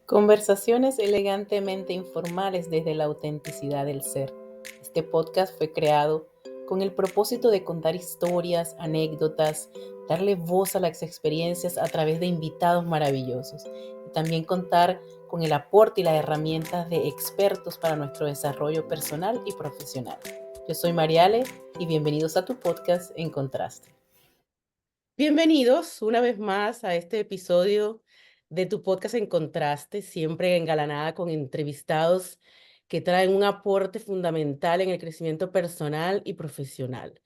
Conversaciones elegantemente informales desde la autenticidad del ser. Este podcast fue creado con el propósito de contar historias, anécdotas, darle voz a las experiencias a través de invitados maravillosos y también contar con el aporte y las herramientas de expertos para nuestro desarrollo personal y profesional. Yo soy Mariale y bienvenidos a tu podcast En Contraste. Bienvenidos una vez más a este episodio de tu podcast En Contraste, siempre engalanada con entrevistados que traen un aporte fundamental en el crecimiento personal y profesional.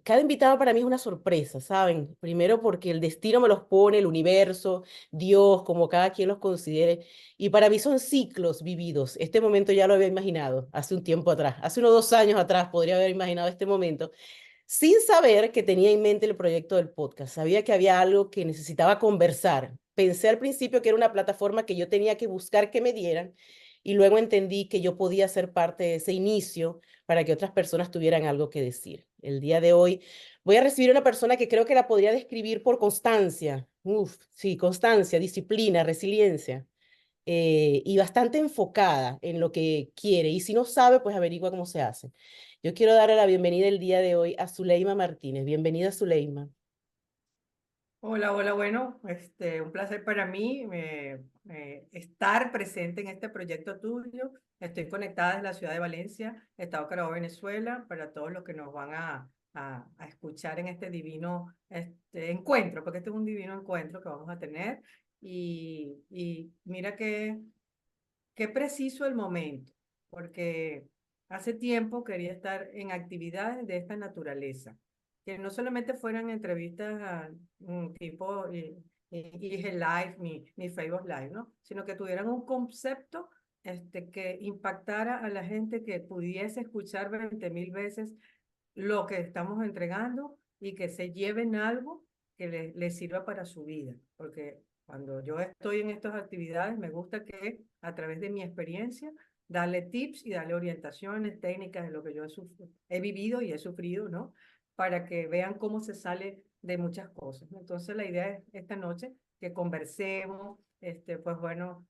Cada invitado para mí es una sorpresa, ¿saben? Primero porque el destino me los pone, el universo, Dios, como cada quien los considere, y para mí son ciclos vividos. Este momento ya lo había imaginado hace un tiempo atrás, hace unos 2 años atrás podría haber imaginado este momento sin saber que tenía en mente el proyecto del podcast. Sabía que había algo que necesitaba conversar. Pensé al principio que era una plataforma que yo tenía que buscar que me dieran y luego entendí que yo podía ser parte de ese inicio para que otras personas tuvieran algo que decir. El día de hoy voy a recibir a una persona que creo que la podría describir por constancia. Uf, sí, constancia, disciplina, resiliencia. Y bastante enfocada en lo que quiere. Y si no sabe, pues averigua cómo se hace. Yo quiero darle la bienvenida el día de hoy a Zuleima Martínez. Bienvenida, Zuleima. Hola, hola, bueno, un placer para mí estar presente en este proyecto tuyo. Estoy conectada desde la ciudad de Valencia, Estado Carabobo, Venezuela, para todos los que nos van a escuchar en este divino encuentro, porque este es un divino encuentro que vamos a tener. Y mira qué preciso el momento, porque hace tiempo quería estar en actividades de esta naturaleza, que no solamente fueran entrevistas tipo IG Live ni Facebook Live, ¿no? Sino que tuvieran un concepto que impactara a la gente, que pudiese escuchar 20.000 veces lo que estamos entregando y que se lleven algo que les sirva para su vida. Porque cuando yo estoy en estas actividades, me gusta que a través de mi experiencia, darle tips y darle orientaciones técnicas de lo que yo he vivido y he sufrido, ¿no? Para que vean cómo se sale de muchas cosas. Entonces, la idea es esta noche que conversemos, pues bueno,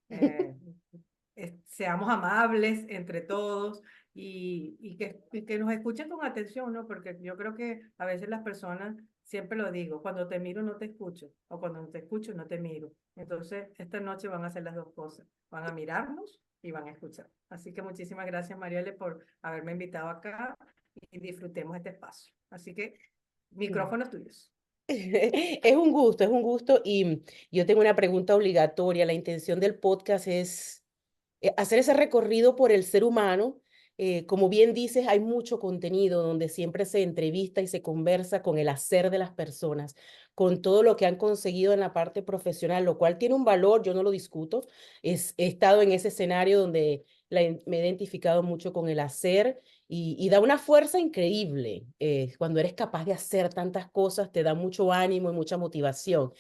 seamos amables entre todos y que nos escuchen con atención, ¿no? Porque yo creo que a veces las personas, siempre lo digo, cuando te miro no te escucho, o cuando te escucho no te miro. Entonces, esta noche van a hacer las dos cosas, van a mirarnos y van a escuchar. Así que muchísimas gracias, Marielle, por haberme invitado acá y disfrutemos este espacio. Así que, micrófonos tuyos. Es un gusto y yo tengo una pregunta obligatoria. La intención del podcast es hacer ese recorrido por el ser humano. Como bien dices, hay mucho contenido donde siempre se entrevista y se conversa con el hacer de las personas, con todo lo que han conseguido en la parte profesional, lo cual tiene un valor, yo no lo discuto. He estado en ese escenario donde me he identificado mucho con el hacer y da una fuerza increíble. Cuando eres capaz de hacer tantas cosas, te da mucho ánimo y mucha motivación.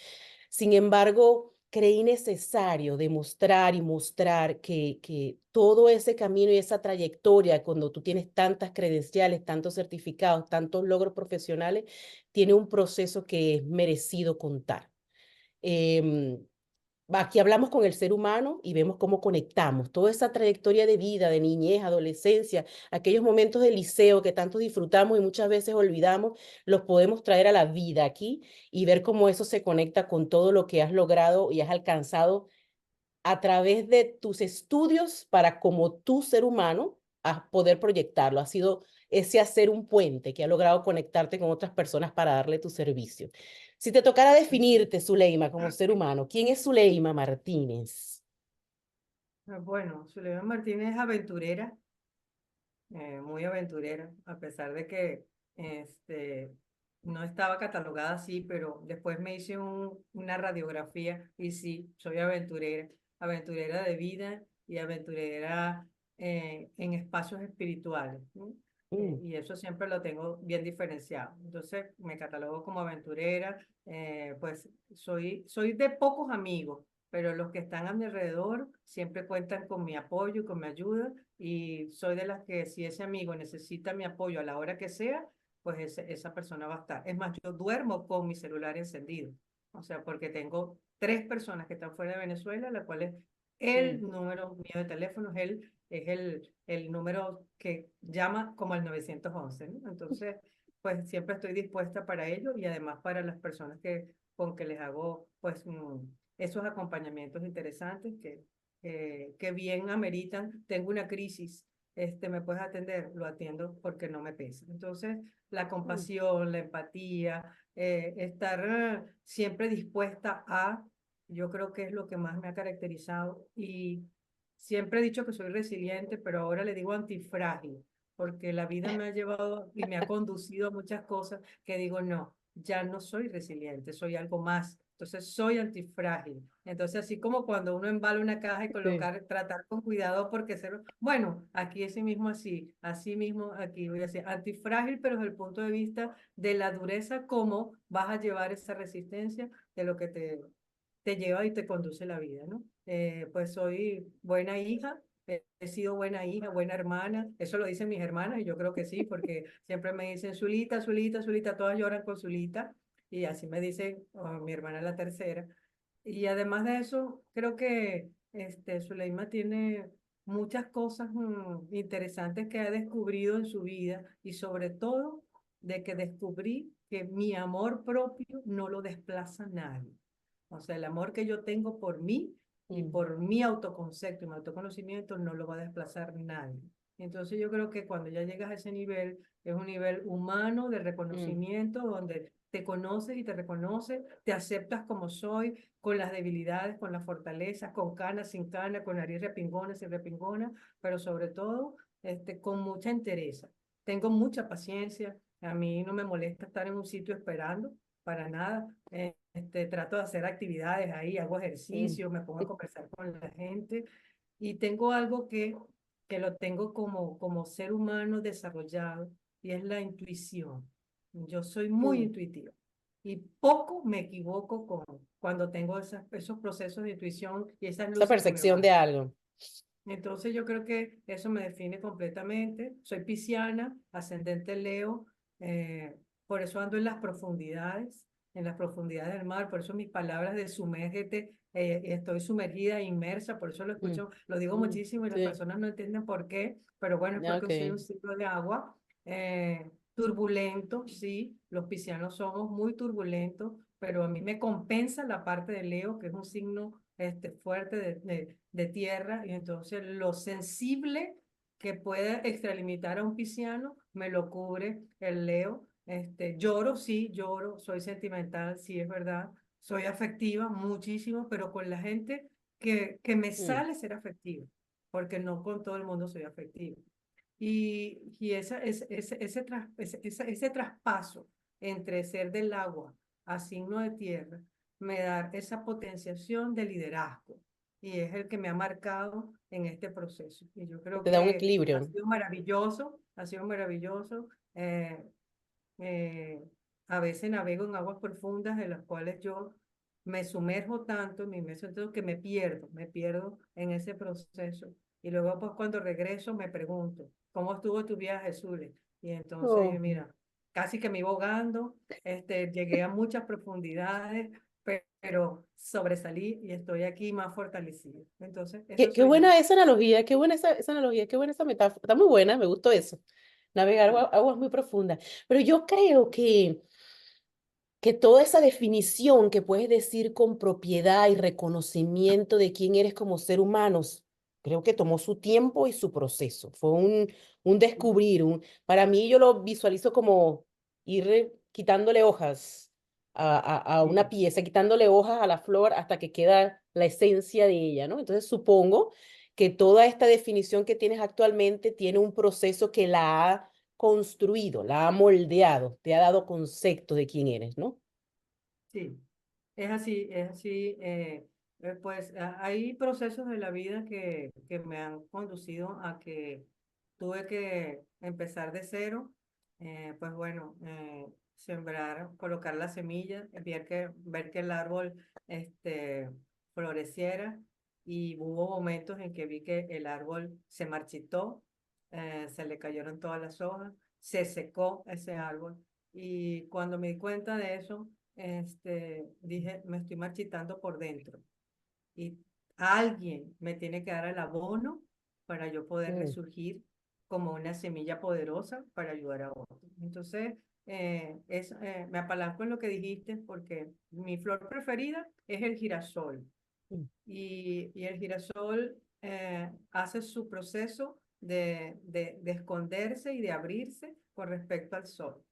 Sin embargo, creí necesario demostrar y mostrar que todo ese camino y esa trayectoria, cuando tú tienes tantas credenciales, tantos certificados, tantos logros profesionales, tiene un proceso que es merecido contar. Em, Aquí hablamos con el ser humano y vemos cómo conectamos toda esa trayectoria de vida, de niñez, adolescencia, aquellos momentos de liceo que tanto disfrutamos y muchas veces olvidamos, los podemos traer a la vida aquí y ver cómo eso se conecta con todo lo que has logrado y has alcanzado a través de tus estudios para como tú ser humano a poder proyectarlo. Ha sido ese hacer un puente que ha logrado conectarte con otras personas para darle tu servicio. Si te tocara definirte, Zuleima, como ser humano, ¿quién es Zuleima Martínez? Bueno, Zulema Martínez es aventurera, muy aventurera, a pesar de que este, no estaba catalogada así, pero después me hice una radiografía y sí, soy aventurera, aventurera de vida y aventurera en espacios espirituales, ¿no? Mm, Y eso siempre lo tengo bien diferenciado. Entonces me catalogo como aventurera, pues soy de pocos amigos, pero los que están a mi alrededor siempre cuentan con mi apoyo y con mi ayuda, y soy de las que si ese amigo necesita mi apoyo a la hora que sea, pues esa persona va a estar. Es más, yo duermo con mi celular encendido, o sea, porque tengo 3 personas que están fuera de Venezuela, las cuales el mm, número mío de teléfono, es el número que llama como al 911, ¿no? Entonces, pues siempre estoy dispuesta para ello y además para las personas con que les hago, pues, esos acompañamientos interesantes que bien ameritan. Tengo una crisis, ¿me puedes atender? Lo atiendo porque no me pesa. Entonces, la mm, compasión, la empatía, estar siempre dispuesta a, yo creo que es lo que más me ha caracterizado y siempre he dicho que soy resiliente, pero ahora le digo antifrágil, porque la vida me ha llevado y me ha conducido a muchas cosas que digo, no, ya no soy resiliente, soy algo más. Entonces soy antifrágil. Entonces, así como cuando uno embala una caja y sí, tratar con cuidado porque bueno, aquí ese mismo así mismo aquí voy a decir antifrágil, pero desde el punto de vista de la dureza, cómo vas a llevar esa resistencia de lo que te lleva y te conduce la vida, ¿no? Pues soy buena hija, he sido buena hija, buena hermana, eso lo dicen mis hermanas y yo creo que sí, porque siempre me dicen Zulita, Zulita, Zulita, todas lloran con Zulita y así me dicen, oh, mi hermana es la tercera. Y además de eso, creo que Zuleima tiene muchas cosas interesantes que ha descubrido en su vida y sobre todo de que descubrí que mi amor propio no lo desplaza nadie. O sea, el amor que yo tengo por mí y mm, por mi autoconcepto y mi autoconocimiento no lo va a desplazar nadie. Entonces yo creo que cuando ya llegas a ese nivel, es un nivel humano de mm, reconocimiento donde te conoces y te reconoces, te aceptas como soy, con las debilidades, con las fortalezas, con canas, sin canas, con nariz repingona, sin repingona, pero sobre todo con mucha entereza. Tengo mucha paciencia, a mí no me molesta estar en un sitio esperando, para nada. Trato de hacer actividades ahí, hago mm, ejercicio, me pongo a conversar con la gente y tengo algo que lo tengo como ser humano desarrollado y es la intuición. Yo soy muy mm. intuitiva y poco me equivoco cuando tengo esos procesos de intuición y esas Esa luces que me percepción van. de algo. Entonces yo creo que eso me define completamente. Soy pisciana, ascendente Leo, por eso ando en las profundidades del mar, por eso mis palabras de sumérgete, estoy sumergida e inmersa, por eso lo Mm, escucho, lo digo mm, muchísimo y las sí, personas no entienden por qué, pero bueno, es porque soy un ok. ciclo de agua, turbulento, sí, los piscianos somos muy turbulentos, pero a mí me compensa la parte de Leo, que es un signo fuerte de tierra, y entonces lo sensible que puede extralimitar a un pisciano me lo cubre el Leo. Lloro, sí, lloro, soy sentimental, sí, es verdad, soy afectiva muchísimo, pero con la gente que me Mm, sale ser afectiva, porque no con todo el mundo soy afectiva. Y ese traspaso entre ser del agua a signo de tierra me da esa potenciación de liderazgo y es el que me ha marcado en este proceso. Y yo creo te da un que ha equilibrio. sido maravilloso, ha sido maravilloso. Eh, a veces navego en aguas profundas en las cuales yo me sumerjo tanto, me inmerso tanto que me pierdo en ese proceso. Y luego pues cuando regreso me pregunto, ¿cómo estuvo tu viaje, Zule? Y entonces, Oh. mira, casi que me iba ahogando, llegué a muchas profundidades, pero sobresalí y estoy aquí más fortalecida. Entonces, eso Qué soy yo. buena esa analogía, qué buena esa analogía, qué buena esa metáfora. Está muy buena, me gustó eso. Navegar Sí, aguas muy profundas. Pero yo creo que toda esa definición que puedes decir con propiedad y reconocimiento de quién eres como ser humano, creo que tomó su tiempo y su proceso. Fue un descubrir, para mí yo lo visualizo como ir quitándole hojas a una sí, pieza, quitándole hojas a la flor hasta que queda la esencia de ella, ¿no? Entonces supongo que toda esta definición que tienes actualmente tiene un proceso que la ha construido, la ha moldeado, te ha dado concepto de quién eres, ¿no? sí. Es así, es así. Pues hay procesos de la vida que me han conducido a que tuve que empezar de cero. Pues bueno, sembrar, colocar la semilla, ver que el árbol floreciera y hubo momentos en que vi que el árbol se marchitó, se le cayeron todas las hojas, se secó ese árbol y cuando me di cuenta de eso, dije, me estoy marchitando por dentro. Y alguien me tiene que dar el abono para yo poder mm, resurgir como una semilla poderosa para ayudar a otros. Entonces, me apalanco en lo que dijiste porque mi flor preferida es el girasol mm, y el girasol hace su proceso de esconderse y de abrirse con respecto al sol.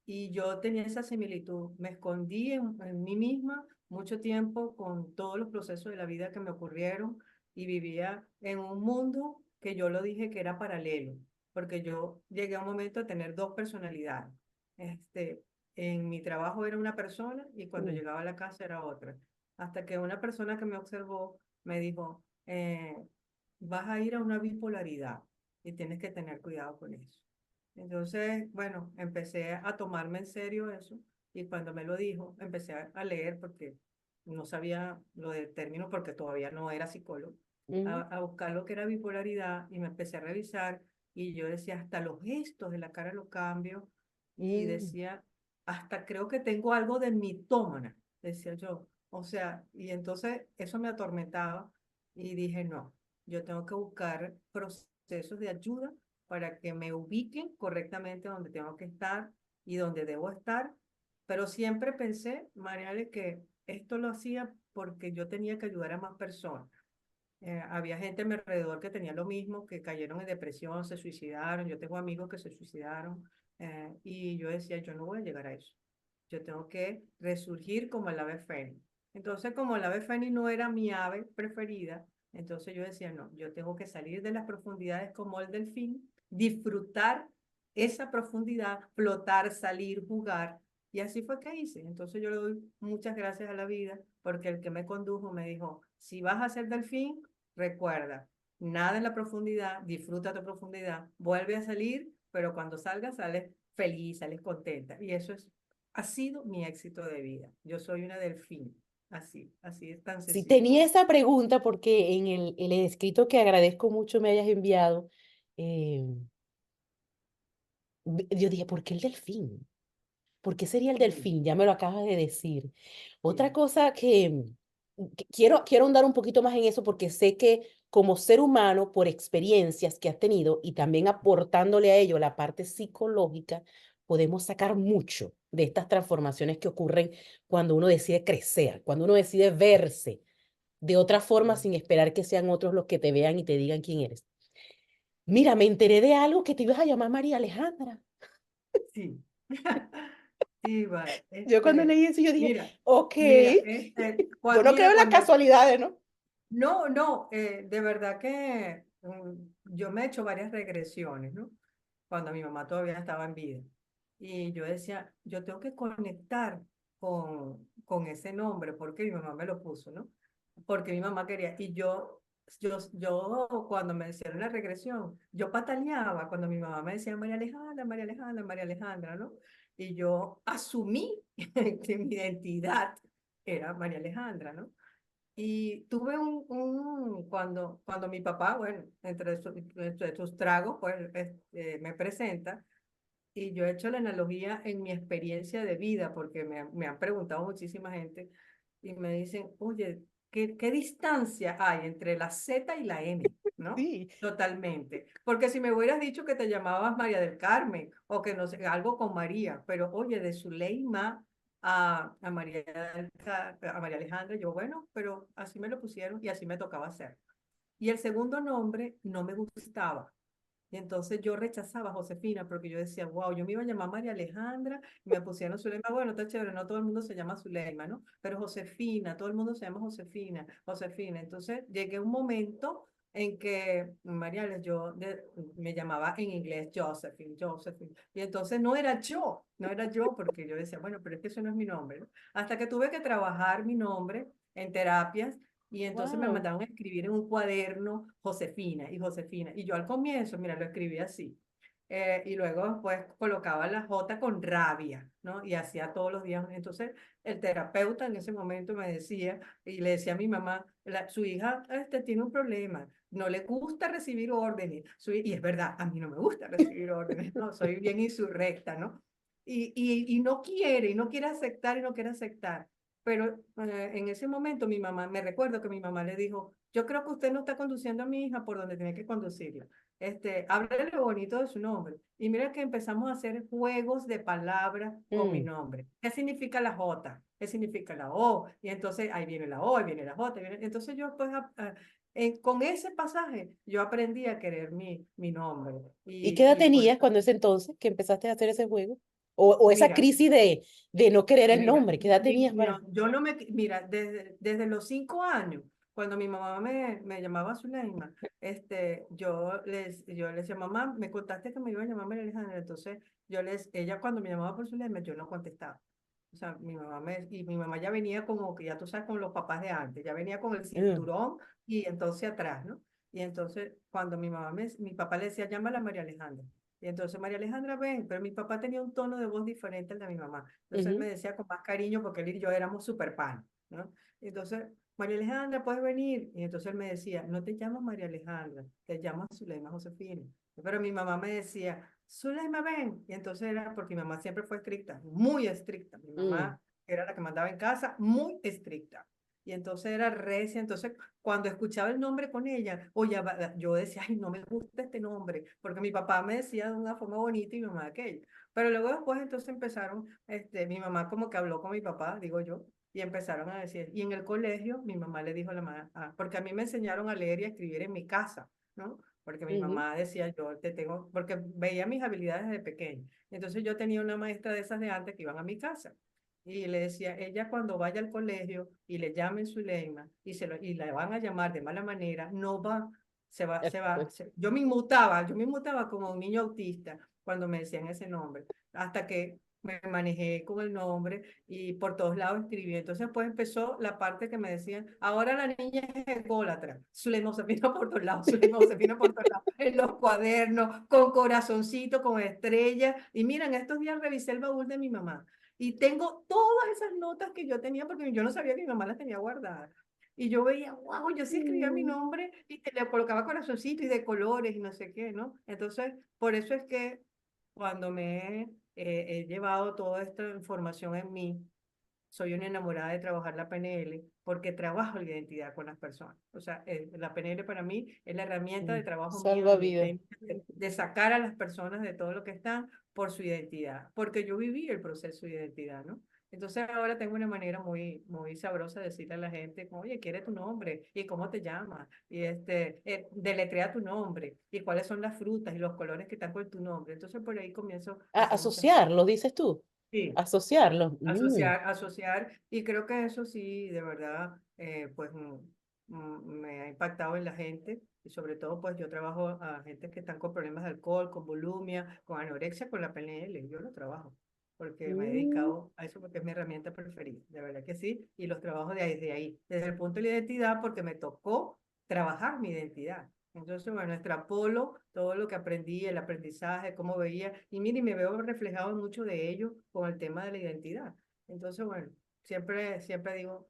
Y yo tenía esa similitud, me escondí en mí misma mucho tiempo con todos los procesos de la vida que me ocurrieron y vivía en un mundo que yo lo dije que era paralelo, porque yo llegué a un momento a tener dos personalidades. Este, en mi trabajo era una persona y cuando mm, llegaba a la casa era otra. Hasta que una persona que me observó me dijo, vas a ir a una bipolaridad y tienes que tener cuidado con eso. Entonces, bueno, empecé a tomarme en serio eso y cuando me lo dijo, empecé a leer porque no sabía lo del término porque todavía no era psicólogo, mm, a buscar lo que era bipolaridad y me empecé a revisar y yo decía, hasta los gestos de la cara los cambio y mm. decía, hasta creo que tengo algo de mitómana, decía yo. O sea, y entonces eso me atormentaba y dije, no, yo tengo que buscar procesos de ayuda para que me ubiquen correctamente donde tengo que estar y donde debo estar. Pero siempre pensé, Mariale, que esto lo hacía porque yo tenía que ayudar a más personas. Había gente a mi alrededor que tenía lo mismo, que cayeron en depresión, se suicidaron. Yo tengo amigos que se suicidaron y yo decía, yo no voy a llegar a eso. Yo tengo que resurgir como el ave fénix. Entonces, como el ave fénix no era mi ave preferida, entonces yo decía, no, yo tengo que salir de las profundidades como el delfín, disfrutar esa profundidad, flotar, salir, jugar. Y así fue que hice. Entonces yo le doy muchas gracias a la vida porque el que me condujo me dijo, si vas a ser delfín, recuerda, nada en la profundidad, disfruta tu profundidad, vuelve a salir, pero cuando salgas, sales feliz, sales contenta. Y eso ha sido mi éxito de vida. Yo soy una delfín, así es tan Sí, sencillo tenía como. esa pregunta porque en el escrito que agradezco mucho me hayas enviado, eh, yo dije, ¿por qué el delfín? ¿Por qué sería el Sí, delfín? Ya me lo acabas de decir. Otra sí, cosa que quiero ahondar un poquito más en eso porque sé que como ser humano, por experiencias que has tenido y también aportándole a ello la parte psicológica, podemos sacar mucho de estas transformaciones que ocurren cuando uno decide crecer, cuando uno decide verse de otra forma sí. sin esperar que sean otros los que te vean y te digan quién eres. Mira, me enteré de algo que te ibas a llamar María Alejandra. Sí. Sí, vale. Yo cuando leí eso, yo dije, Mira, ok, mira, yo no creo mira, en las casualidades, ¿no? no, no, de verdad que yo me he hecho varias regresiones, ¿no? Cuando mi mamá todavía estaba en vida. Y yo decía, yo tengo que conectar con ese nombre, porque mi mamá me lo puso, ¿no? Porque mi mamá quería. Y yo cuando me hicieron la regresión, yo pataleaba cuando mi mamá me decía María Alejandra, María Alejandra, María Alejandra, ¿no? Y yo asumí que mi identidad era María Alejandra, ¿no? Y tuve cuando mi papá, bueno, entre sus tragos, pues me presenta, y yo he hecho la analogía en mi experiencia de vida, porque me han preguntado muchísima gente, y me dicen, oye, ¿qué distancia hay entre la Z y la M? ¿No? Sí. Totalmente. Porque si me hubieras dicho que te llamabas María del Carmen, o que no sé, algo con María, pero oye, de Zuleima a a María Alejandra, yo, bueno, pero así me lo pusieron y así me tocaba hacer. Y el segundo nombre no me gustaba. Y entonces yo rechazaba a Josefina porque yo decía, wow, yo me iba a llamar María Alejandra y me pusieron Zuleima. Bueno, está chévere, no todo el mundo se llama Zuleima, ¿no? Pero Josefina, todo el mundo se llama Josefina, Josefina. Entonces llegué a un momento en que María, me llamaba en inglés Josephine, Josephine. Y entonces no era yo porque yo decía, bueno, pero es que eso no es mi nombre, ¿no? Hasta que tuve que trabajar mi nombre en terapias y entonces me Wow. mandaron a escribir en un cuaderno Josefina y Josefina. Y yo al comienzo, mira, lo escribí así. Y luego después colocaba la J con rabia, ¿no? Y hacía todos los días. Entonces el terapeuta en ese momento me decía, y le decía a mi mamá, su hija tiene un problema, no le gusta recibir órdenes. Y es verdad, a mí no me gusta recibir órdenes, ¿no? Soy bien insurrecta, ¿no? Y no quiere aceptar y no quiere aceptar. pero en ese momento mi mamá, me recuerdo que mi mamá le dijo, yo creo que usted no está conduciendo a mi hija por donde tiene que conducirla. Háblele bonito de su nombre. Y mira que empezamos a hacer juegos de palabras con mi Mm. nombre. ¿Qué significa la J? ¿Qué significa la O? Y entonces ahí viene la O, ahí viene la J. Entonces yo pues con ese pasaje yo aprendí a querer mi nombre. ¿Y qué edad Y por tenías eso, cuando ese entonces que empezaste a hacer ese juego? O esa mira, crisis de no querer el mira, nombre, ¿qué edad tenías no, para...? yo no me, mira, desde los 5 años, cuando mi mamá me llamaba Zuleima, yo les decía, mamá, me contaste que me iba a llamar María Alejandra, entonces ella cuando me llamaba por Zuleima, yo no contestaba. O sea, mi mamá ya venía como que ya tú sabes, con los papás de antes, ya venía con el Mm, cinturón y entonces atrás, ¿no? Y entonces cuando mi papá le decía, llámala a María Alejandra. Y entonces María Alejandra, ven, pero mi papá tenía un tono de voz diferente al de mi mamá. Entonces él me ujú, decía con más cariño porque él y yo éramos súper pan, ¿no? Entonces, María Alejandra, ¿puedes venir? Y entonces él me decía, no te llamas María Alejandra, te llamas Zuleima Josefina. Pero mi mamá me decía, Zuleima, ven. Y entonces era porque mi mamá siempre fue estricta, muy estricta. Mi mm, mamá era la que mandaba en casa, muy estricta. Y entonces era recia. Entonces, cuando escuchaba el nombre con ella, oye, yo decía, ay, no me gusta este nombre, porque mi papá me decía de una forma bonita y mi mamá aquella. Pero luego después entonces empezaron, mi mamá como que habló con mi papá, digo yo, y empezaron a decir, y en el colegio mi mamá le dijo a la mamá, porque a mí me enseñaron a leer y a escribir en mi casa, ¿no? Porque mi ujú, mamá decía, yo te tengo, porque veía mis habilidades desde pequeña. Entonces yo tenía una maestra de esas de antes que iban a mi casa. Y le decía, ella cuando vaya al colegio y le llamen Zuleima y la van a llamar de mala manera, no va, se va. pues, Yo me inmutaba como un niño autista cuando me decían ese nombre, hasta que me manejé con el nombre y por todos lados escribí. Entonces, pues empezó la parte que me decían, ahora la niña es ególatra. Zulema Josefina por todos lados, Zulema Josefina por todos lados, en los cuadernos, con corazoncito, con estrellas. Y miren, estos días revisé el baúl de mi mamá y tengo todas esas notas que yo tenía porque yo no sabía que mi mamá las tenía guardadas. Y yo veía, wow, yo sí escribía mi mm, nombre y que le colocaba corazoncito y de colores y no sé qué, ¿no? Entonces, por eso es que cuando he llevado toda esta información en mí, soy una enamorada de trabajar la PNL porque trabajo la identidad con las personas. O sea, la PNL para mí es la herramienta mm, de trabajo mío, salva de mi vidas. técnica, de sacar a las personas de todo lo que están por su identidad, porque yo viví el proceso de identidad, ¿no? Entonces ahora tengo una manera muy, muy sabrosa de decirle a la gente, oye, quiere tu nombre y cómo te llamas, y deletrea tu nombre y cuáles son las frutas y los colores que están con tu nombre. Entonces por ahí comienzo a hacer muchas cosas. Asociarlo, dices tú. Sí, Asociarlo. Mm, asociar, y creo que eso sí, de verdad, pues me ha impactado en la gente, y sobre todo, pues yo trabajo a gente que están con problemas de alcohol, con bulimia, con anorexia, con la PNL, yo lo trabajo, porque me he mm. dedicado a eso porque es mi herramienta preferida, de verdad que sí, y los trabajo desde el punto de la identidad, porque me tocó trabajar mi identidad. Entonces, bueno, extrapolo todo lo que aprendí, el aprendizaje, cómo veía, y mire, me veo reflejado en mucho de ello con el tema de la identidad. Entonces, bueno, siempre digo,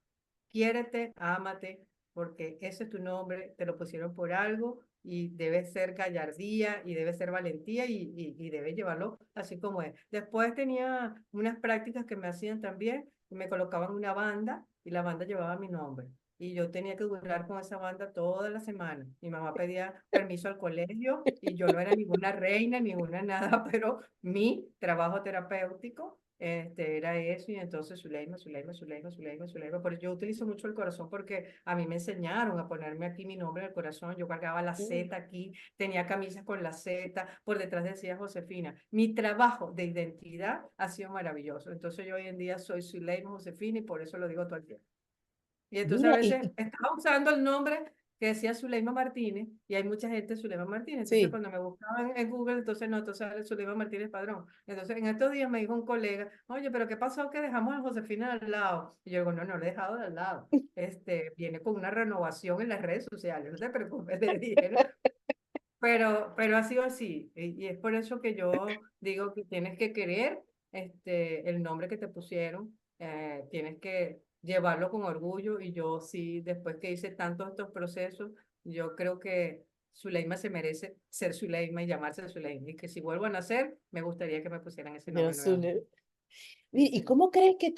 quiérete, ámate, porque ese es tu nombre, te lo pusieron por algo y debe ser gallardía y debe ser valentía y debes llevarlo así como es. Después tenía unas prácticas que me hacían también, y me colocaban una banda y la banda llevaba mi nombre. Y yo tenía que durar con esa banda toda la semana. Mi mamá pedía permiso al colegio y yo no era ninguna reina, ninguna nada, pero mi trabajo terapéutico era eso. Y entonces Zuleima, Zuleima, Zuleima, Zuleima, Zuleima. Pero yo utilizo mucho el corazón porque a mí me enseñaron a ponerme aquí mi nombre en el corazón. Yo cargaba la Mm. Z aquí, tenía camisas con la Z, por detrás decía Josefina. Mi trabajo de identidad ha sido maravilloso. Entonces yo hoy en día soy Zuleima Josefina y por eso lo digo todo el tiempo. Y entonces a Mira, veces estaba usando el nombre que decía Zuleima Martínez y hay mucha gente Zuleima Martínez. Entonces sí. cuando me buscaban en Google, entonces no, entonces era Zuleima Martínez Padrón. Entonces en estos días me dijo un colega, oye, pero ¿qué pasó que dejamos a Josefina al lado? Y yo digo, no, no lo he dejado de al lado. Viene con una renovación en las redes sociales, no te preocupes, le dije, ¿no? Pero ha sido así, y es por eso que yo digo que tienes que querer el nombre que te pusieron, tienes que llevarlo con orgullo, y yo sí, después que hice tantos estos procesos, yo creo que Zuleima se merece ser Zuleima y llamarse Zuleima, y que si vuelvo a nacer, me gustaría que me pusieran ese De nombre nuevamente. Azul. ¿Y cómo crees que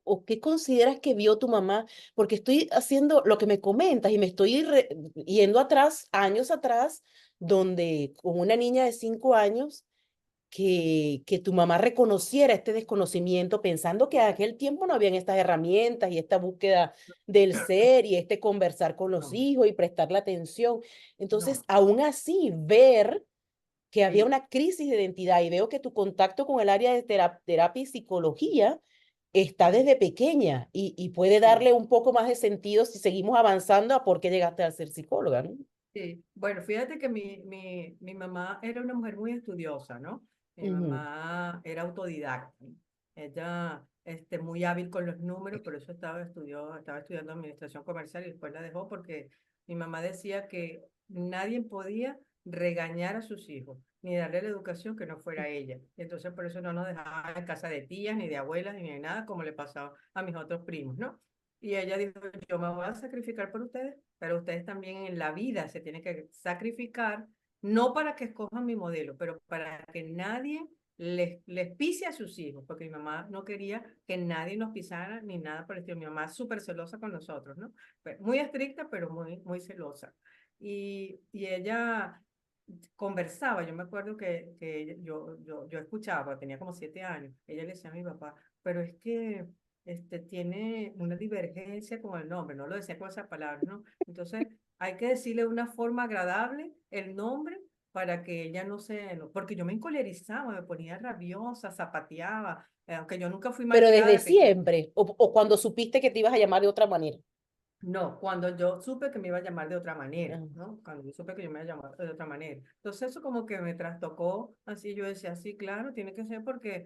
o qué consideras que vio tu mamá? Porque estoy haciendo lo que me comentas y me estoy yendo atrás, años atrás, donde con una niña de 5 años, que tu mamá reconociera este desconocimiento, pensando que a aquel tiempo no habían estas herramientas y esta búsqueda del ser y este conversar con los No, hijos y prestarle atención. Entonces, no, aún así, ver que había sí, una crisis de identidad y veo que tu contacto con el área de terapia y psicología está sí, desde pequeña y puede sí. darle un poco más de sentido si seguimos avanzando a por qué llegaste a ser psicóloga, ¿no? Sí, bueno, fíjate que mi mamá era una mujer muy estudiosa, ¿no? Mi Ujú. mamá era autodidacta. Ella, muy hábil con los números, por eso estaba estudiando administración comercial y después la dejó porque mi mamá decía que nadie podía regañar a sus hijos, ni darle la educación que no fuera ella. Y entonces por eso no nos dejaba en casa de tías, ni de abuelas, ni de nada, como le pasaba a mis otros primos, ¿no? Y ella dijo, yo me voy a sacrificar por ustedes, pero ustedes también en la vida se tienen que sacrificar, no para que escojan mi modelo, pero para que nadie les pise a sus hijos, porque mi mamá no quería que nadie nos pisara ni nada por el estilo. Mi mamá es súper celosa con nosotros, ¿no? Muy estricta, pero muy celosa. Y ella conversaba, yo me acuerdo yo escuchaba, tenía como 7 años, ella le decía a mi papá, pero es que tiene una divergencia con el nombre, no lo decía con esas palabras, ¿no? Entonces hay que decirle de una forma agradable el nombre para que ella no se, porque yo me encolerizaba, me ponía rabiosa, zapateaba, aunque yo nunca fui Pero malcriada desde de pequeña. siempre, o cuando supiste que te ibas a llamar de otra manera. No, cuando yo supe que me iba a llamar de otra manera, Ah. ¿no? Cuando yo supe que yo me iba a llamar de otra manera. Entonces eso como que me trastocó, así yo decía, sí, claro, tiene que ser porque,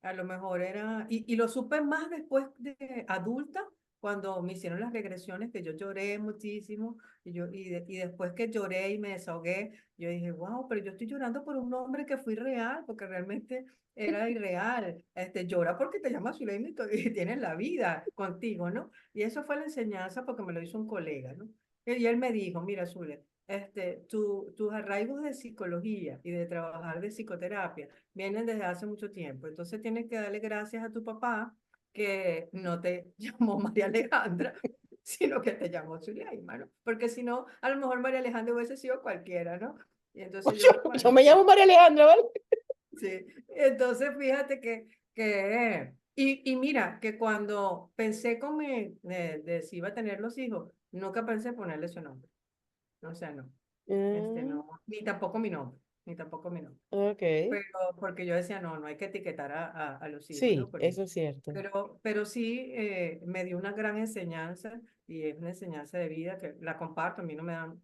a lo mejor era, y lo supe más después de adulta, cuando me hicieron las regresiones, que yo lloré muchísimo, y después que lloré y me desahogué, yo dije, wow, pero yo estoy llorando por un hombre que fue irreal, porque realmente era irreal. Llora porque te llamas Zuleima y tienes la vida contigo, ¿no? Y eso fue la enseñanza porque me lo hizo un colega, ¿no? Y él me dijo, mira, Zule, tus arraigos de psicología y de trabajar de psicoterapia vienen desde hace mucho tiempo. Entonces tienes que darle gracias a tu papá que no te llamó María Alejandra, sino que te llamó Zuleima, ¿no? Porque si no, a lo mejor María Alejandra hubiese sido cualquiera, ¿no? Y entonces Yo, yo, yo bueno, me llamo María Alejandra, ¿vale? sí, entonces fíjate y mira, que cuando pensé de si iba a tener los hijos, nunca pensé ponerle su nombre. O sea, no, Mm, no, ni tampoco mi nombre, ni tampoco mi nombre. ok. Pero porque yo decía, no, no hay que etiquetar a los hijos, ¿no? Sí, eso es cierto. Pero sí me dio una gran enseñanza y es una enseñanza de vida que la comparto, a mí no me da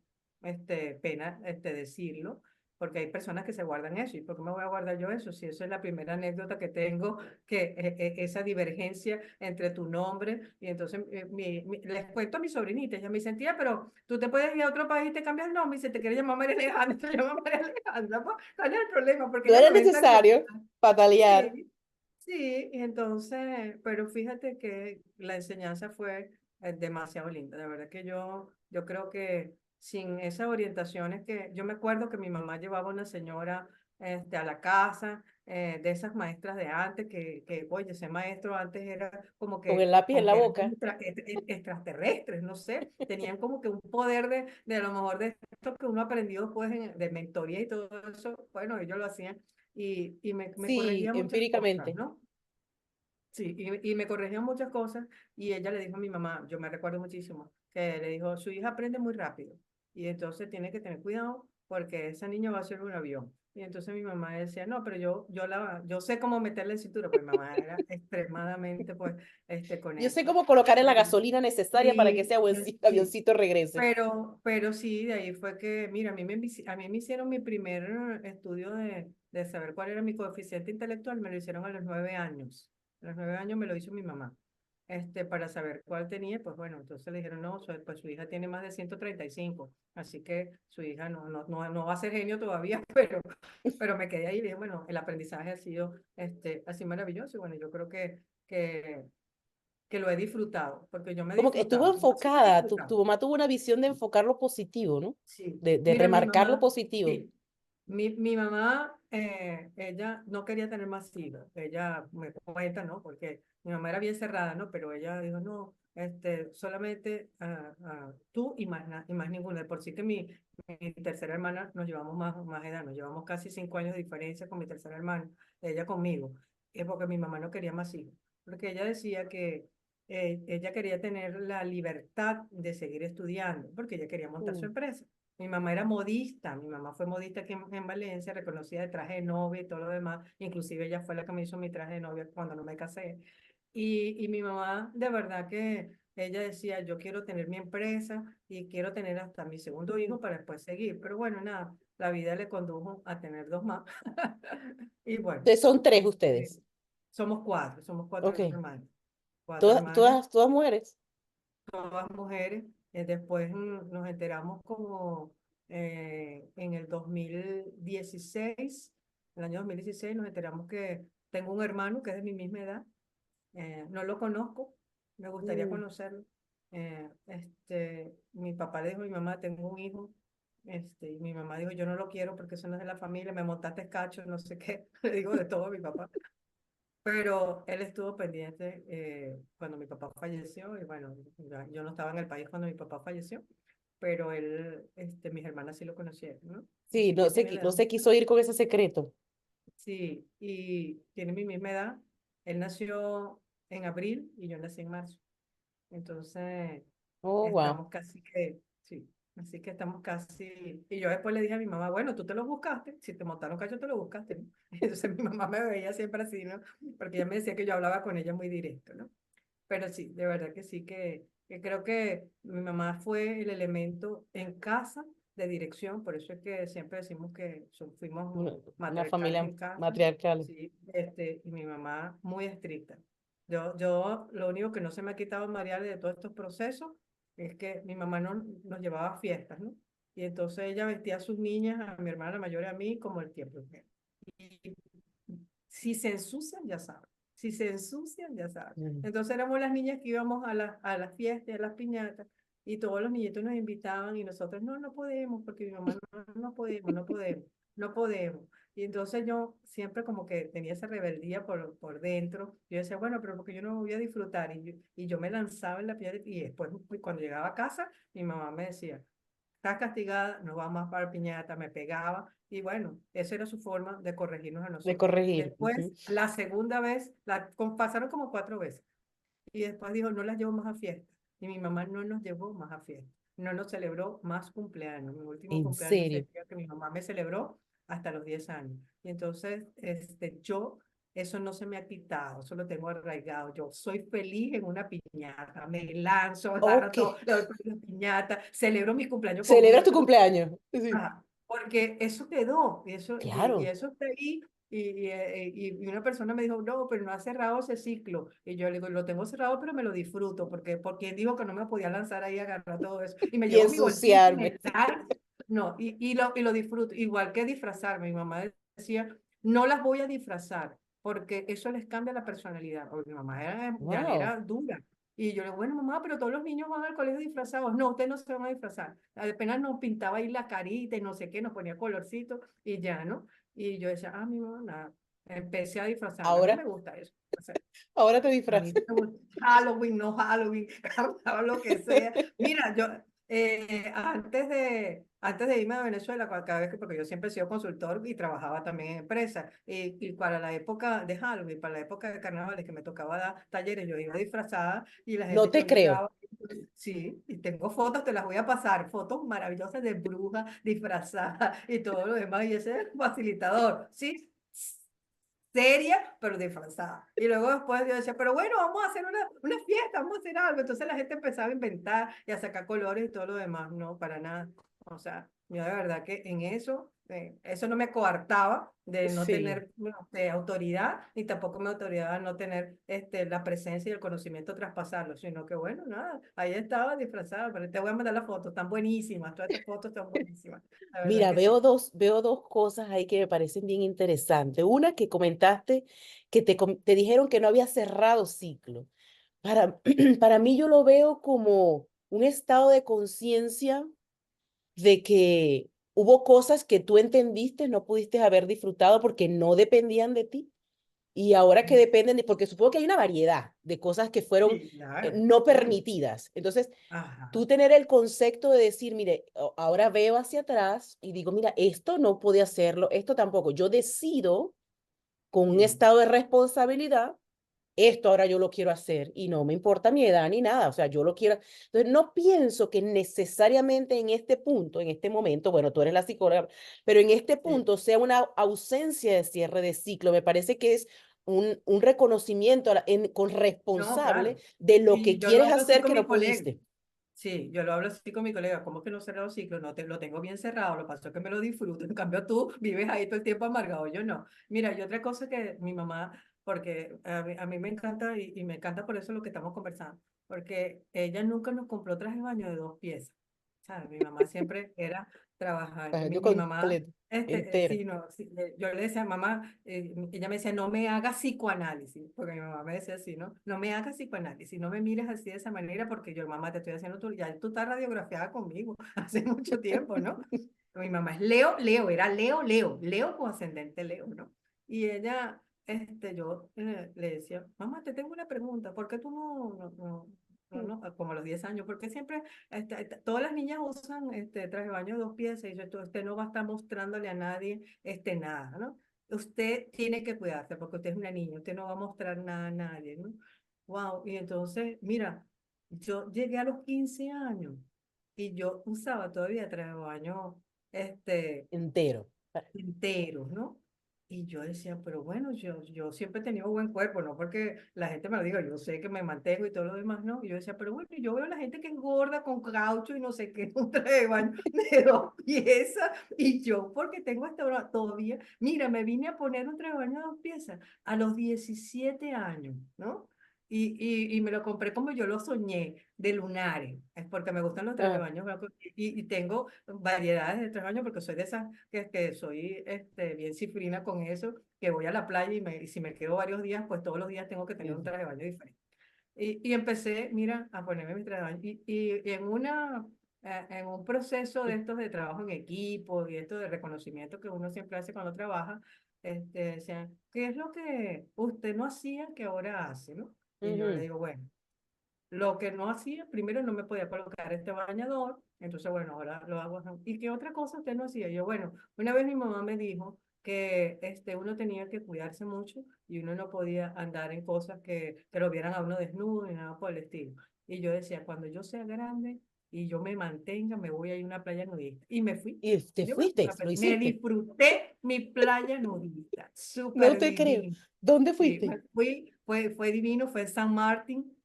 pena decirlo, porque hay personas que se guardan eso. ¿Y por qué me voy a guardar yo eso? Si eso es la primera anécdota que tengo, que esa divergencia entre tu nombre y entonces les cuento a mi sobrinita, ella me dice, tía, pero tú te puedes ir a otro país y te cambias el nombre y se te quiere llamar María Alejandra, te llama María Alejandra, pues, ¿cuál es el problema? Porque No ella era lo ve tan necesario normal. patalear. Sí, sí, y entonces, pero fíjate que la enseñanza fue demasiado linda, de verdad que yo creo que sin esas orientaciones que, yo me acuerdo que mi mamá llevaba una señora a la casa, de esas maestras de antes, oye, ese maestro antes era Con el lápiz en como la que eran boca. extraterrestres, no sé, tenían como que un poder de a lo mejor de esto que uno aprendió después de mentoría y todo eso, bueno, ellos lo hacían y me Sí, corregía muchas cosas, empíricamente. ¿no? Sí, y me corregía muchas cosas y ella le dijo a mi mamá, yo me recuerdo muchísimo, que le dijo, su hija aprende muy rápido y entonces tiene que tener cuidado porque esa niña va a ser un avión. Y entonces mi mamá decía, no, pero yo sé cómo meterle en cintura, pues mi mamá era extremadamente, pues, con Yo sé eso. cómo colocar en la Y, gasolina necesaria para que ese y sí, avioncito regrese. pero sí, de ahí fue que, mira, a mí me hicieron mi primer estudio de saber cuál era mi coeficiente intelectual, me lo hicieron a los 9 años. A los 9 años me lo hizo mi mamá, para saber cuál tenía, pues bueno, entonces le dijeron, no, pues su hija tiene más de 135, así que su hija no va a ser genio todavía, pero me quedé ahí y dije, bueno, el aprendizaje ha sido, así maravilloso, y bueno, yo creo que lo he disfrutado, porque yo me he Como que estuvo disfrutado, yo sí me he enfocada, tu disfrutado. mamá tuvo una visión de enfocar lo positivo, ¿no? Sí, De mira, remarcar lo positivo. mi mamá ella no quería tener más hijos. Ella me cuenta, ¿no? Porque mi mamá era bien cerrada, ¿no? Pero ella dijo, no, solamente tú y y más ninguna. De por sí que mi tercera hermana nos llevamos más edad, nos llevamos casi 5 años de diferencia con mi tercera hermana, ella conmigo. Es porque mi mamá no quería más hijos. Porque ella decía que ella quería tener la libertad de seguir estudiando, porque ella quería montar su Mm. empresa. Mi mamá era modista, mi mamá fue modista aquí en Valencia, reconocida de traje de novia y todo lo demás. Inclusive ella fue la que me hizo mi traje de novia cuando no me casé. Y mi mamá, de verdad que ella decía, yo quiero tener mi empresa y quiero tener hasta mi segundo Mm. hijo para después seguir. Pero bueno, nada, la vida le condujo a tener dos más. Y bueno, Entonces son tres este, ustedes. somos cuatro Ok. hermanos, cuatro Todas, hermanas, todas, todas mujeres. todas mujeres. Después nos enteramos como en el 2016, el año 2016 nos enteramos que tengo un hermano que es de mi misma edad. No lo conozco, me gustaría Mm. conocerlo. Mi papá le dijo a mi mamá, tengo un hijo. Y mi mamá dijo, yo no lo quiero porque eso no es de la familia, me montaste cacho, no sé qué. Le digo de todo a mi papá. Pero él estuvo pendiente cuando mi papá falleció. Y bueno, yo no estaba en el país cuando mi papá falleció, pero mis hermanas sí lo conocieron, ¿no? Sí, Así que tiene la no edad. se quiso ir con ese secreto. Sí, y tiene mi misma edad. Él nació en abril y yo nací en marzo. Entonces, Oh, wow. estamos casi que, sí, así que estamos casi. Y yo después le dije a mi mamá, bueno, tú te lo buscaste, si te montaron cacho, te lo buscaste, ¿no? Entonces mi mamá me veía siempre así, ¿no? Porque ella me decía que yo hablaba con ella muy directo, ¿no? Pero sí, de verdad que sí, que creo que mi mamá fue el elemento en casa de dirección, por eso es que siempre decimos que fuimos Una matriarcales familia en casa, matriarcal. sí, y mi mamá muy estricta. Yo lo único que no se me ha quitado, Mariale, de todos estos procesos es que mi mamá no, nos llevaba a fiestas, ¿no? Y entonces ella vestía a sus niñas, a mi hermana mayor y a mí, como el tiempo. Y si se ensucian, ya saben. Si se ensucian, ya saben. Mm. Entonces éramos las niñas que íbamos a las fiestas, a las piñatas, y todos los niñitos nos invitaban y nosotros no, no podemos, porque mi mamá no, no podemos, no podemos, no podemos. Y entonces yo siempre como que tenía esa rebeldía por dentro. Yo decía, bueno, pero porque yo no voy a disfrutar. Y yo me lanzaba en la piedra y después cuando llegaba a casa, mi mamá me decía, estás castigada, no vas más para piñata, me pegaba. Y bueno, esa era su forma de corregirnos a De nosotros. corregir. Después, Ujú. la segunda vez, pasaron como 4 veces. Y después dijo, no las llevo más a fiesta. Y mi mamá no nos llevó más a fiesta. No nos celebró más cumpleaños. Mi último ¿En cumpleaños serio? sería que mi mamá me celebró hasta los 10 años. Y entonces, eso no se me ha quitado, eso lo tengo arraigado. Yo soy feliz en una piñata, me lanzo, agarro Ok. todo, le doy con la piñata, celebro mi cumpleaños con Celebras tu gusto. cumpleaños. Sí. Porque eso quedó, y Claro. eso está ahí. Y una persona me dijo, no, pero no ha cerrado ese ciclo. Y yo le digo, lo tengo cerrado, pero me lo disfruto, porque digo que no me podía lanzar ahí a agarrar todo eso. Y me Y llevo mi bolsita y ensuciarme. me lanzo. No, y lo disfruto. Igual que disfrazarme. Mi mamá decía, no las voy a disfrazar, porque eso les cambia la personalidad. Porque mi mamá ya Wow. era dura. Y yo le digo, bueno, mamá, pero todos los niños van al colegio disfrazados. No, ustedes no se van a disfrazar. Apenas nos pintaba ahí la carita y no sé qué, nos ponía colorcito y ya, ¿no? Y yo decía, mi mamá, nada. Empecé a disfrazarme. A mí me Ahora, gusta eso. O sea, ahora te a mí disfrazas. sí me gusta Halloween, no Halloween, carnaval, lo que sea. Mira, yo antes de irme a Venezuela, cada vez que, porque yo siempre he sido consultor y trabajaba también en empresas, y para la época de Halloween, para la época de carnavales que me tocaba dar talleres, yo iba disfrazada y la No gente, te yo creo. llegaba, sí, y tengo fotos, te las voy a pasar, fotos maravillosas de bruja disfrazada y todo lo demás, y ese es facilitador, ¿sí? Seria, pero disfrazada. Y luego después yo decía, pero bueno, vamos a hacer una fiesta, vamos a hacer algo. Entonces la gente empezaba a inventar y a sacar colores y todo lo demás. No, para nada. O sea, yo de verdad que en eso no me coartaba de no Sí. tener autoridad, ni tampoco me autoridad no tener la presencia y el conocimiento traspasarlo, sino que bueno, nada, ahí estaba disfrazada, pero te voy a mandar las fotos, están buenísimas, todas estas fotos están buenísimas, la verdad Mira, que sí. veo dos cosas ahí que me parecen bien interesantes. Una que comentaste que te dijeron que no había cerrado ciclo. Para, para mí yo lo veo como un estado de conciencia de que hubo cosas que tú entendiste, no pudiste haber disfrutado porque no dependían de ti. Y ahora que dependen de, porque supongo que hay una variedad de cosas que fueron Sí, claro. no Uy, permitidas. Entonces, ajá. tú tener el concepto de decir, mire, ahora veo hacia atrás y digo, mira, esto no pude hacerlo, esto tampoco. Yo decido con un Sí. estado de responsabilidad, esto ahora yo lo quiero hacer y no me importa mi edad ni nada, o sea, yo lo quiero. Entonces, no pienso que necesariamente en este punto, en este momento, bueno, tú eres la psicóloga, pero en este Sí. punto sea una ausencia de cierre de ciclo. Me parece que es un reconocimiento con No, responsable claro. de lo que Y yo lo quieres hablo así hacer con que mi no colega. pudiste. Sí, yo lo hablo así con mi colega. ¿Cómo que no cerrado ciclo? No, lo tengo bien cerrado. Lo pasó que me lo disfruto. En cambio, tú vives ahí todo el tiempo amargado. Yo no. Mira, y otra cosa que mi mamá, porque a mí me encanta y me encanta por eso lo que estamos conversando, porque ella nunca nos compró traje de baño de 2 piezas. ¿Sabes? Mi mamá siempre era trabajar. Yo Mi mamá, completo, entero. sí, no, sí, yo le decía, mamá, ella me decía, no me hagas psicoanálisis, porque mi mamá me decía así, ¿no? No me hagas psicoanálisis, no me mires así de esa manera, porque yo, mamá, te estoy haciendo tú, ya tú estás radiografiada conmigo hace mucho tiempo, ¿no? Mi mamá es Leo, Leo, era Leo, Leo, Leo con ascendente Leo, ¿no? Y ella, yo le decía, mamá, te tengo una pregunta, ¿por qué tú como a los 10 años, porque siempre todas las niñas usan traje de baño de 2 piezas y yo, usted no va a estar mostrándole a nadie nada, ¿no? Usted tiene que cuidarse porque usted es una niña, usted no va a mostrar nada a nadie, ¿no? Wow, y entonces, mira, yo llegué a los 15 años y yo usaba todavía traje de baño este, Entero. enteros, ¿no? Y yo decía, pero bueno, yo siempre he tenido buen cuerpo, no porque la gente me lo diga, yo sé que me mantengo y todo lo demás, ¿no? Y yo decía, pero bueno, yo veo a la gente que engorda con caucho y no sé qué, un traje de baño de 2 piezas, y yo, porque tengo esta hora todavía, mira, me vine a poner un traje de baño de 2 piezas a los 17 años, ¿no? Y me lo compré como yo lo soñé, de lunares, es porque me gustan los trajes de Ah, baño, y tengo variedades de trajes de baño porque soy de esas que soy bien cifrina con eso, que voy a la playa y si me quedo varios días, pues todos los días tengo que tener un sí. traje de baño diferente. Y empecé, mira, a ponerme mi traje de baño. Y en un proceso de estos de trabajo en equipo y esto de reconocimiento que uno siempre hace cuando trabaja, decían, ¿qué es lo que usted no hacía que ahora hace, no? Y yo le Ujú. digo, bueno, lo que no hacía, primero no me podía colocar este bañador, entonces bueno, ahora lo hago. ¿Y qué otra cosa usted no hacía? Yo, bueno, una vez mi mamá me dijo que uno tenía que cuidarse mucho y uno no podía andar en cosas que lo vieran a uno desnudo ni nada por el estilo. Y yo decía, cuando yo sea grande y yo me mantenga, me voy a ir a una playa nudista. Y me fui. Y te Yo me fui a fuiste, una lo playa. Me hiciste. disfruté mi playa nudista. No Súper te creo. divino. ¿Dónde Sí, fuiste? me fui, fue divino, fue en San Martín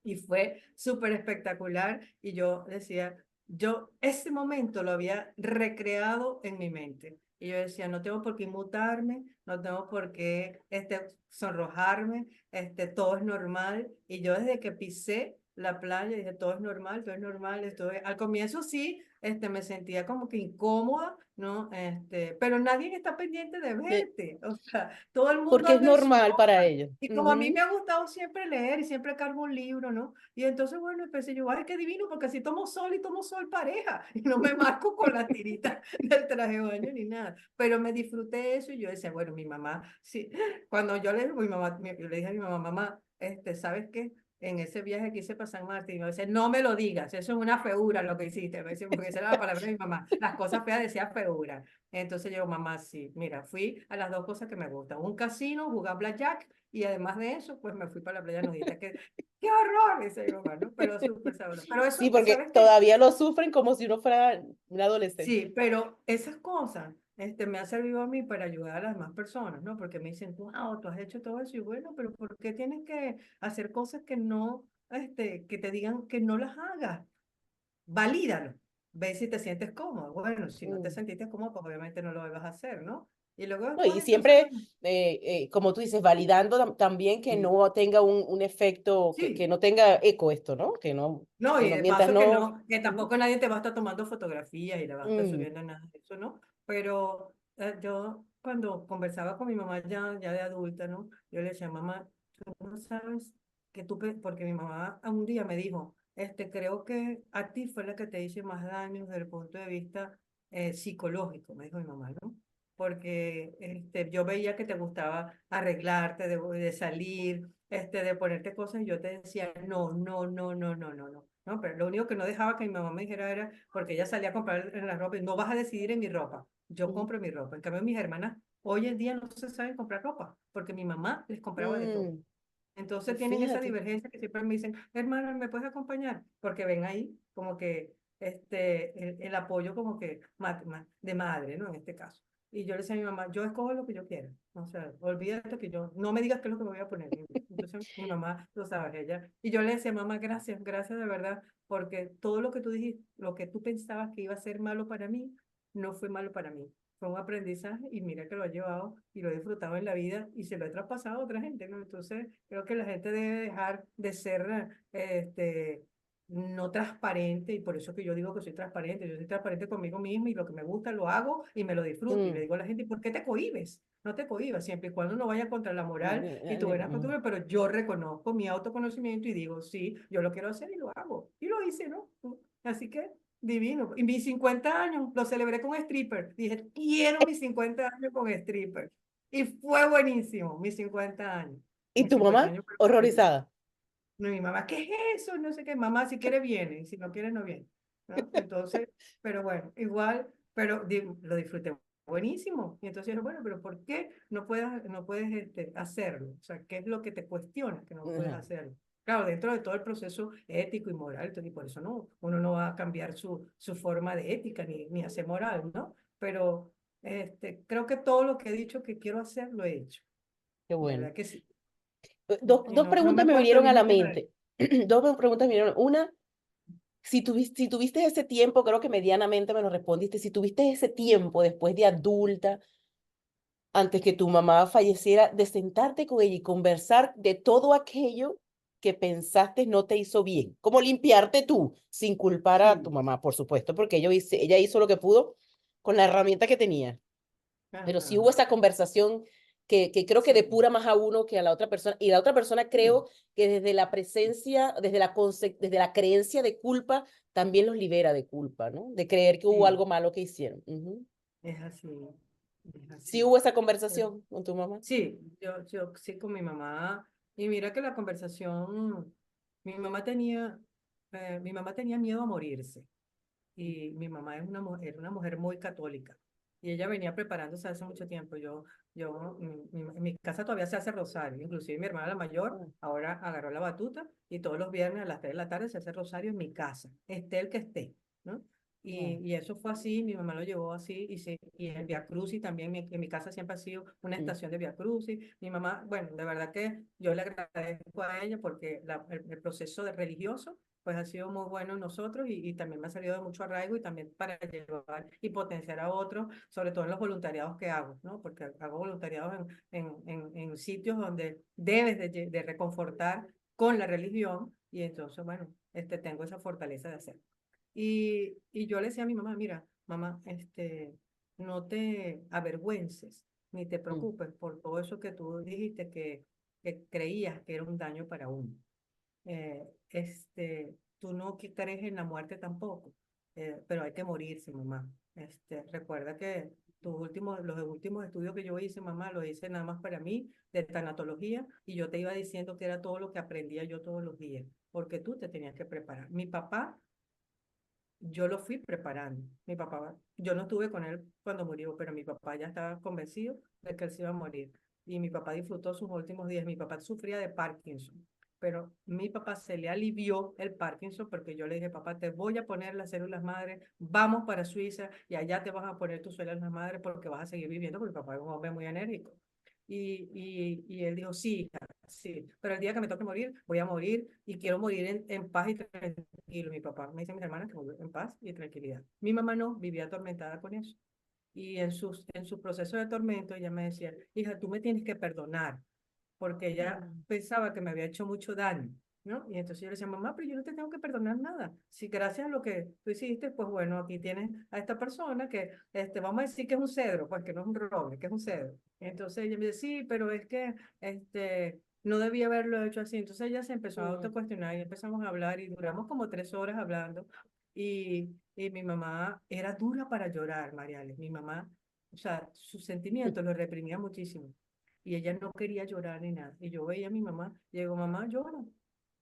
y fue súper espectacular y yo decía, yo ese momento lo había recreado en mi mente y yo decía, no tengo por qué inmutarme, no tengo por qué sonrojarme, todo es normal y yo desde que pisé la playa dije, todo es normal, al comienzo sí, me sentía como que incómoda, ¿no? Pero nadie está pendiente de Sí, verte, o sea, todo el mundo porque es anda en su normal para onda. ellos. Y como a mí me Ujú. ha gustado siempre leer y siempre cargo un libro, ¿no? Y entonces, bueno, empecé yo, ay, qué divino, porque así tomo sol y tomo sol pareja. Y no me marco con la tirita del traje de baño ni nada. Pero me disfruté eso y yo decía, bueno, mi mamá, sí. Cuando yo le, mi mamá, yo le dije a mi mamá, mamá, ¿sabes qué? En ese viaje que hice para San Martín, me dice, no me lo digas, eso es una feura lo que hiciste, me dice, porque esa era la palabra de mi mamá, las cosas feas decía feura. Entonces yo, mamá, sí, mira, fui a las dos cosas que me gustan, un casino, jugar blackjack y además de eso, pues me fui para la playa nudista. ¡Qué horror! Dice mi mamá, ¿no? Pero súper sabroso. Pero Sí, eso, porque ¿sabes qué? todavía lo sufren como si uno fuera un adolescente. Sí, pero esas cosas me han servido a mí para ayudar a las demás personas, ¿no? Porque me dicen, wow, tú has hecho todo eso. Y bueno, pero ¿por qué tienes que hacer cosas que no, que te digan que no las hagas? Valídalo. Ve si te sientes cómodo. Bueno, si no te Mm. sentiste cómodo, pues obviamente no lo vas a hacer, ¿no? Y luego No, y después, entonces, siempre, bueno, como tú dices, validando también que sí. no tenga un efecto, que Sí, no tenga eco esto, ¿no? no, Que y no, de mientras paso que no. no, que Ujú. tampoco nadie te va a estar tomando fotografías y le va a estar Mm, subiendo nada de eso, ¿no? Pero yo cuando conversaba con mi mamá ya de adulta, ¿no? Yo le decía, mamá, tú no sabes que porque mi mamá un día me dijo, creo que a ti fue la que te hice más daño desde el punto de vista psicológico, me dijo mi mamá, ¿no? Porque yo veía que te gustaba arreglarte, de salir, de ponerte cosas, y yo te decía, no, no, no, no, no, no, no. No, pero lo único que no dejaba que mi mamá me dijera era, porque ella salía a comprar en la ropa, y no vas a decidir en mi ropa, yo Mm, compro mi ropa. En cambio, mis hermanas hoy en día no se saben comprar ropa, porque mi mamá les compraba de todo. mm, Entonces tienen esa fíjate. divergencia que siempre me dicen, hermano, ¿me puedes acompañar? Porque ven ahí como que el apoyo como que de madre, ¿no? En este caso. Y yo le decía a mi mamá, yo escojo lo que yo quiera. O sea, olvídate que yo, no me digas qué es lo que me voy a poner. Entonces mi mamá lo sabe, ella. Y yo le decía, mamá, gracias, gracias de verdad, porque todo lo que tú dijiste, lo que tú pensabas que iba a ser malo para mí, no fue malo para mí. Fue un aprendizaje y mira que lo he llevado y lo he disfrutado en la vida y se lo he traspasado a otra gente, ¿no? Entonces, creo que la gente debe dejar de ser no transparente, y por eso que yo digo que soy transparente. Yo soy transparente conmigo misma y lo que me gusta lo hago y me lo disfruto. Y le Mm, digo a la gente, ¿por qué te cohibes? No te cohibas, siempre y cuando no vaya contra la moral y tu buena mm. costumbre, pero yo reconozco mi autoconocimiento y digo, sí, yo lo quiero hacer y lo hago. Y lo hice, ¿no? Así que divino. Y mis 50 años los celebré con stripper. Dije, quiero mis 50 años con stripper. Y fue buenísimo, mis 50 años. ¿Y Mis tu 50 mamá? años fueron buenísimos. Horrorizada. No, mi mamá, ¿qué es eso? No sé qué. Mamá, si quiere viene, y si no quiere no viene. ¿No? Entonces, pero bueno, igual, pero lo disfruté buenísimo. Y entonces, bueno, pero ¿por qué no puedes hacerlo? O sea, ¿qué es lo que te cuestiona que no puedes Ajá. hacerlo? Claro, dentro de todo el proceso ético y moral, y por eso no, uno no va a cambiar su forma de ética ni hacer moral, ¿no? Pero creo que todo lo que he dicho que quiero hacer, lo he hecho. Qué De bueno. verdad que sí. Y Dos no me preguntas he me puesto vinieron a la límite para mente. Dos preguntas me vinieron. Una, si tuviste ese tiempo, creo que medianamente me lo respondiste, si tuviste ese tiempo después de adulta, antes que tu mamá falleciera, de sentarte con ella y conversar de todo aquello que pensaste no te hizo bien, como limpiarte tú, sin culpar a tu sí. mamá, por supuesto, porque ella hizo lo que pudo con la herramienta que tenía. Pero sí Ajá, hubo esa conversación que creo que sí, depura más a uno que a la otra persona. Y la otra persona sí, creo que desde la presencia, desde la creencia de culpa, también los libera de culpa, ¿no? De creer que hubo sí, algo malo que hicieron. Ujú. es así, es Sí así. hubo esa Eh, conversación con tu mamá. Sí, yo sí con mi mamá. Y mira que la conversación, mi mamá tenía, mi mamá tenía miedo a morirse. Y mi mamá era una mujer muy católica. Y ella venía preparándose hace mucho tiempo. En mi casa todavía se hace rosario. Inclusive mi hermana la mayor Ah, ahora agarró la batuta y todos los viernes a las 3 de la tarde se hace rosario en mi casa, esté el que esté, ¿no? ah, Y eso fue así, mi mamá lo llevó así, y el Via Crucis también, en mi casa siempre ha sido una mm, estación de Via Crucis. Mi mamá, bueno, de verdad que yo le agradezco a ella porque el proceso de religioso pues ha sido muy bueno en nosotros, y también me ha salido de mucho arraigo, y también para llevar y potenciar a otros, sobre todo en los voluntariados que hago, ¿no? Porque hago voluntariados en sitios donde debes de reconfortar con la religión, y entonces, bueno, tengo esa fortaleza de hacerlo. Y yo le decía a mi mamá, mira, mamá, no te avergüences ni te mm, preocupes por todo eso que tú dijiste que creías que era un daño para uno. Tú no crees en la muerte tampoco, pero hay que morirse, mamá. Recuerda que los últimos estudios que yo hice, mamá, los hice nada más para mí, de tanatología, y yo te iba diciendo que era todo lo que aprendía yo todos los días, porque tú te tenías que preparar. Mi papá, yo lo fui preparando. Mi papá, yo no estuve con él cuando murió, pero mi papá ya estaba convencido de que él se iba a morir. Y mi papá disfrutó sus últimos días. Mi papá sufría de Parkinson, pero mi papá se le alivió el Parkinson porque yo le dije, papá, te voy a poner las células madre, vamos para Suiza y allá te vas a poner tus células madre porque vas a seguir viviendo, porque mi papá es un hombre muy enérgico. Y él dijo, sí, hija, sí, pero el día que me toque morir, voy a morir y quiero morir en paz y tranquilo. Mi papá me dice a mis hermanas que murió en paz y tranquilidad. Mi mamá no, vivía atormentada con eso. Y en su proceso de tormento, ella me decía, hija, tú me tienes que perdonar, porque ella mm, pensaba que me había hecho mucho daño, ¿no? Y entonces yo le decía, mamá, pero yo no te tengo que perdonar nada. Si gracias a lo que tú hiciste, pues bueno, aquí tienes a esta persona que, vamos a decir que es un cedro, pues que no es un roble, que es un cedro. Entonces ella me dice, sí, pero es que, no debía haberlo hecho así. Entonces ella se empezó a mm, autocuestionar y empezamos a hablar y duramos como 3 horas hablando. Y mi mamá era dura para llorar, Mariales. Mi mamá, o sea, sus sentimientos los reprimía muchísimo. Y ella no quería llorar ni nada. Y yo veía a mi mamá, y digo, mamá, llora.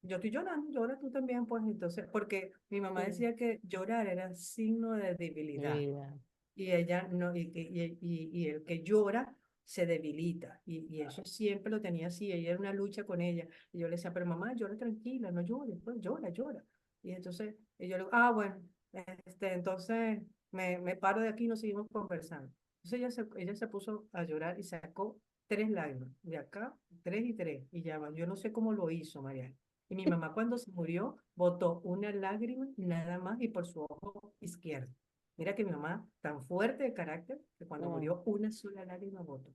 Yo estoy llorando, llora tú también, pues entonces, porque mi mamá Sí, decía que llorar era signo de mi debilidad vida. y ella no, y el que llora se debilita, y eso siempre lo tenía así, ella era una lucha con ella, y yo le decía, pero mamá, llora tranquila, no llores, pues llora, llora, y entonces, y yo le digo, ah, bueno, entonces me paro de aquí y nos seguimos conversando. Entonces ella se puso a llorar y sacó tres lágrimas, de acá, tres y tres, y ya, yo no sé cómo lo hizo, María. Y mi mamá cuando se murió, botó una lágrima nada más y por su ojo izquierdo. Mira que mi mamá, tan fuerte de carácter, que cuando No, murió una sola lágrima botó,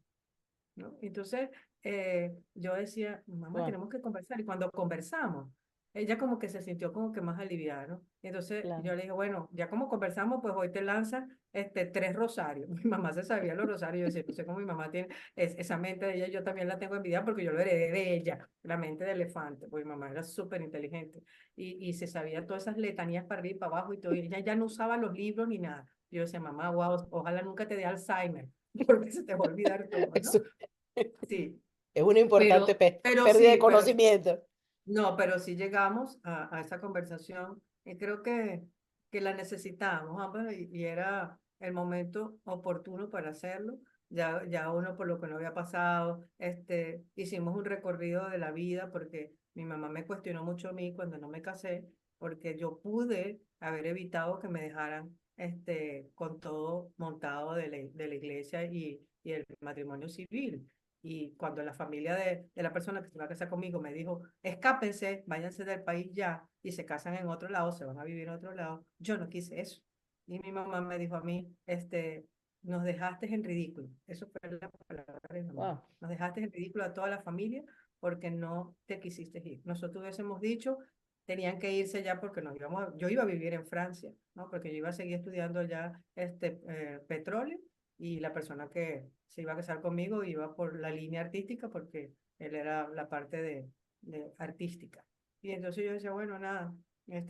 ¿no? Entonces, yo decía, mamá, wow, tenemos que conversar. Y cuando conversamos, ella como que se sintió como que más aliviada, ¿no? Entonces, claro. yo le dije, bueno, ya como conversamos, pues hoy te lanza tres rosarios. Mi mamá se sabía los rosarios. Yo decía, no sé cómo mi mamá tiene esa mente de ella, yo también la tengo envidiada porque yo lo heredé de ella, la mente de elefante, porque mi mamá era súper inteligente. Y se sabía todas esas letanías para arriba y para abajo y todo. Y ella ya no usaba los libros ni nada. Yo decía, mamá, wow, ojalá nunca te dé Alzheimer, porque se te va a olvidar todo, ¿no? Eso Sí, es una importante pero pérdida de sí, pero conocimiento. no, pero sí llegamos a esa conversación y creo que la necesitábamos ambas y era el momento oportuno para hacerlo. Ya uno por lo que no había pasado, hicimos un recorrido de la vida porque mi mamá me cuestionó mucho a mí cuando no me casé, porque yo pude haber evitado que me dejaran con todo montado de la iglesia y el matrimonio civil. Y cuando la familia de la persona que se va a casar conmigo me dijo, escápense, váyanse del país ya y se casan en otro lado, se van a vivir en otro lado, yo no quise eso. Y mi mamá me dijo a mí, nos dejaste en ridículo. Eso fue la palabra de mi mamá. Wow. Nos dejaste en ridículo a toda la familia porque no te quisiste ir. Nosotros hubiésemos dicho, tenían que irse ya porque yo iba a vivir en Francia, ¿no? Porque yo iba a seguir estudiando ya petróleo y la persona que se iba a casar conmigo iba por la línea artística porque él era la parte de artística. Y entonces yo decía, bueno, nada,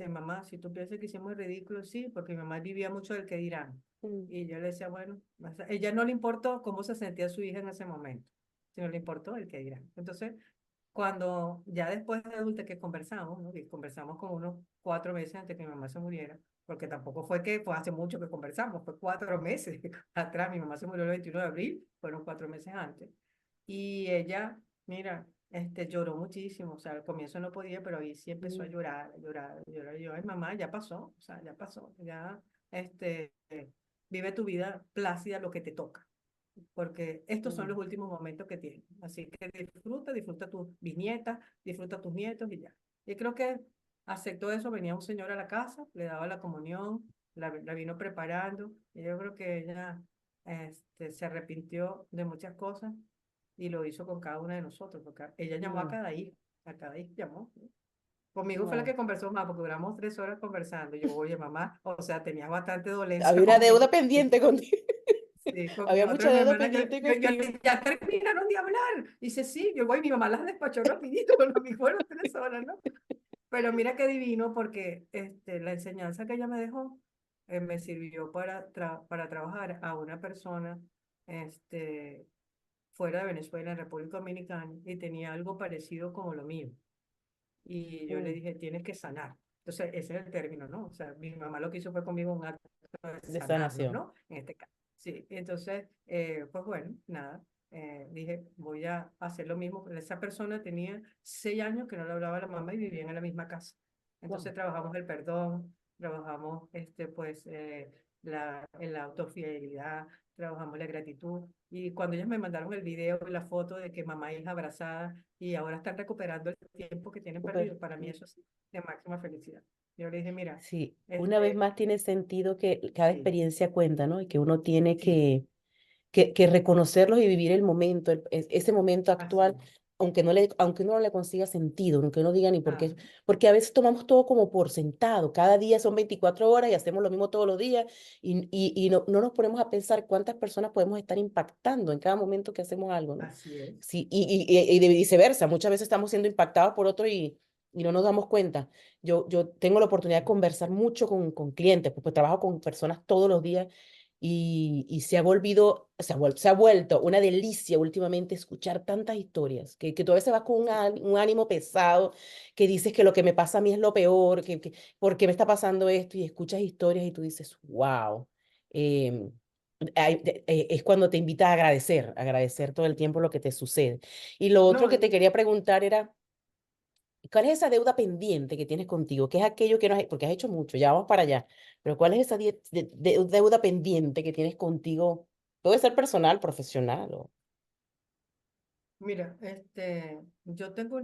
mamá, si tú piensas que hicimos el ridículo, sí, porque mi mamá vivía mucho del que dirán. Mm, Y yo le decía, bueno, o sea, ella no le importó cómo se sentía su hija en ese momento, sino le importó el que dirán. Entonces, cuando ya después de adulta que conversamos, ¿no? Y conversamos como unos 4 meses antes que mi mamá se muriera, porque tampoco fue que fue hace mucho que conversamos, fue 4 meses atrás, mi mamá se murió el 21 de abril, fueron 4 meses antes. Y ella, mira, lloró muchísimo, o sea, al comienzo no podía, pero ahí sí empezó a mm, llorar, a llorar, a llorar. Y yo, ay, mamá, ya pasó, o sea, ya pasó, ya, este, vive tu vida plácida lo que te toca porque estos son mm, los últimos momentos que tienes. Así que disfruta tus bisnietas, disfruta tus nietos y ya. Y creo que aceptó eso, venía un señor a la casa, le daba la comunión, la vino preparando, y yo creo que ella se arrepintió de muchas cosas y lo hizo con cada una de nosotros, porque ella llamó mm, a cada hijo llamó. ¿No? Conmigo fue la wow. que conversó más, porque duramos 3 horas conversando. Yo, oye, mamá, o sea, tenías bastante dolencia Había una conmigo. deuda pendiente contigo. Sí, con mis Había mucha otras deuda hermanas, pendiente contigo. ya terminaron de hablar. Dice, sí, yo voy, mi mamá las despachó rapidito, con lo que fueron 3 horas, ¿no? Pero mira qué divino, porque la enseñanza que ella me dejó me sirvió para trabajar a una persona este, fuera de Venezuela, en República Dominicana, y tenía algo parecido como lo mío. Y yo le Mm, dije, tienes que sanar. Entonces, ese es el término, ¿no? O sea, mi mamá lo que hizo fue conmigo un acto de de sanarnos, sanación. ¿no? En este caso. Sí, entonces, pues bueno, nada, dije, voy a hacer lo mismo. Esa persona tenía 6 años que no le hablaba a la mamá y vivían en la misma casa. Wow. Entonces trabajamos el perdón, trabajamos pues, en la autofidelidad, trabajamos la gratitud. Y cuando ellos me mandaron el video y la foto de que mamá y hija abrazada y ahora están recuperando el tiempo que tienen Súper. perdido, para mí eso sí, de máxima felicidad. Yo le dije, mira, Sí, una vez este, más tiene sentido que cada sí, experiencia cuenta, ¿no? Y que uno tiene sí, que reconocerlos y vivir el momento, ese momento así actual, es. aunque uno no le consiga sentido, aunque uno diga ni por Ah, qué, porque a veces tomamos todo como por sentado, cada día son 24 horas y hacemos lo mismo todos los días y no nos ponemos a pensar cuántas personas podemos estar impactando en cada momento que hacemos algo, ¿no? así es. Sí, y de viceversa, muchas veces estamos siendo impactados por otros y no nos damos cuenta. Yo tengo la oportunidad de conversar mucho con clientes, pues trabajo con personas todos los días y se ha vuelto una delicia últimamente escuchar tantas historias, que tú a veces vas con un ánimo pesado, que dices que lo que me pasa a mí es lo peor, ¿por qué me está pasando esto? Y escuchas historias y tú dices, wow. Es cuando te invita a agradecer todo el tiempo lo que te sucede. Y lo otro No, que te quería preguntar era, ¿cuál es esa deuda pendiente que tienes contigo? ¿Qué es aquello que no has, porque has hecho mucho, ya vamos para allá, pero cuál es esa deuda pendiente que tienes contigo? Puede ser personal, profesional o... mira, yo tengo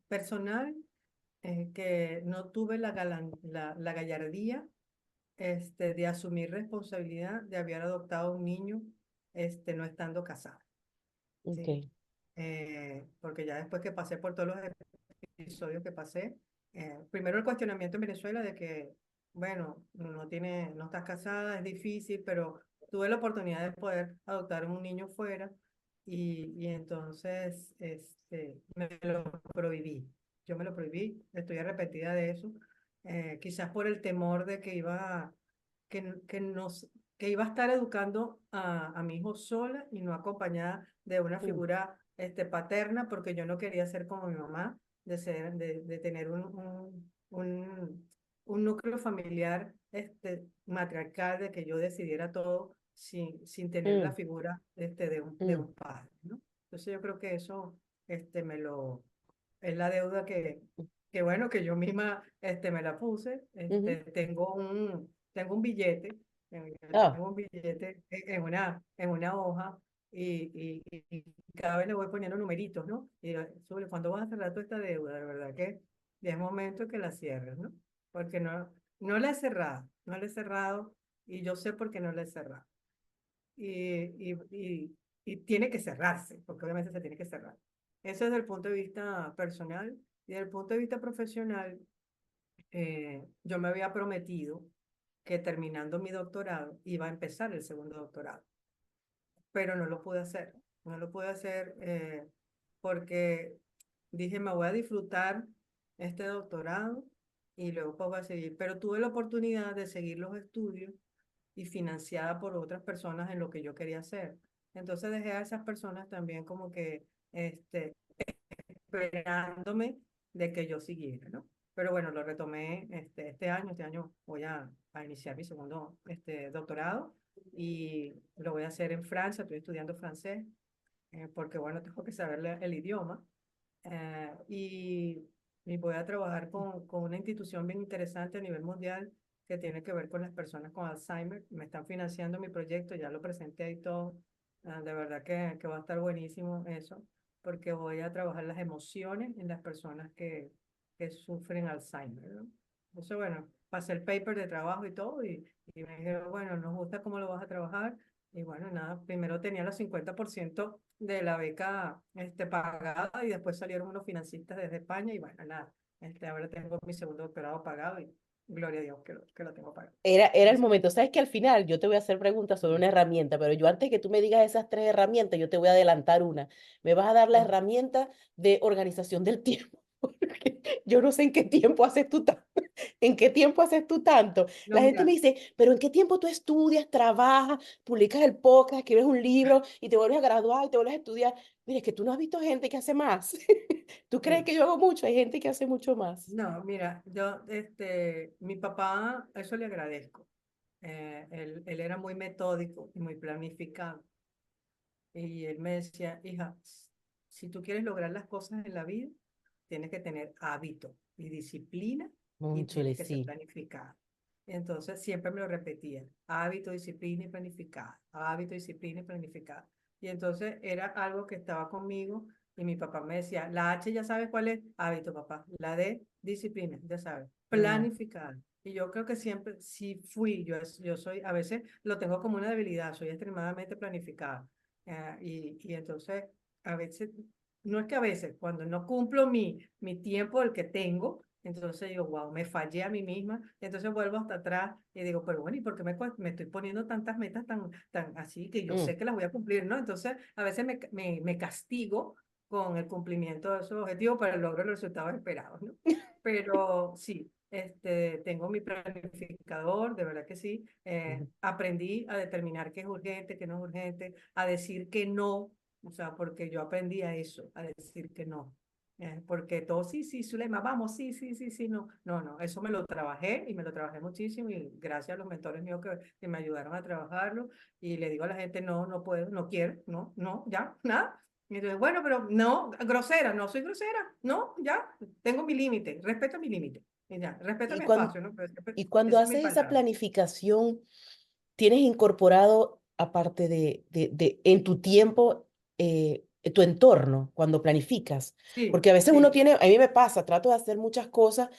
personal que no tuve la gallardía de asumir responsabilidad de haber adoptado un niño no estando casada, ¿sí? Ok. Porque ya después que pasé por todos los episodios que pasé, primero el cuestionamiento en Venezuela de que, bueno, no estás casada, es difícil, pero tuve la oportunidad de poder adoptar un niño fuera y entonces me lo prohibí. Yo me lo prohibí, estoy arrepentida de eso, quizás por el temor de que, que, nos, que iba a estar educando a mi hijo sola y no acompañada de una Mm, figura paterna, porque yo no quería ser como mi mamá, de tener un núcleo familiar matriarcal, de que yo decidiera todo sin tener la mm, figura de mm, un padre, ¿no? Entonces yo creo que eso este, me lo, es la deuda que bueno, que yo misma me la puse. ujú. Tengo un billete, Ah, tengo un billete en una hoja y cada vez le voy poniendo numeritos, ¿no? Y sobre cuándo vas a cerrar toda esta deuda, de verdad que ya es momento que la cierres, ¿no? Porque no la he cerrado, no la he cerrado y yo sé por qué no la he cerrado. Y tiene que cerrarse, porque obviamente se tiene que cerrar. Eso es desde el punto de vista personal. Y desde el punto de vista profesional, yo me había prometido que terminando mi doctorado iba a empezar el segundo doctorado, pero no lo pude hacer. No lo pude hacer porque dije, me voy a disfrutar este doctorado y luego pues voy a seguir. Pero tuve la oportunidad de seguir los estudios y financiada por otras personas en lo que yo quería hacer. Entonces dejé a esas personas también como que esperándome de que yo siguiera, ¿no? Pero bueno, lo retomé este año voy a iniciar mi segundo doctorado y lo voy a hacer en Francia, estoy estudiando francés, porque bueno, tengo que saber el idioma eh, y, y voy a trabajar con una institución bien interesante a nivel mundial que tiene que ver con las personas con Alzheimer. Me están financiando mi proyecto, ya lo presenté ahí todo. De verdad que va a estar buenísimo eso, porque voy a trabajar las emociones en las personas que sufren Alzheimer, ¿no? Entonces, bueno, pasé el paper de trabajo y todo, y me dijeron, bueno, nos gusta cómo lo vas a trabajar. Y bueno, nada, primero tenía los 50% de la beca pagada y después salieron unos financistas desde España y bueno, nada, ahora tengo mi segundo doctorado pagado y gloria a Dios que lo tengo pagado. era el Entonces, momento. Sabes que al final yo te voy a hacer preguntas sobre una herramienta, pero yo antes que tú me digas esas tres herramientas, yo te voy a adelantar una. Me vas a dar la ok. herramienta de organización del tiempo. Porque yo no sé en qué tiempo haces tú tanto. ¿En qué tiempo haces tú tanto? No, La gente me mira, dice, pero ¿en qué tiempo tú estudias, trabajas, publicas el podcast, escribes un libro y te vuelves a graduar y te vuelves a estudiar? Mire, es que tú no has visto gente que hace más. ¿Tú crees sí. que yo hago mucho? Hay gente que hace mucho más. No, mira, mi papá, eso le agradezco. Él era muy metódico y muy planificado. Y él me decía, hija, si tú quieres lograr las cosas en la vida, tienes que tener hábito y disciplina y Cónchale, tienes que ser sí. planificada. Entonces siempre me lo repetía, hábito, disciplina y planificada, hábito, disciplina y planificada. Y entonces era algo que estaba conmigo y mi papá me decía, la H ya sabes cuál es, hábito, papá, la D, disciplina, ya sabes, Ah, planificada. Y yo creo que siempre, sí fui, yo soy, a veces lo tengo como una debilidad, soy extremadamente planificada. Y entonces, a veces, no es que a veces, cuando no cumplo mi tiempo, el que tengo, entonces digo, wow, me fallé a mí misma, entonces vuelvo hasta atrás y digo, pero bueno, ¿y por qué me estoy poniendo tantas metas tan así que yo mm, sé que las voy a cumplir, ¿no? Entonces, a veces me castigo con el cumplimiento de esos objetivos para el logro de los resultados esperados, ¿no? Pero sí, tengo mi planificador, de verdad que sí. Ujú. Aprendí a determinar qué es urgente, qué no es urgente, a decir que no, o sea, porque yo aprendí a eso, a decir que no. Porque todo, sí, sí, Zulema, vamos, sí, sí, sí, sí, no, no, no, eso me lo trabajé y me lo trabajé muchísimo y gracias a los mentores míos que me ayudaron a trabajarlo y le digo a la gente, no, no puedo, no quiero, no, no, ya, nada. Y entonces, bueno, pero no, grosera, no soy grosera, no, ya, tengo mi límite, respeto mi límite, y ya, respeto Y mi cuando, espacio, ¿no? Pero y cuando esa es mi haces esa palabra. planificación, ¿tienes incorporado, aparte en tu tiempo, tu entorno cuando planificas? Sí, Porque a veces uno sí, tiene, a mí me pasa, trato de hacer muchas cosas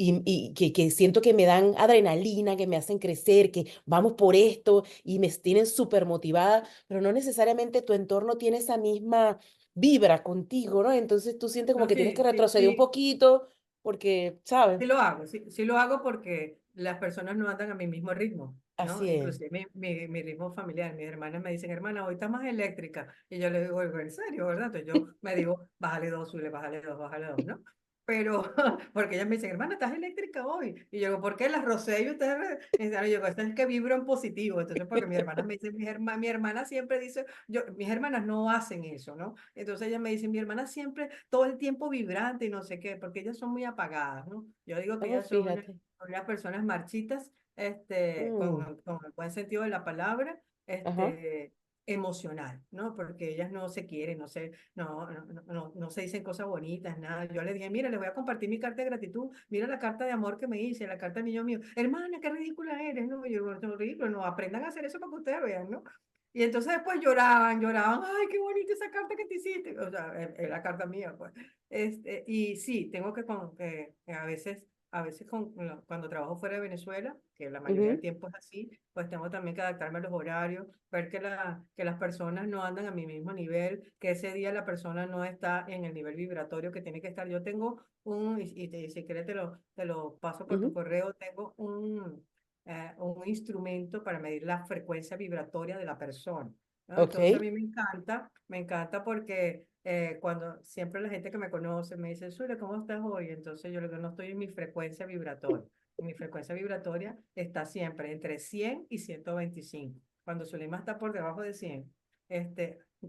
y que siento que me dan adrenalina, que me hacen crecer, que vamos por esto y me tienen súper motivada, pero no necesariamente tu entorno tiene esa misma vibra contigo, ¿no? Entonces tú sientes como no, que tienes que sí, sí, retroceder un sí, poquito porque, ¿sabes? sí lo hago, sí, sí lo hago porque las personas no andan a mi mismo ritmo, ¿no? Así es. Inclusive mi ritmo familiar, mis hermanas me dicen, hermana, hoy está más eléctrica. Y yo les digo, "Oiga, ¿en serio, verdad?" Entonces yo me digo, bájale dos, Zule, bájale dos, ¿no? Pero, porque ellas me dicen, hermana, estás eléctrica hoy. Y yo digo, ¿por qué las rosé y ustedes? Y yo digo, esto es que vibro en positivo. Entonces, porque mis hermanas me dicen, mi hermana siempre dice, mis hermanas no hacen eso, ¿no? Entonces ellas me dicen, mi hermana siempre, todo el tiempo vibrante y no sé qué, porque ellas son muy apagadas, ¿no? Yo digo que Oh, ellas son fíjate. unas personas marchitas, Mm, con el buen sentido de la palabra, ajá. emocional, ¿no? Porque ellas no se quieren, no se dicen cosas bonitas, nada. Yo le dije, mira, le voy a compartir mi carta de gratitud, mira la carta de amor que me hice, la carta del niño mío. Hermana, qué ridícula eres, ¿no? Y yo, no, ridículo, no, aprendan a hacer eso para que ustedes vean, ¿no? Y entonces después lloraban, ay, qué bonita esa carta que te hiciste. O sea, es la carta mía, pues. Y sí, tengo que a veces cuando trabajo fuera de Venezuela, que la mayoría del Ujú. tiempo es así, pues tengo también que adaptarme a los horarios, ver que las personas no andan a mi mismo nivel, que ese día la persona no está en el nivel vibratorio que tiene que estar. Yo tengo si quieres te lo paso por tu Ujú. correo, tengo un instrumento para medir la frecuencia vibratoria de la persona, ¿no? Ok. Entonces a mí me encanta porque cuando siempre la gente que me conoce me dice, Sule, ¿cómo estás hoy? Entonces yo le digo, no estoy en mi frecuencia vibratoria. Mi frecuencia vibratoria está siempre entre 100 y 125. Cuando Zulema está por debajo de 100,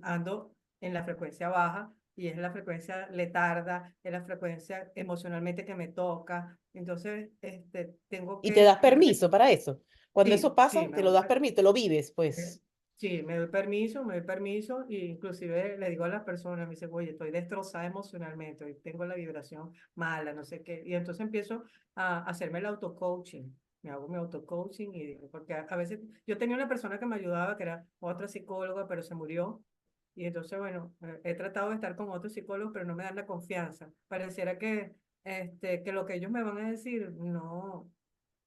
ando en la frecuencia baja y es la frecuencia letarda, es la frecuencia emocionalmente que me toca. Entonces, tengo Y te das permiso para eso. Cuando eso sí, sí, pasa, te lo das permiso, te lo vives, eh, pues. sí, me doy permiso y inclusive le digo a las personas, me dice, oye, estoy destrozada emocionalmente, hoy tengo la vibración mala, no sé qué. Y entonces empiezo a hacerme el auto-coaching. Me hago mi auto-coaching y porque a veces yo tenía una persona que me ayudaba, que era otra psicóloga, pero se murió. Y entonces, bueno, he tratado de estar con otros psicólogos, pero no me dan la confianza. Pareciera que lo que ellos me van a decir no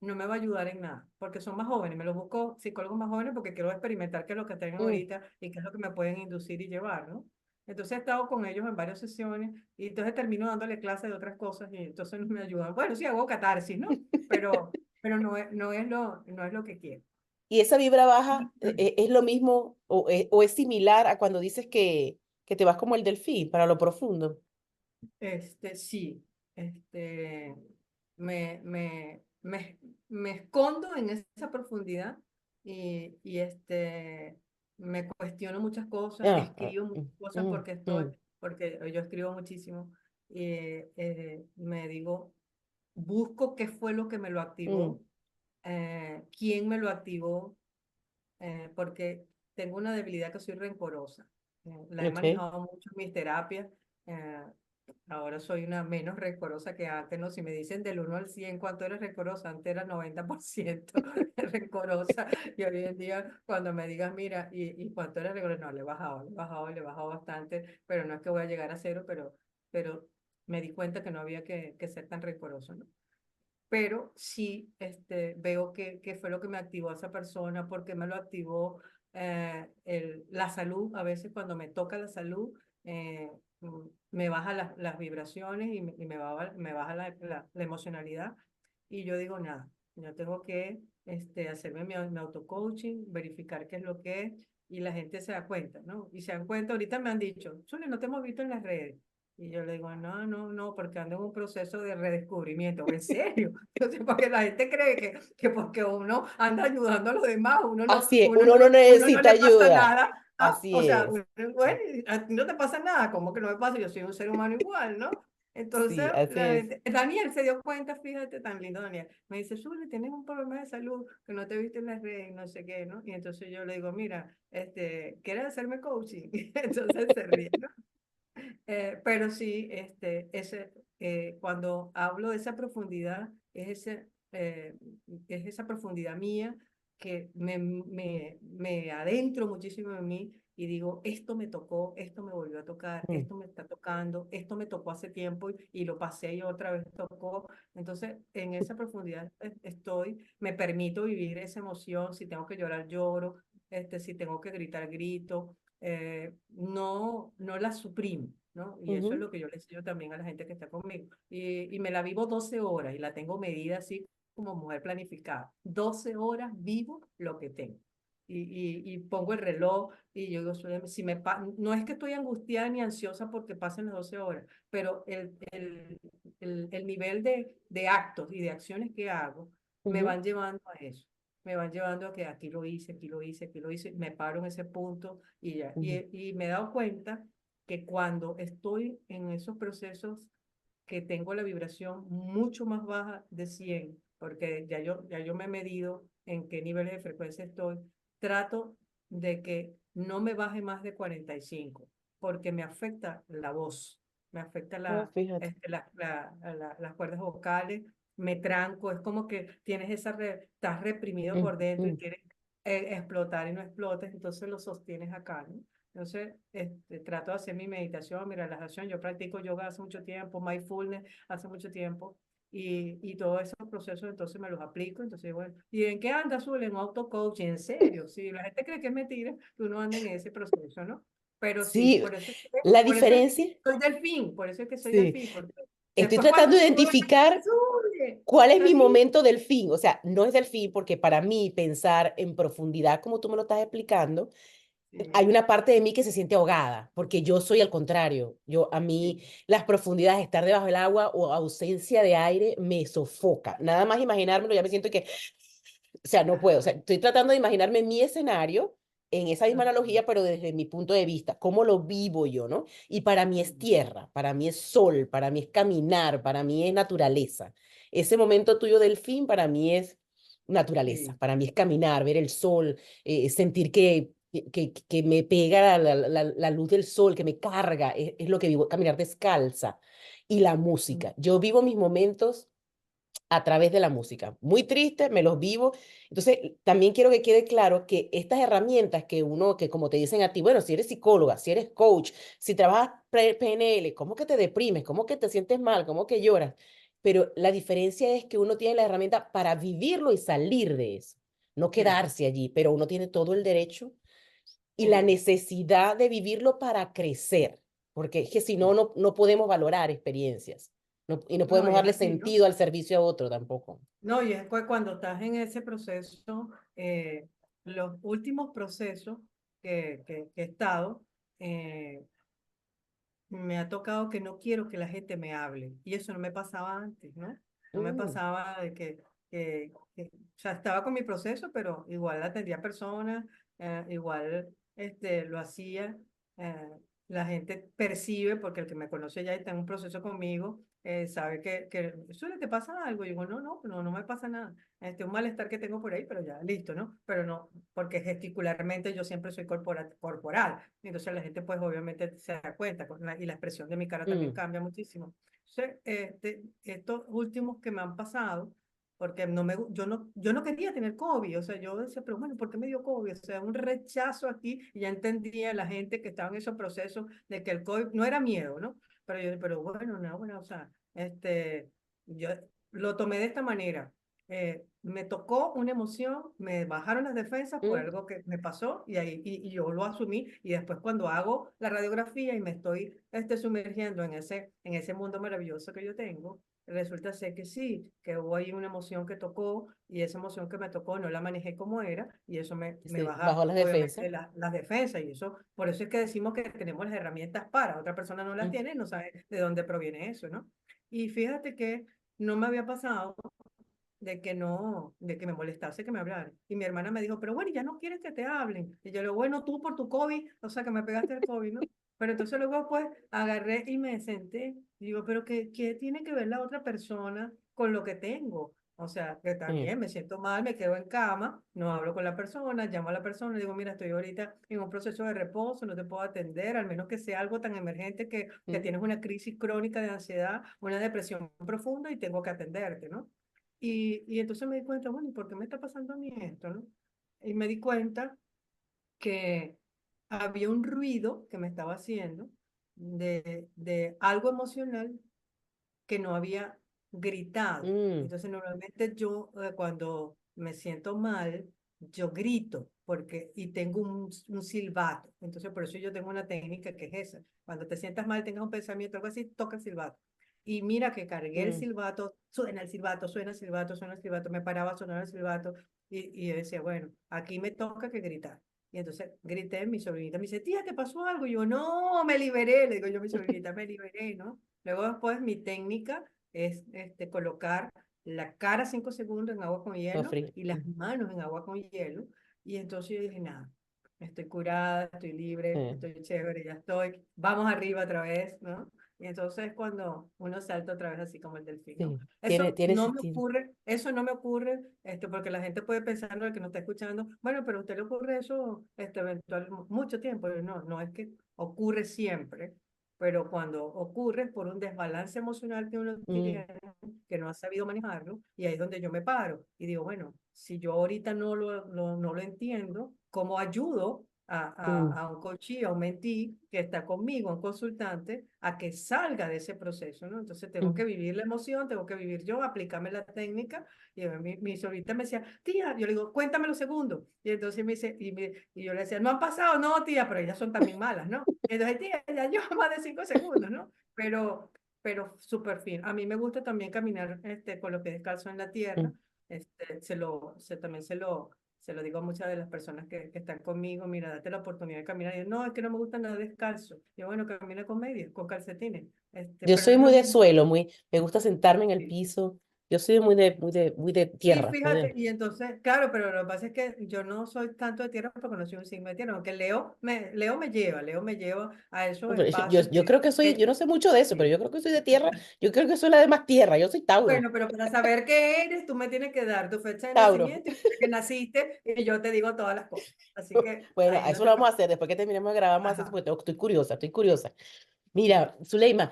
me va a ayudar en nada, porque son más jóvenes. Me los busco psicólogos más jóvenes porque quiero experimentar qué es lo que tengan Mm. ahorita y qué es lo que me pueden inducir y llevar, ¿no? Entonces he estado con ellos en varias sesiones y entonces termino dándole clases de otras cosas y entonces no me ayudan. Bueno, sí hago catarsis, ¿no? Pero no es lo que quiero. Y esa vibra baja es lo mismo o es similar a cuando dices que te vas como el delfín para lo profundo. Sí, este, me, me, me, me escondo en esa profundidad y me cuestiono muchas cosas, escribo muchas cosas Mm. porque yo escribo muchísimo y me digo, busco qué fue lo que me lo Mm. activó, quién me lo activó, porque tengo una debilidad que soy rencorosa. La he Ok. manejado mucho en mis terapias. eh, Ahora soy una menos rencorosa que antes, ¿no? Si me dicen del 1 al 100, ¿cuánto eres rencorosa? Antes era 90% rencorosa. Y hoy en día, cuando me digas, mira, ¿y cuánto eres rencorosa? No, le he bajado bastante, pero no es que voy a llegar a cero, pero me di cuenta que no había que ser tan rencoroso, ¿no? Pero sí veo qué fue lo que me activó a esa persona, por qué me lo activó la salud. A veces cuando me toca la salud, eh, me baja las vibraciones y me baja la emocionalidad. Y yo digo, nada, yo tengo que hacerme mi auto-coaching, verificar qué es lo que es, y la gente se da cuenta, ¿no? Y se dan cuenta, ahorita me han dicho, Zulia, no te hemos visto en las redes. Y yo le digo, no, no, no, porque ando en un proceso de redescubrimiento. ¿En serio? Entonces, porque la gente cree que porque uno anda ayudando a los demás, Así es, uno no uno no necesita le pasa ayuda. nada, ¿no? Así O sea, es. bueno, a ti no te pasa nada, ¿cómo que no me pasa? Yo soy un ser humano igual, ¿no? Entonces, Sí, así es. Daniel se dio cuenta, fíjate, tan lindo Daniel. Me dice, Zuli, tienes un problema de salud que no te viste en las redes, no sé qué, ¿no? Y entonces yo le digo, mira, ¿quieres hacerme coaching? Entonces se ríe, ¿no? Pero sí, cuando hablo de esa profundidad, es esa profundidad mía que me adentro muchísimo en mí y digo, esto me tocó, esto me volvió a tocar, Mm, esto me está tocando, esto me tocó hace tiempo y lo pasé y otra vez tocó. Entonces, en esa profundidad estoy, me permito vivir esa emoción, si tengo que llorar, lloro, si tengo que gritar, grito, no la suprimo, ¿no? Y eso es ujú. lo que yo le enseño también a la gente que está conmigo. Y me la vivo 12 horas y la tengo medida así como mujer planificada. 12 horas vivo lo que tengo. Y pongo el reloj y yo digo, si no es que estoy angustiada ni ansiosa porque pasen las 12 horas, pero el nivel de actos y de acciones que hago me Ujú, van llevando a eso, me van llevando a que aquí lo hice, aquí lo hice, aquí lo hice, me paro en ese punto y ya. ujú. Y me he dado cuenta que cuando estoy en esos procesos que tengo la vibración mucho más baja de 100 porque ya yo me he medido en qué niveles de frecuencia estoy, trato de que no me baje más de 45 porque me afecta la voz, me afecta Ah, fíjate. las cuerdas vocales, me tranco, es como que estás reprimido Mm, por dentro y mm. quieres explotar y no explotes, entonces lo sostienes acá, ¿no? Entonces, trato de hacer mi meditación, mi relajación. Yo practico yoga hace mucho tiempo, mindfulness hace mucho tiempo, y todos esos procesos entonces me los aplico. Entonces, bueno, ¿y en qué anda, Azul? En auto-coaching, en serio. Sí, la gente cree que es mentira que uno anda en ese proceso, ¿no? Pero sí, Sí, la por eso es que diferencia, soy delfín, por eso es que soy sí. delfín, porque Estoy después cuando tratando de tú ves, identificar Azul, cuál es mi salí. momento del fin. O sea, no es del fin porque para mí pensar en profundidad, como tú me lo estás explicando, hay Sí, una parte de mí que se siente ahogada, porque yo soy al contrario. A sí, mí las profundidades, estar debajo del agua o ausencia de aire me sofoca. Nada más imaginármelo, ya me siento que, o sea, no puedo. O sea, ajá, estoy tratando de imaginarme mi escenario en esa misma ajá, analogía, pero desde mi punto de vista, cómo lo vivo yo, ¿no? Y para mí es tierra, para mí es sol, para mí es caminar, para mí es naturaleza. Ese momento tuyo del fin para mí es naturaleza, sí, para mí es caminar, ver el sol, sentir que me pega la luz del sol, que me carga, es lo que vivo, caminar descalza. Y la sí, música. Yo vivo mis momentos a través de la música. Muy triste, me los vivo. Entonces, también quiero que quede claro que estas herramientas que uno, que como te dicen a ti, bueno, si eres psicóloga, si eres coach, si trabajas PNL, ¿cómo que te deprimes? ¿Cómo que te sientes mal? ¿Cómo que lloras? Pero la diferencia es que uno tiene la herramienta para vivirlo y salir de eso, no sí, quedarse allí, pero uno tiene todo el derecho y la sí. necesidad de vivirlo para crecer, porque es que si no, Sí. no podemos valorar experiencias y no No, podemos y es darle así, ¿no? sentido al servicio a otro tampoco. No, y es cuando estás en ese proceso, los últimos procesos que he estado, eh, me ha tocado que no quiero que la gente me hable. Y eso no me pasaba antes, ¿no? No me Mm, pasaba de o sea, estaba con mi proceso, pero igual atendía personas, igual lo hacía. eh, la gente percibe, porque el que me conoce ya y está en un proceso conmigo, sabe que eso te pasa algo. Y digo, no me pasa nada. Un malestar que tengo por ahí, pero ya, listo, ¿no? Pero no, porque gesticularmente yo siempre soy corporal. Entonces la gente pues obviamente se da cuenta y la expresión de mi cara también mm, cambia muchísimo. Entonces, estos últimos que me han pasado, porque yo no quería tener COVID, o sea, yo decía, pero bueno, ¿por qué me dio COVID? O sea, un rechazo aquí, y ya entendía la gente que estaba en esos procesos de que el COVID no era miedo, ¿no? Pero bueno, no, bueno, o sea, yo lo tomé de esta manera. Me tocó una emoción, me bajaron las defensas por mm, algo que me pasó y yo lo asumí y después cuando hago la radiografía y me estoy sumergiendo en ese mundo maravilloso que yo tengo, resulta ser que sí, que hubo ahí una emoción que tocó y esa emoción que me tocó no la manejé como era y eso me baja Bajo las defensas. obviamente las defensas y eso, por eso es que decimos que tenemos las herramientas para, otra persona no las Mm, tiene, no sabe de dónde proviene eso, ¿no? Y fíjate que no me había pasado de que no, de que me molestase que me hablaran. Y mi hermana me dijo, pero bueno, ya no quieres que te hablen. Y yo le digo, bueno, tú por tu COVID, o sea, que me pegaste el COVID, ¿no? Pero entonces luego pues agarré y me senté. Y digo, pero ¿qué tiene que ver la otra persona con lo que tengo? O sea, que mm, también me siento mal, me quedo en cama, no hablo con la persona, llamo a la persona y digo, mira, estoy ahorita en un proceso de reposo, no te puedo atender, al menos que sea algo tan emergente que mm, tienes una crisis crónica de ansiedad, una depresión profunda y tengo que atenderte, ¿no? Y entonces me di cuenta, bueno, ¿y por qué me está pasando a mí esto, no? Y me di cuenta que había un ruido que me estaba haciendo de algo emocional que no había gritado. mm, Entonces, normalmente yo cuando me siento mal, yo grito porque, y tengo un silbato. Entonces, por eso yo tengo una técnica que es esa. Cuando te sientas mal, tengas un pensamiento, algo así, toca el silbato. Y mira que cargué el mm, silbato, suena el silbato, suena el silbato, suena el silbato, me paraba a sonar el silbato y yo decía, bueno, aquí me toca que gritar. Y entonces grité, mi sobrinita me dice, tía, ¿te pasó algo? Y yo, no, me liberé, le digo yo a mi sobrinita, me liberé, ¿no? Luego después mi técnica es colocar la cara 5 segundos en agua con todo hielo frío. y las manos en agua con hielo. Y entonces yo dije, nada, estoy curada, estoy libre, Mm, estoy chévere, ya estoy, vamos arriba otra vez, ¿no? Y entonces cuando uno salta otra vez así como el delfín, ¿no? sí, tiene sentido. Eso no me ocurre, porque la gente puede pensar, el que no está escuchando, bueno, pero a usted le ocurre eso, eventual, mucho tiempo. Y no, no es que ocurre siempre, pero cuando ocurre es por un desbalance emocional que uno Mm, tiene, que no ha sabido manejarlo, y ahí es donde yo me paro y digo, bueno, si yo ahorita no lo entiendo, ¿cómo ayudo mm, a un coachee, a un mentee que está conmigo, un consultante, a que salga de ese proceso, ¿no? Entonces tengo mm. que vivir la emoción, tengo que vivir yo, aplicarme la técnica, y mi sobrita me decía, tía, yo le digo, cuéntame los segundos, y entonces me dice, y yo le decía, no han pasado, no, tía, pero ellas son también malas, ¿no? Entonces, tía, ya yo más de 5 segundos, ¿no? Pero súper fin. A mí me gusta también caminar con los pies descalzos en la tierra. Mm. También se lo digo a muchas de las personas que están conmigo, mira, date la oportunidad de caminar. Y yo, no, es que no me gusta nada descalzo. Yo, bueno, camina con medias, con calcetines. Yo Pero soy es lo muy de mismo. suelo, me gusta sentarme en el Sí. piso. Yo soy muy de Sí, tierra. fíjate, y entonces, claro, pero lo que pasa es que yo no soy tanto de tierra porque no soy un signo de tierra, aunque Leo me lleva a esos Pero espacios yo creo que soy, yo no sé mucho de eso, pero sí. yo creo que soy de tierra. Yo creo que soy la de más tierra. Yo soy Tauro. Bueno, pero para saber qué eres, tú me tienes que dar tu fecha de Tauro. nacimiento y que naciste y yo te digo todas las cosas. Así que Bueno, ahí a no eso te lo vamos a preocupes. hacer. Después que terminemos de grabar, vamos a hacer eso Ajá. porque estoy curiosa, estoy curiosa. Mira, Zuleima,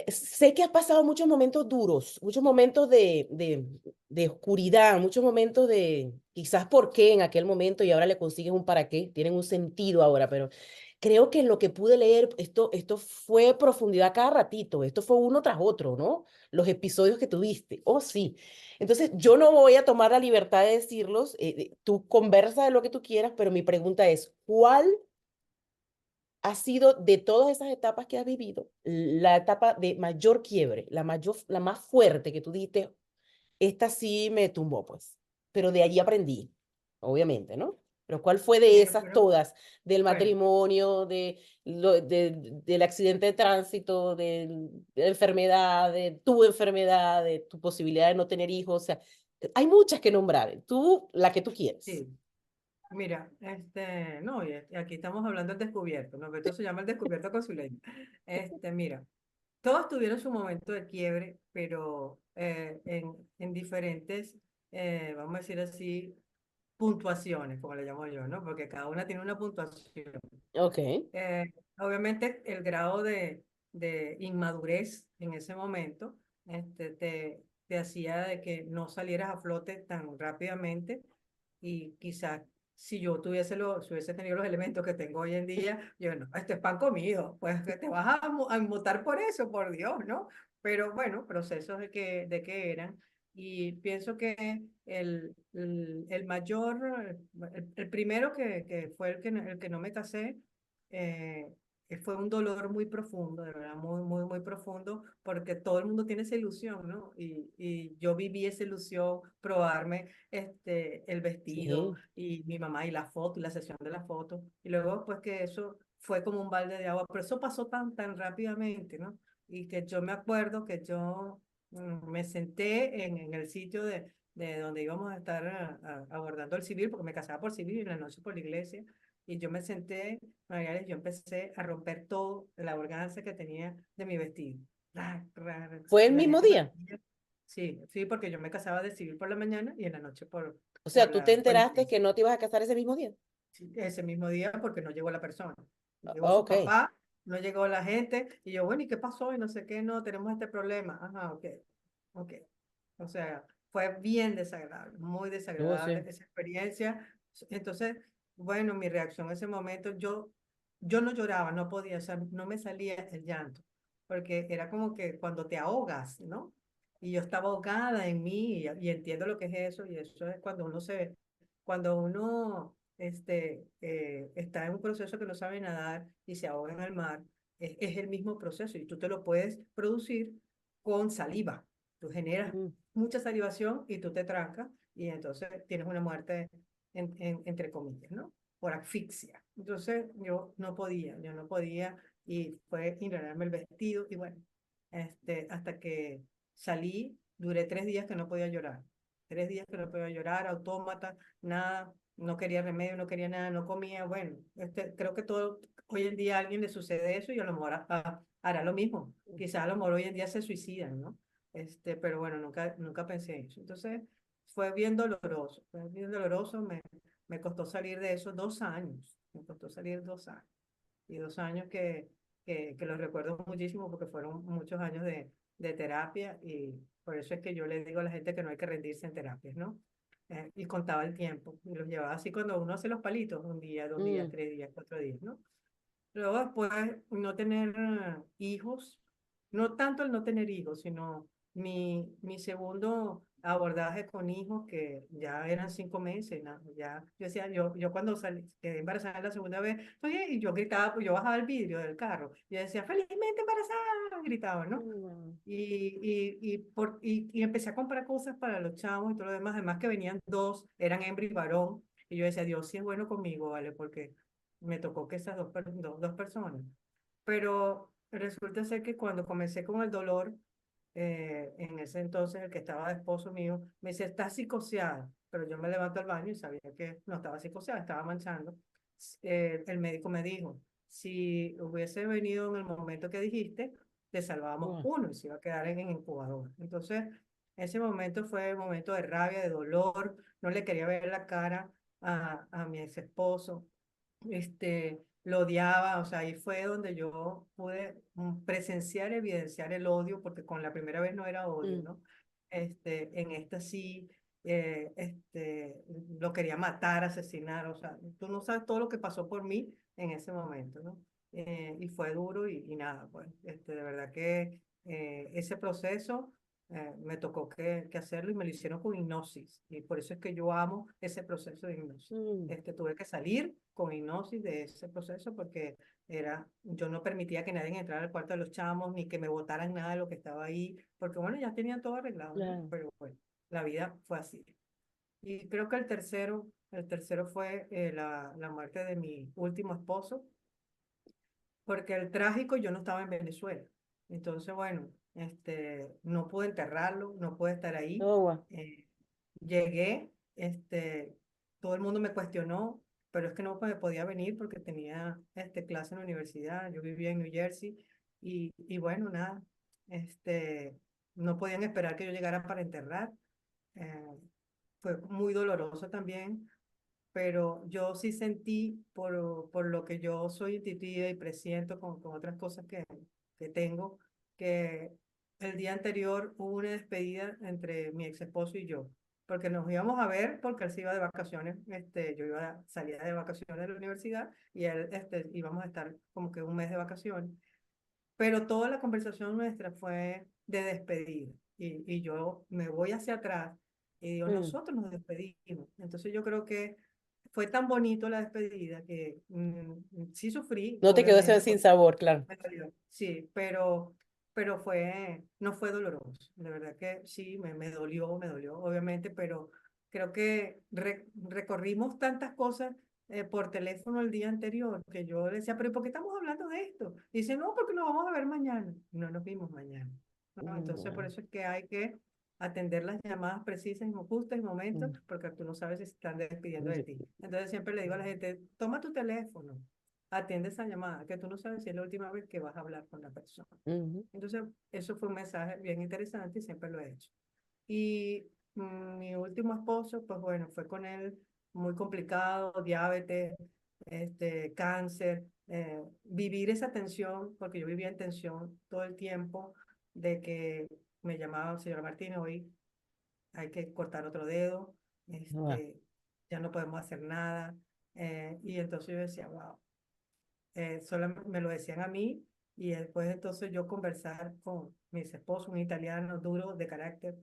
sé que has pasado muchos momentos duros, muchos momentos de oscuridad, muchos momentos de quizás por qué en aquel momento y ahora le consigues un para qué, tienen un sentido ahora, pero creo que en lo que pude leer, esto fue profundidad cada ratito, esto fue uno tras otro, ¿no? Los episodios que tuviste, oh sí. Entonces, yo no voy a tomar la libertad de decirlos, tú conversa de lo que tú quieras, pero mi pregunta es, ¿cuál ha sido de todas esas etapas que has vivido, la etapa de mayor quiebre, la más fuerte que tú dijiste, esta sí me tumbó, pues, pero de allí aprendí, obviamente, ¿no? Pero ¿cuál fue de Bueno, esas pero todas? Del bueno, matrimonio, del accidente de tránsito, de la enfermedad, de tu enfermedad, de tu posibilidad de no tener hijos, o sea, hay muchas que nombrar, tú, la que tú quieres. sí. Mira, no, y aquí estamos hablando del descubierto, ¿no? Esto se llama el descubierto con su ley. Mira, todos tuvieron su momento de quiebre, pero en diferentes, vamos a decir así, puntuaciones, como le llamo yo, ¿no? Porque cada una tiene una puntuación. Ok. Obviamente el grado de inmadurez en ese momento te hacía de que no salieras a flote tan rápidamente y quizás si hubiese tenido los elementos que tengo hoy en día, yo no, esto es pan comido, pues que te vas a mutar por eso, por Dios, ¿no? Pero bueno, procesos de que eran. Y pienso que el mayor, el primero que fue el que no me casé, fue un dolor muy profundo, de verdad, muy, muy, muy profundo, porque todo el mundo tiene esa ilusión, ¿no? Y yo viví esa ilusión, probarme el vestido Sí. y mi mamá y la foto, y la sesión de la foto, y luego pues que eso fue como un balde de agua, pero eso pasó tan, tan rápidamente, ¿no? Y que yo me acuerdo que yo me senté en el sitio de donde íbamos a estar abordando el civil, porque me casaba por civil y en la noche por la iglesia, y yo me senté, Mariales, yo empecé a romper todo la organza que tenía de mi vestido. Ra, ra, ra. ¿Fue el Y la mismo gente me día? veía. Sí, sí, porque yo me casaba de civil por la mañana y en la noche O sea, tú te por la enteraste iglesia. que no te ibas a casar ese mismo día. Sí, ese mismo día porque no llegó la persona. Llegó su Ok. papá, no llegó la gente, y yo, bueno, ¿y qué pasó? Y no sé qué, no, tenemos este problema. Ajá, ok, ok. O sea, fue bien desagradable, muy No, desagradable sí. esa experiencia. Entonces, bueno, mi reacción en ese momento, yo no lloraba, no podía, o sea, no me salía el llanto, porque era como que cuando te ahogas, ¿no? Y yo estaba ahogada en mí y entiendo lo que es eso, y eso es cuando uno está en un proceso que no sabe nadar y se ahoga en el mar, es el mismo proceso y tú te lo puedes producir con saliva. Tú generas Mm, mucha salivación y tú te trancas y entonces tienes una muerte entre comillas, ¿no? Por asfixia. Entonces yo no podía y fue ignorarme el vestido y bueno, hasta que salí, duré 3 días que no podía llorar. 3 días que no podía llorar, autómata, nada, no quería remedio, no quería nada, no comía. Bueno, creo que hoy en día a alguien le sucede eso y a lo mejor hará lo mismo. Quizás a lo mejor hoy en día se suicidan, ¿no? Pero bueno, nunca pensé eso. Entonces, fue bien doloroso, me costó salir de eso 2 años, me costó salir 2 años. Y 2 años que los recuerdo muchísimo porque fueron muchos años de terapia y por eso es que yo le digo a la gente que no hay que rendirse en terapias, ¿no? Y contaba el tiempo y los llevaba así cuando uno hace los palitos, un día, 2 días, mm, 3 días, 4 días, ¿no? Luego después no tener hijos, no tanto el no tener hijos, sino mi segundo abordaje con hijos, que ya eran 5 meses, ¿no? Ya, yo cuando quedé embarazada la segunda vez, oye, y yo gritaba, pues yo bajaba el vidrio del carro, y yo decía, felizmente embarazada, gritaba, ¿no? mm, Y empecé a comprar cosas para los chavos y todo lo demás, además que venían dos, eran hembra y varón, y yo decía, Dios sí es bueno conmigo, ¿vale? Porque me tocó que esas dos personas. Pero resulta ser que cuando comencé con el dolor, en ese entonces el que estaba de esposo mío, me dice, estás psicoseada, pero yo me levanto al baño y sabía que no estaba psicoseada, estaba manchando. El médico me dijo, si hubiese venido en el momento que dijiste, te salvábamos mm, uno y se iba a quedar en incubador. Entonces, ese momento fue un momento de rabia, de dolor, no le quería ver la cara a mi ex esposo, lo odiaba, o sea, ahí fue donde yo pude presenciar, evidenciar el odio, porque con la primera vez no era odio, mm. ¿no? En esta sí, lo quería matar, asesinar, o sea, tú no sabes todo lo que pasó por mí en ese momento, ¿no? Y fue duro y nada, pues, de verdad que ese proceso me tocó que hacerlo y me lo hicieron con hipnosis, y por eso es que yo amo ese proceso de hipnosis. Mm, Tuve que salir con hipnosis de ese proceso porque yo no permitía que nadie entrara al cuarto de los chamos ni que me botaran nada de lo que estaba ahí, porque bueno, ya tenían todo arreglado, ¿no? claro. Pero bueno, la vida fue así. Y creo que el tercero fue la muerte de mi último esposo, porque el trágico yo no estaba en Venezuela. Entonces, bueno, no pude enterrarlo, no pude estar ahí. Oh, guau. Llegué, todo el mundo me cuestionó, pero es que no me podía venir porque tenía clase en la universidad, yo vivía en New Jersey y bueno, nada, no podían esperar que yo llegara para enterrar. eh, Fue muy doloroso también, pero yo sí sentí por lo que yo soy intuitiva y presiento con otras cosas que tengo, que el día anterior hubo una despedida entre mi ex esposo y yo, porque nos íbamos a ver porque él se iba de vacaciones, yo salía de vacaciones de la universidad y él, íbamos a estar como que un mes de vacaciones, pero toda la conversación nuestra fue de despedida y yo me voy hacia atrás y digo, Mm, nosotros nos despedimos, entonces yo creo que fue tan bonito la despedida que sí sufrí, No te quedó ese obviamente, sin porque sabor, claro. me dolió. Sí, pero no fue doloroso. De verdad que sí, me dolió, obviamente, pero creo que recorrimos tantas cosas por teléfono el día anterior que yo le decía, pero ¿por qué estamos hablando de esto? Y dice, no, porque nos vamos a ver mañana. No nos vimos mañana. ¿No? Entonces, por Mm, eso es que hay que atender las llamadas precisas en justos momentos, mm, porque tú no sabes si se están despidiendo de mm, ti. Entonces, siempre le digo a la gente, toma tu teléfono, atiende esa llamada, que tú no sabes si es la última vez que vas a hablar con la persona. ujú. Entonces, eso fue un mensaje bien interesante y siempre lo he hecho. Y mi último esposo, pues bueno, fue con él muy complicado, diabetes, cáncer, vivir esa tensión, porque yo vivía en tensión todo el tiempo, de que me llamaba, señora Martínez, hoy hay que cortar otro dedo, Ah, ya no podemos hacer nada. Y entonces yo decía, wow, solo me lo decían a mí y después entonces yo conversar con mis esposos, un italiano duro de carácter,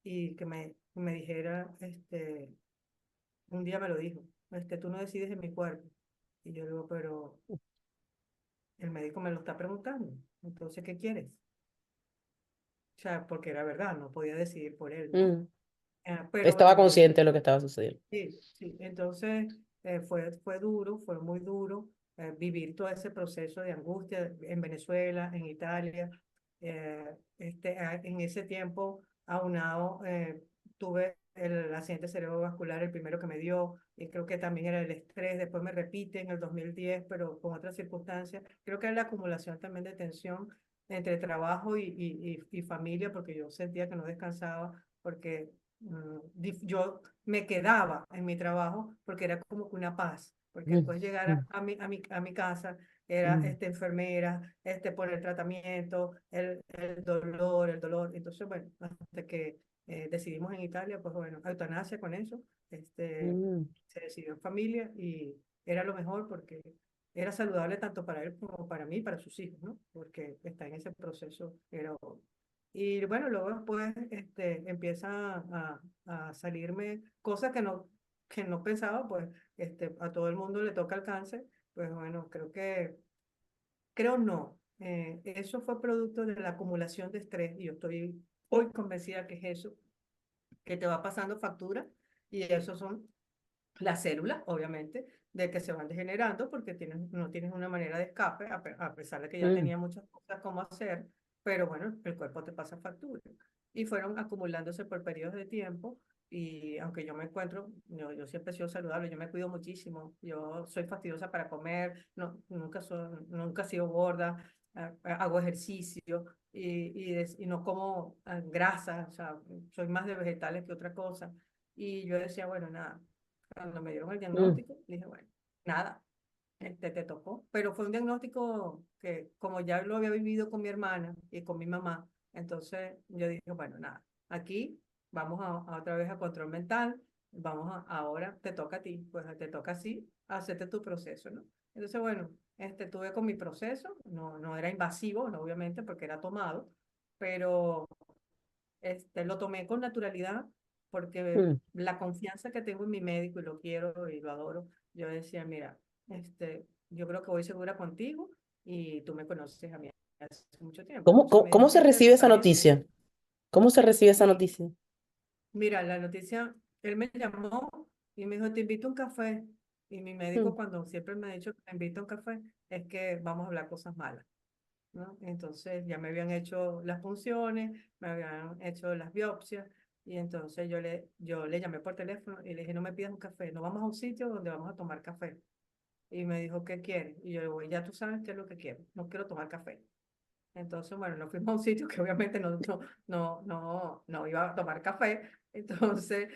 y que me dijera, un día me lo dijo, tú no decides en mi cuerpo. Y yo digo, pero el médico me lo está preguntando, entonces, ¿qué quieres? O sea, porque era verdad, no podía decidir por él, ¿no? mm. Pero Estaba bueno, yo consciente de lo que estaba sucediendo. sí, sí. Entonces, fue duro, fue muy duro vivir todo ese proceso de angustia en Venezuela, en Italia. En ese tiempo, aunado, tuve el accidente cerebrovascular, el primero que me dio, y creo que también era el estrés. Después me repite en el 2010, pero con otras circunstancias. Creo que era la acumulación también de tensión entre trabajo y familia, porque yo sentía que no descansaba, porque yo me quedaba en mi trabajo porque era como que una paz, porque Mm, después llegar mm, a mi casa era mm, enfermera, por el tratamiento, el dolor. Entonces, bueno, hasta que decidimos en Italia, pues bueno, eutanasia con eso, mm, se decidió en familia y era lo mejor porque era saludable tanto para él como para mí y para sus hijos, ¿no? Porque está en ese proceso, era y bueno, luego después empieza a salirme cosas que no pensaba, pues a todo el mundo le toca el cáncer. Pues bueno, creo no. Eso fue producto de la acumulación de estrés y yo estoy hoy convencida que es eso, que te va pasando factura y eso son las células, obviamente, de que se van degenerando porque no tienes una manera de escape, a pesar de que ya mm, tenía muchas cosas como hacer, pero bueno, el cuerpo te pasa factura. Y fueron acumulándose por periodos de tiempo y aunque yo me encuentro, yo siempre he sido saludable, yo me cuido muchísimo, yo soy fastidiosa para comer, no, nunca he sido gorda, hago ejercicio y no como grasa, o sea, soy más de vegetales que otra cosa. Y yo decía, bueno, nada, cuando me dieron el mm. diagnóstico, dije, bueno, nada, te tocó. Pero fue un diagnóstico que, como ya lo había vivido con mi hermana y con mi mamá, entonces yo dije, bueno, nada, aquí vamos a otra vez a control mental, ahora te toca a ti, pues te toca así, hacerte tu proceso, ¿no? Entonces, bueno, tuve con mi proceso, no era invasivo, no, obviamente, porque era tomado, pero lo tomé con naturalidad porque Mm. la confianza que tengo en mi médico y lo quiero y lo adoro, yo decía, mira, yo creo que voy segura contigo y tú me conoces a mí hace mucho tiempo. ¿Cómo, Entonces cómo, me dijo, cómo se siempre el recibe esa tratamiento. noticia? ¿Cómo se recibe esa Y noticia? mira, la noticia, él me llamó y me dijo, te invito a un café. Y mi médico, Mm, cuando siempre me ha dicho que me invito a un café, es que vamos a hablar cosas malas. ¿No? Entonces ya me habían hecho las punciones, me habían hecho las biopsias y entonces yo le llamé por teléfono y le dije, no me pidas un café, no vamos a un sitio donde vamos a tomar café. Y me dijo, ¿qué quieres? Y yo le digo, ya tú sabes qué es lo que quiero, no quiero tomar café. Entonces, bueno, nos fuimos a un sitio que obviamente no iba a tomar café. Entonces,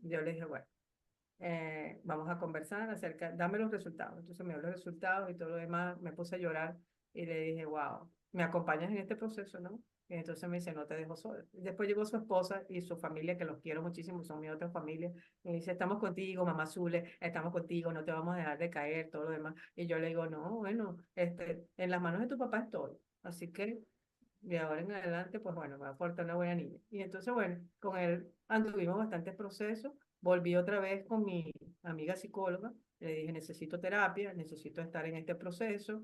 yo le dije, bueno, vamos a conversar dame los resultados. Entonces me dio los resultados y todo lo demás, me puse a llorar y le dije, wow, ¿me acompañas en este proceso, no? Y entonces me dice, no te dejo sola. Y después llegó su esposa y su familia, que los quiero muchísimo, son mi otra familia, y dice, estamos contigo, mamá Zule, estamos contigo, no te vamos a dejar de caer, todo lo demás. Y yo le digo, no, bueno, en las manos de tu papá estoy, así que de ahora en adelante, pues bueno, me va a portar una buena niña. Y entonces, bueno, con él anduvimos bastantes procesos, volví otra vez con amiga psicóloga, le dije, necesito terapia, necesito estar en este proceso,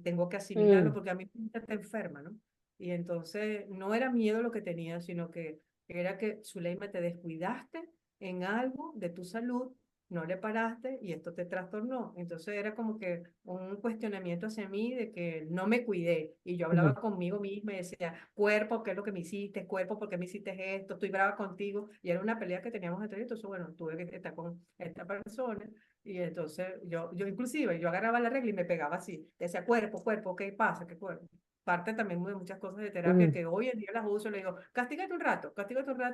tengo que asimilarlo mm, porque a mí me está enferma, ¿no? Y entonces no era miedo lo que tenía, sino que era que, Zuleima, te descuidaste en algo de tu salud, no le paraste y esto te trastornó. Entonces era como que un cuestionamiento hacia mí de que no me cuidé. Y yo hablaba ujú, conmigo misma y decía, cuerpo, ¿qué es lo que me hiciste? Cuerpo, ¿por qué me hiciste esto? Estoy brava contigo. Y era una pelea que teníamos entre ellos. Entonces, bueno, tuve que estar con esta persona. Y entonces yo inclusive, yo agarraba la regla y me pegaba así. Decía, cuerpo, cuerpo, ¿qué pasa? ¿Qué cuerpo? Parte también de muchas cosas de terapia mm, que hoy en día las uso, le digo, castígate un rato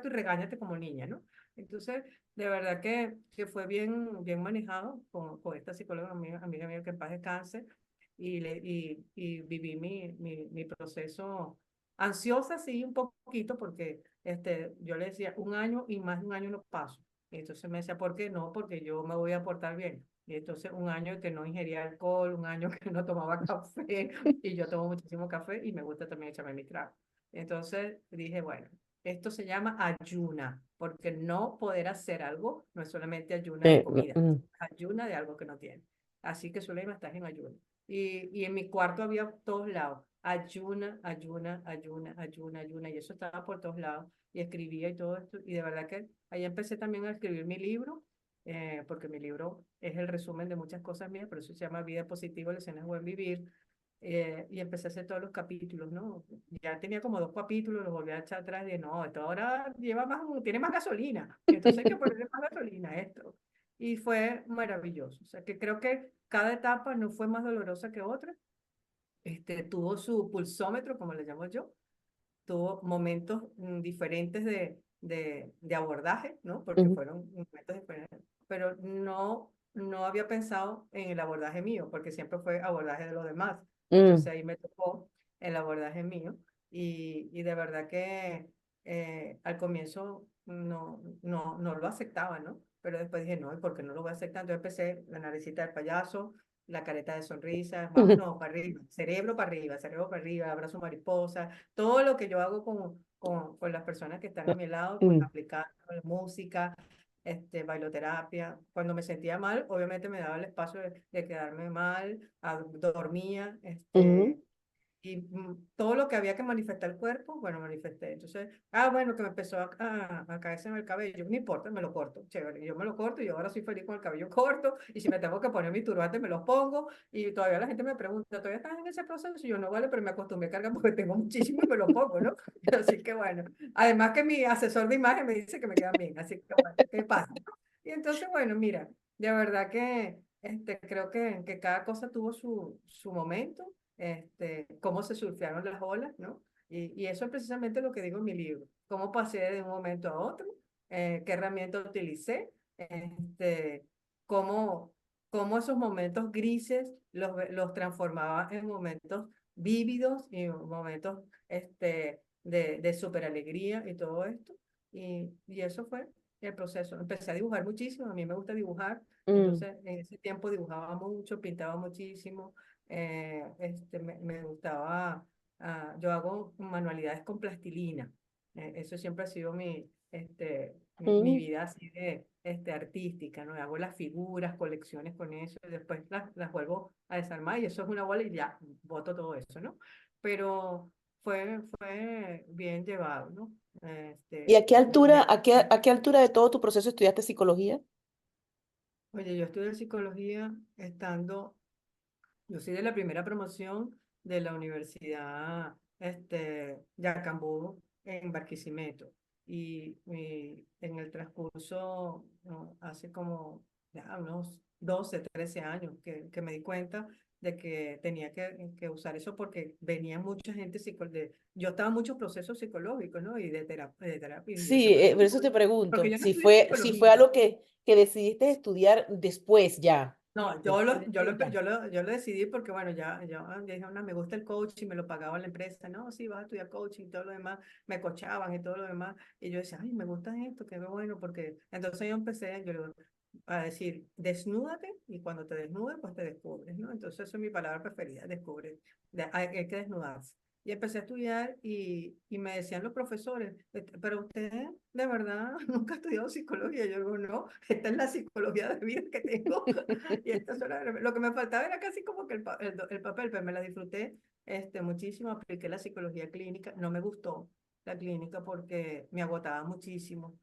y regáñate como niña, ¿no? Entonces, de verdad que fue bien manejado con esta psicóloga amiga mía que en paz descanse y viví mi proceso ansiosa, sí, un poquito, porque yo le decía, un año y más de un año no paso. Y entonces me decía, ¿por qué no? Porque yo me voy a portar bien. Y entonces un año que no ingería alcohol, un año que no tomaba café, y yo tomo muchísimo café y me gusta también echarme mi trago. Entonces dije, bueno, esto se llama ayuna, porque no poder hacer algo no es solamente ayuna de comida, ayuna de algo que no tiene. Así que Zuleima, estás en ayuna. Y en mi cuarto había todos lados, ayuna, ayuna, ayuna, ayuna, ayuna, y eso estaba por todos lados, y escribía y todo esto, y de verdad que ahí empecé también a escribir mi libro, porque mi libro es el resumen de muchas cosas mías, por eso se llama Vida Positiva, Lecciones de Buen Vivir, y empecé a hacer todos los capítulos, ¿no? Ya tenía como 2 capítulos, los volví a echar atrás y dije, no, esto ahora lleva más, tiene más gasolina, entonces hay que ponerle más gasolina a esto. Y fue maravilloso, o sea que creo que cada etapa no fue más dolorosa que otra, tuvo su pulsómetro, como le llamo yo, tuvo momentos diferentes de abordaje, ¿no? Porque mm, fueron momentos diferentes, pero no había pensado en el abordaje mío, porque siempre fue abordaje de los demás. Entonces mm, ahí me tocó el abordaje mío y de verdad que al comienzo no lo aceptaba, ¿no? Pero después dije, no, ¿y por qué no lo voy a aceptar? Entonces empecé la naricita de payaso, la careta de sonrisa, mm, vámonos para arriba, cerebro para arriba, abrazo mariposa, todo lo que yo hago con las personas que están a mi lado, pues mm, aplicar música, bailoterapia. Cuando me sentía mal, obviamente me daba el espacio de quedarme mal, dormía, mm, y todo lo que había que manifestar el cuerpo, bueno, manifesté. Entonces, bueno, que me empezó a caerse en el cabello, no importa, me lo corto, chévere, yo me lo corto y yo ahora soy feliz con el cabello corto, y si me tengo que poner mi turbante, me los pongo, y todavía la gente me pregunta, ¿todavía estás en ese proceso? Y yo no, vale, pero me acostumbré a cargar porque tengo muchísimo y me lo pongo, ¿no? Así que bueno, además que mi asesor de imagen me dice que me quedan bien, así que bueno, ¿qué pasa? Y entonces, bueno, mira, de verdad que creo que cada cosa tuvo su momento, cómo se surfearon las olas, ¿no? Y eso es precisamente lo que digo en mi libro, cómo pasé de un momento a otro, qué herramienta utilicé, cómo, cómo esos momentos grises los transformaba en momentos vívidos y momentos de súper alegría y todo esto. Y eso fue el proceso. Empecé a dibujar muchísimo, a mí me gusta dibujar, mm, entonces en ese tiempo dibujaba mucho, pintaba muchísimo, me gustaba, yo hago manualidades con plastilina, eso siempre ha sido mi mm. vida así artística, ¿no? Hago las figuras, colecciones con eso, y después las vuelvo a desarmar y eso es una bola y ya, boto todo eso, ¿no? Pero fue bien llevado, ¿no? ¿Y a qué altura, Me- a qué altura de todo tu proceso estudiaste psicología? Oye, yo estudié psicología yo soy de la primera promoción de la Universidad Yacambú en Barquisimeto. Y en el transcurso, ¿no? Hace como ya unos 12 13 años que me di cuenta de que tenía que usar eso porque venía mucha gente, yo estaba en muchos procesos psicológicos, ¿no? Y de terapia, y yo Sí, decía, pero por eso te porque pregunto, yo no si estudié fue, si fue psicología. algo que decidiste estudiar después ya. No, Después de ya. yo lo decidí porque, bueno, ya dije, no, me gusta el coaching, me lo pagaba la empresa, no, sí, vas a estudiar coaching y todo lo demás, me coachaban y todo lo demás, y yo decía, ay, me gusta esto, qué bueno, porque entonces yo empecé a decir, desnúdate, y cuando te desnudes, pues te descubres, ¿no? Entonces esa es mi palabra preferida, descubre, hay que desnudarse. Y empecé a estudiar y me decían los profesores, pero usted de verdad nunca ha estudiado psicología. Yo digo, no, esta es la psicología de vida que tengo. Y esto es lo que me faltaba era casi como que el papel, pero me la disfruté muchísimo. Apliqué la psicología clínica. No me gustó la clínica porque me agotaba muchísimo.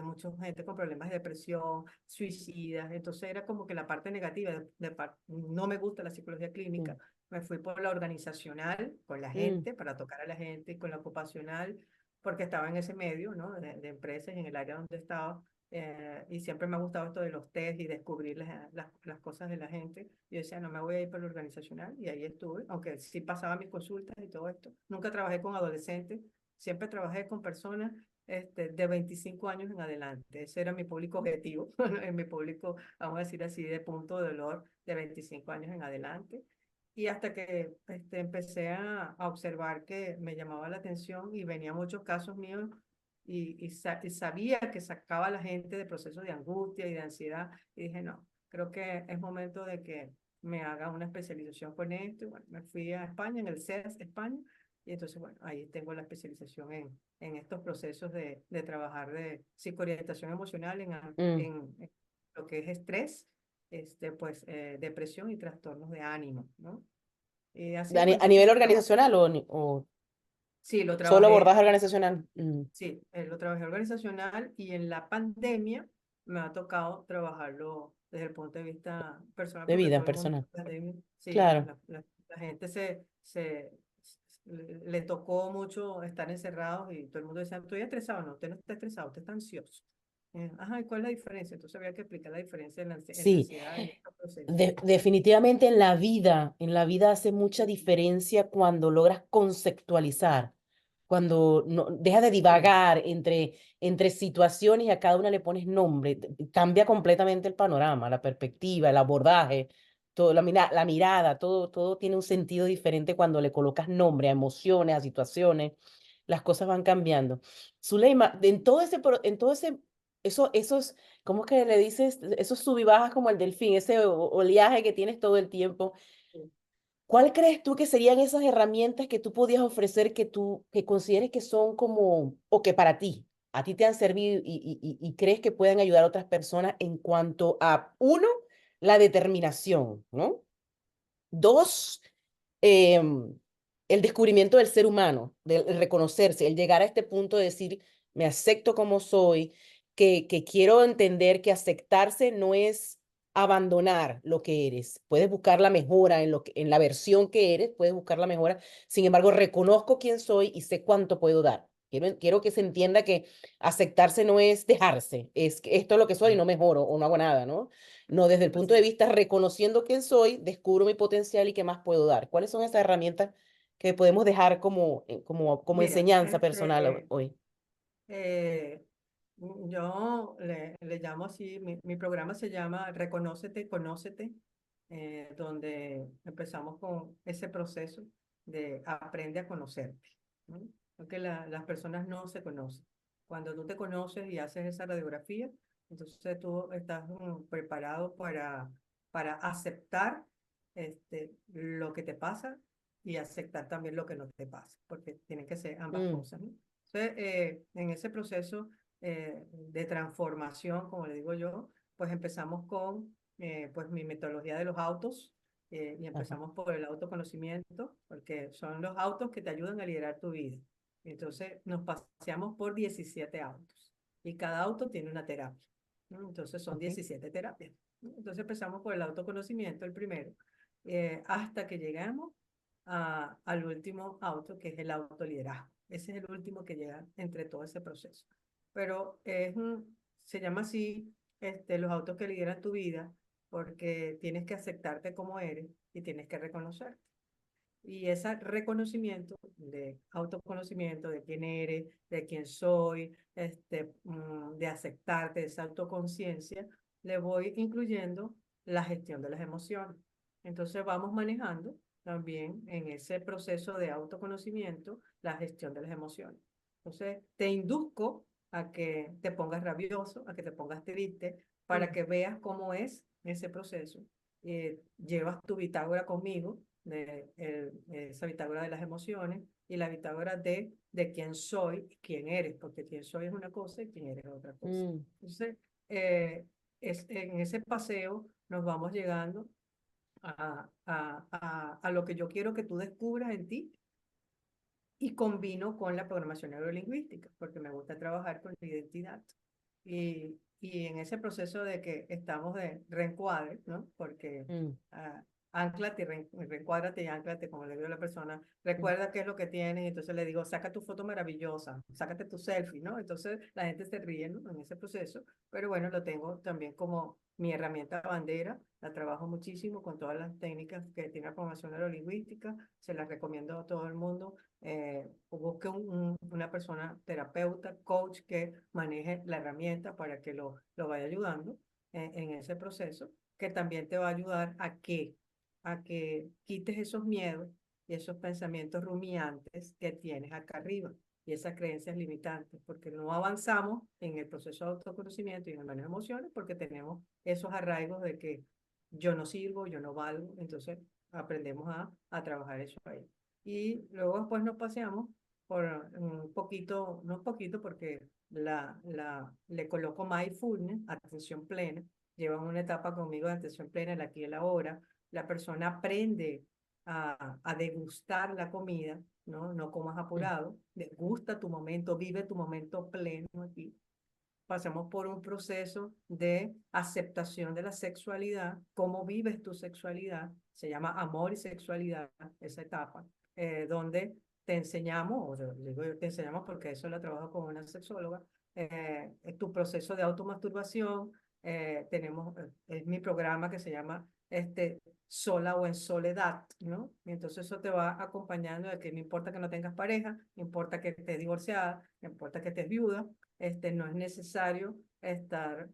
Mucha gente con problemas de depresión, suicidas. Entonces era como que la parte negativa, no me gusta la psicología Mm, clínica. Me fui por la organizacional, con la mm, gente, para tocar a la gente, y con la ocupacional, porque estaba en ese medio, ¿no? De empresas, en el área donde estaba, y siempre me ha gustado esto de los test y descubrir las cosas de la gente. Yo decía, no me voy a ir por la organizacional, y ahí estuve, aunque sí pasaba mis consultas y todo esto. Nunca trabajé con adolescentes, siempre trabajé con personas de 25 años en adelante. Ese era mi público objetivo, en mi público, vamos a decir así, de punto de dolor, de 25 años en adelante. Y hasta que empecé a observar que me llamaba la atención y venía muchos casos míos y sabía que sacaba a la gente de procesos de angustia y de ansiedad. Y dije, no, creo que es momento de que me haga una especialización con esto. Y bueno, me fui a España, en el CES España, y entonces, bueno, ahí tengo la especialización en estos procesos de trabajar de psicoorientación emocional mm. en lo que es estrés, depresión y trastornos de ánimo, ¿no? Y así, pues A entonces nivel lo trabajo. organizacional o Sí, lo solo trabajé, abordaje organizacional. Mm, sí, lo trabajé organizacional y en la pandemia me ha tocado trabajarlo desde el punto de vista personal de porque vida todo el mundo, personal. sí, Claro. la gente le tocó mucho estar encerrados y todo el mundo decía, estoy estresado. No, usted no está estresado, usted está ansioso. Ajá, ¿y cuál es la diferencia? Entonces había que explicar la diferencia en la Sí, ansiedad y en estos procesos. definitivamente en la vida hace mucha diferencia cuando logras conceptualizar, cuando no, dejas de Sí, divagar entre situaciones y a cada una le pones nombre, cambia completamente el panorama, la perspectiva, el abordaje, todo, la mirada, todo tiene un sentido diferente cuando le colocas nombre a emociones, a situaciones, las cosas van cambiando. Zuleima, en todo ese, esos ¿cómo es que le dices? Esos sub y bajas como el delfín, ese oleaje que tienes todo el tiempo. sí. ¿Cuál crees tú que serían esas herramientas que tú podías ofrecer que consideres que son como, o que para ti, a ti te han servido y crees que pueden ayudar a otras personas en cuanto a, uno, la determinación, ¿no? Dos, el descubrimiento del ser humano, del reconocerse, el llegar a este punto de decir, me acepto como soy, que quiero entender que aceptarse no es abandonar lo que eres. Puedes buscar la mejora en la versión que eres, puedes buscar la mejora. Sin embargo, reconozco quién soy y sé cuánto puedo dar. Quiero que se entienda que aceptarse no es dejarse, es que esto es lo que soy y no mejoro o no hago nada, ¿no? No, desde el punto Así de es. vista reconociendo quién soy, descubro mi potencial y qué más puedo dar. ¿Cuáles son esas herramientas que podemos dejar como Mira, enseñanza personal hoy? eh, yo le llamo así, mi programa se llama Reconócete, Conócete, donde empezamos con ese proceso de aprende a conocerte, ¿no? Porque las personas no se conocen. Cuando tú te conoces y haces esa radiografía, entonces tú estás preparado para aceptar lo que te pasa y aceptar también lo que no te pasa, porque tienen que ser ambas Mm, cosas, ¿no? Entonces, en ese proceso de transformación, como le digo yo, pues empezamos con pues mi metodología de los autos, y ajá, empezamos por el autoconocimiento, porque son los autos que te ayudan a liderar tu vida. Entonces nos paseamos por 17 autos y cada auto tiene una terapia, ¿no? Entonces son ok, 17 terapias, ¿no? Entonces empezamos por el autoconocimiento, el primero, hasta que llegamos al último auto, que es el autoliderazgo. Ese es el último que llega entre todo ese proceso. Pero se llama así los autos que lideran tu vida porque tienes que aceptarte como eres y tienes que reconocerte. Y ese reconocimiento de autoconocimiento de quién eres, de quién soy, de aceptarte, de esa autoconciencia, le voy incluyendo la gestión de las emociones. Entonces vamos manejando también en ese proceso de autoconocimiento la gestión de las emociones. Entonces te induzco a que te pongas rabioso, a que te pongas triste, para mm, que veas cómo es ese proceso. Llevas tu bitácora conmigo esa bitácora de las emociones, y la bitácora de quién soy y quién eres, porque quién soy es una cosa y quién eres es otra cosa. mm, Entonces, en ese paseo nos vamos llegando a lo que yo quiero que tú descubras en ti y combino con la programación neurolingüística, porque me gusta trabajar con la identidad. Y en ese proceso de que estamos de reencuadre, ¿no? Porque mm, anclate y reencuádrate y anclate, como le digo a la persona, mm, recuerda qué es lo que tienes, y entonces le digo, saca tu foto maravillosa, sácate tu selfie, ¿no? Entonces la gente se ríe, ¿no? En ese proceso, pero bueno, lo tengo también como mi herramienta bandera, la trabajo muchísimo con todas las técnicas que tiene la programación neurolingüística, se las recomiendo a todo el mundo. Busque una persona terapeuta, coach que maneje la herramienta para que lo vaya ayudando en ese proceso, que también te va a ayudar a que quites esos miedos y esos pensamientos rumiantes que tienes acá arriba y esas creencias limitantes, porque no avanzamos en el proceso de autoconocimiento y en el manejo de emociones porque tenemos esos arraigos de que yo no sirvo, yo no valgo, entonces aprendemos a trabajar eso ahí. Y luego después nos paseamos por un poquito, no un poquito porque le coloco mindfulness, atención plena, llevan una etapa conmigo de atención plena, el aquí y el ahora, la persona aprende a degustar la comida, ¿no? No comas mm, apurado, degusta tu momento, vive tu momento pleno aquí. Pasamos por un proceso de aceptación de la sexualidad, cómo vives tu sexualidad, se llama amor y sexualidad, esa etapa, donde te enseñamos, o yo digo te enseñamos porque eso lo trabajo con una sexóloga, tu proceso de automasturbación, es mi programa que se llama sola o en soledad, ¿no? Y entonces eso te va acompañando de que no importa que no tengas pareja, no importa que estés divorciada, no importa que estés viuda, no es necesario estar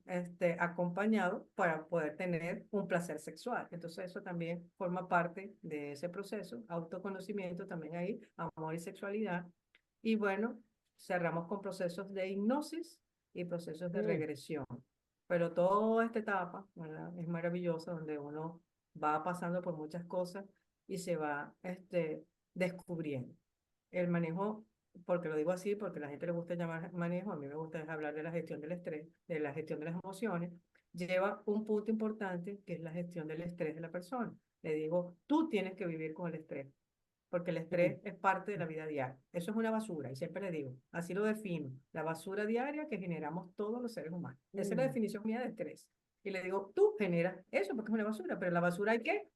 acompañado para poder tener un placer sexual. Entonces eso también forma parte de ese proceso, autoconocimiento también ahí, amor y sexualidad. Y bueno, cerramos con procesos de hipnosis y procesos de mm. regresión. Pero toda esta etapa, ¿verdad? Es maravillosa donde uno va pasando por muchas cosas y se va descubriendo. El manejo, porque lo digo así, porque a la gente le gusta llamar manejo, a mí me gusta hablar de la gestión del estrés, de la gestión de las emociones, lleva un punto importante que es la gestión del estrés de la persona. Le digo, tú tienes que vivir con el estrés, porque el Mm, estrés es parte de la vida diaria. Eso es una basura, y siempre le digo, así lo defino, la basura diaria que generamos todos los seres humanos. Esa es la mm, definición mía de estrés. Y le digo, tú generas eso porque es una basura, pero la basura hay que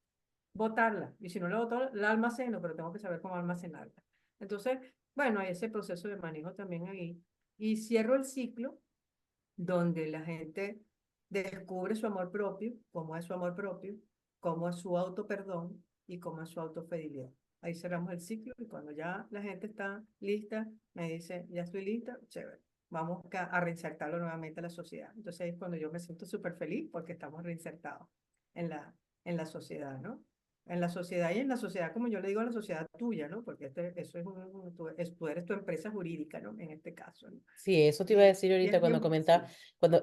botarla. Y si no la boto, la almaceno, pero tengo que saber cómo almacenarla. Entonces, bueno, hay ese proceso de manejo también ahí. Y cierro el ciclo donde la gente descubre su amor propio, cómo es su amor propio, cómo es su autoperdón y cómo es su autofidelidad. Ahí cerramos el ciclo y cuando ya la gente está lista, me dice, ya estoy lista, chévere, vamos a reinsertarlo nuevamente a la sociedad. Entonces ahí es cuando yo me siento súper feliz porque estamos reinsertados en en la sociedad, ¿no? En la sociedad y en la sociedad, como yo le digo, a la sociedad tuya, ¿no? Porque eso es, tú eres tu empresa jurídica, ¿no? En este caso, ¿no? Sí, eso te iba a decir Y ahorita es cuando bien, comentaba, sí,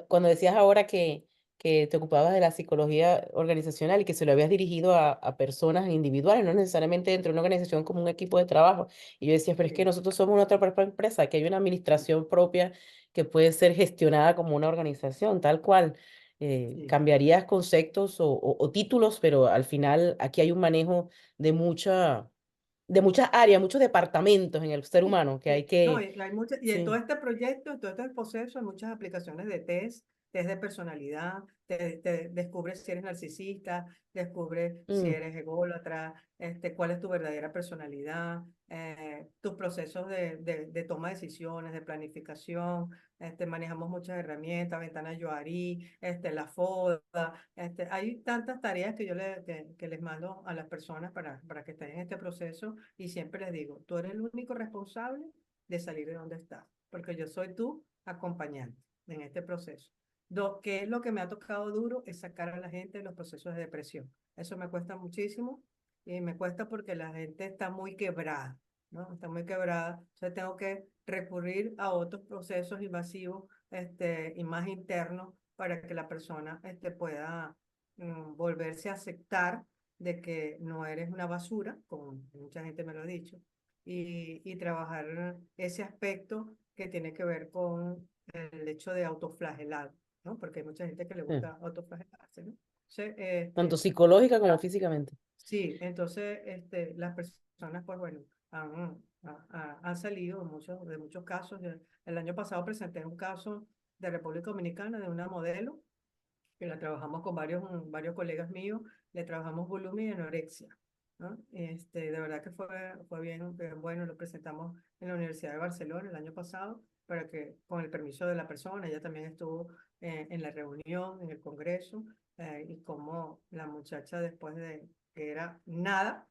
cuando decías ahora que te ocupabas de la psicología organizacional y que se lo habías dirigido a personas individuales, no necesariamente dentro de una organización como un equipo de trabajo. Y yo decía, pero es que sí, nosotros somos una otra propia empresa, que hay una administración propia que puede ser gestionada como una organización, tal cual. sí, Cambiarías conceptos o títulos, pero al final aquí hay un manejo de de muchas áreas, muchos departamentos en el ser sí, humano que hay sí. No, que, y hay muchas, y en todo sí. este proyecto, en todo este proceso, hay muchas aplicaciones de test de personalidad, te descubres si eres narcisista, descubres si Mm, eres ególatra, cuál es tu verdadera personalidad, tus procesos de toma de decisiones, de planificación, manejamos muchas herramientas, ventana Yoari, la FODA, hay tantas tareas que que les mando a las personas para que estén en este proceso y siempre les digo, tú eres el único responsable de salir de donde estás, porque yo soy tu acompañante en este proceso. ¿Qué es lo que me ha tocado duro? Es sacar a la gente de los procesos de depresión. Eso me cuesta muchísimo y me cuesta porque la gente está muy quebrada, ¿no? Está muy quebrada. Entonces tengo que recurrir a otros procesos invasivos y más internos para que la persona pueda volverse a aceptar de que no eres una basura, como mucha gente me lo ha dicho, y trabajar ese aspecto que tiene que ver con el hecho de autoflagelar, ¿no? Porque hay mucha gente que le Sí. gusta autoflagelarse, ¿no? Entonces, Tanto psicológica como físicamente. sí, entonces las personas, pues bueno, han salido de muchos casos. El año pasado presenté un caso de República Dominicana de una modelo que la trabajamos con varios colegas míos, le trabajamos volumen y anorexia, ¿no? De verdad que fue bien bueno, lo presentamos en la Universidad de Barcelona el año pasado, para que con el permiso de la persona, ella también estuvo en la reunión, en el congreso, y como la muchacha después de que era nada,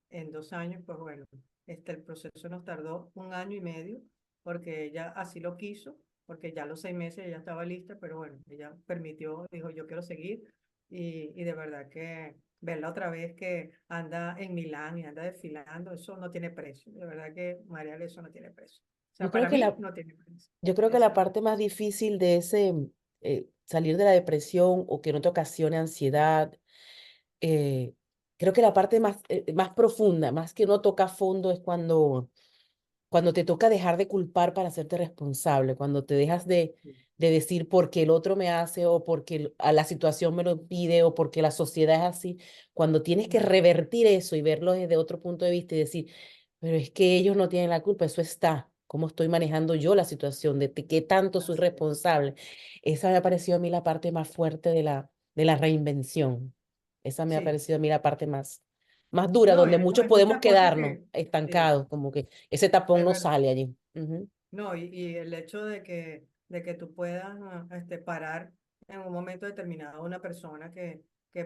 en 2 años, pues bueno, el proceso nos tardó 1 año y medio, porque ella así lo quiso, porque ya a los 6 meses ella estaba lista, pero bueno, ella permitió, dijo, yo quiero seguir, y de verdad que verla otra vez que anda en Milán y anda desfilando, eso no tiene precio, de verdad que María, eso no tiene precio. O Yo sea, creo para que mí la, no tiene precio. yo creo que la Eso no. parte más difícil de ese salir de la depresión o que no te ocasione ansiedad, eh, creo que la parte más profunda, más que no toca a fondo, es cuando te toca dejar de culpar para hacerte responsable, cuando te dejas de decir porque el otro me hace o porque a la situación me lo pide o porque la sociedad es así, cuando tienes que Claro, revertir eso y verlo desde otro punto de vista y decir, pero es que ellos no tienen la culpa, eso está. ¿Cómo estoy manejando yo la situación? ¿De qué tanto soy así es. responsable? Esa me ha parecido a mí la parte más fuerte de la reinvención. Esa me ha Sí, parecido a mí la parte más dura, no, donde muchos hay podemos muchas cosas quedarnos que, sí, estancados, como que ese tapón es no verdad. sale allí. Ujú. No, y el hecho de que tú puedas parar en un momento determinado a una persona que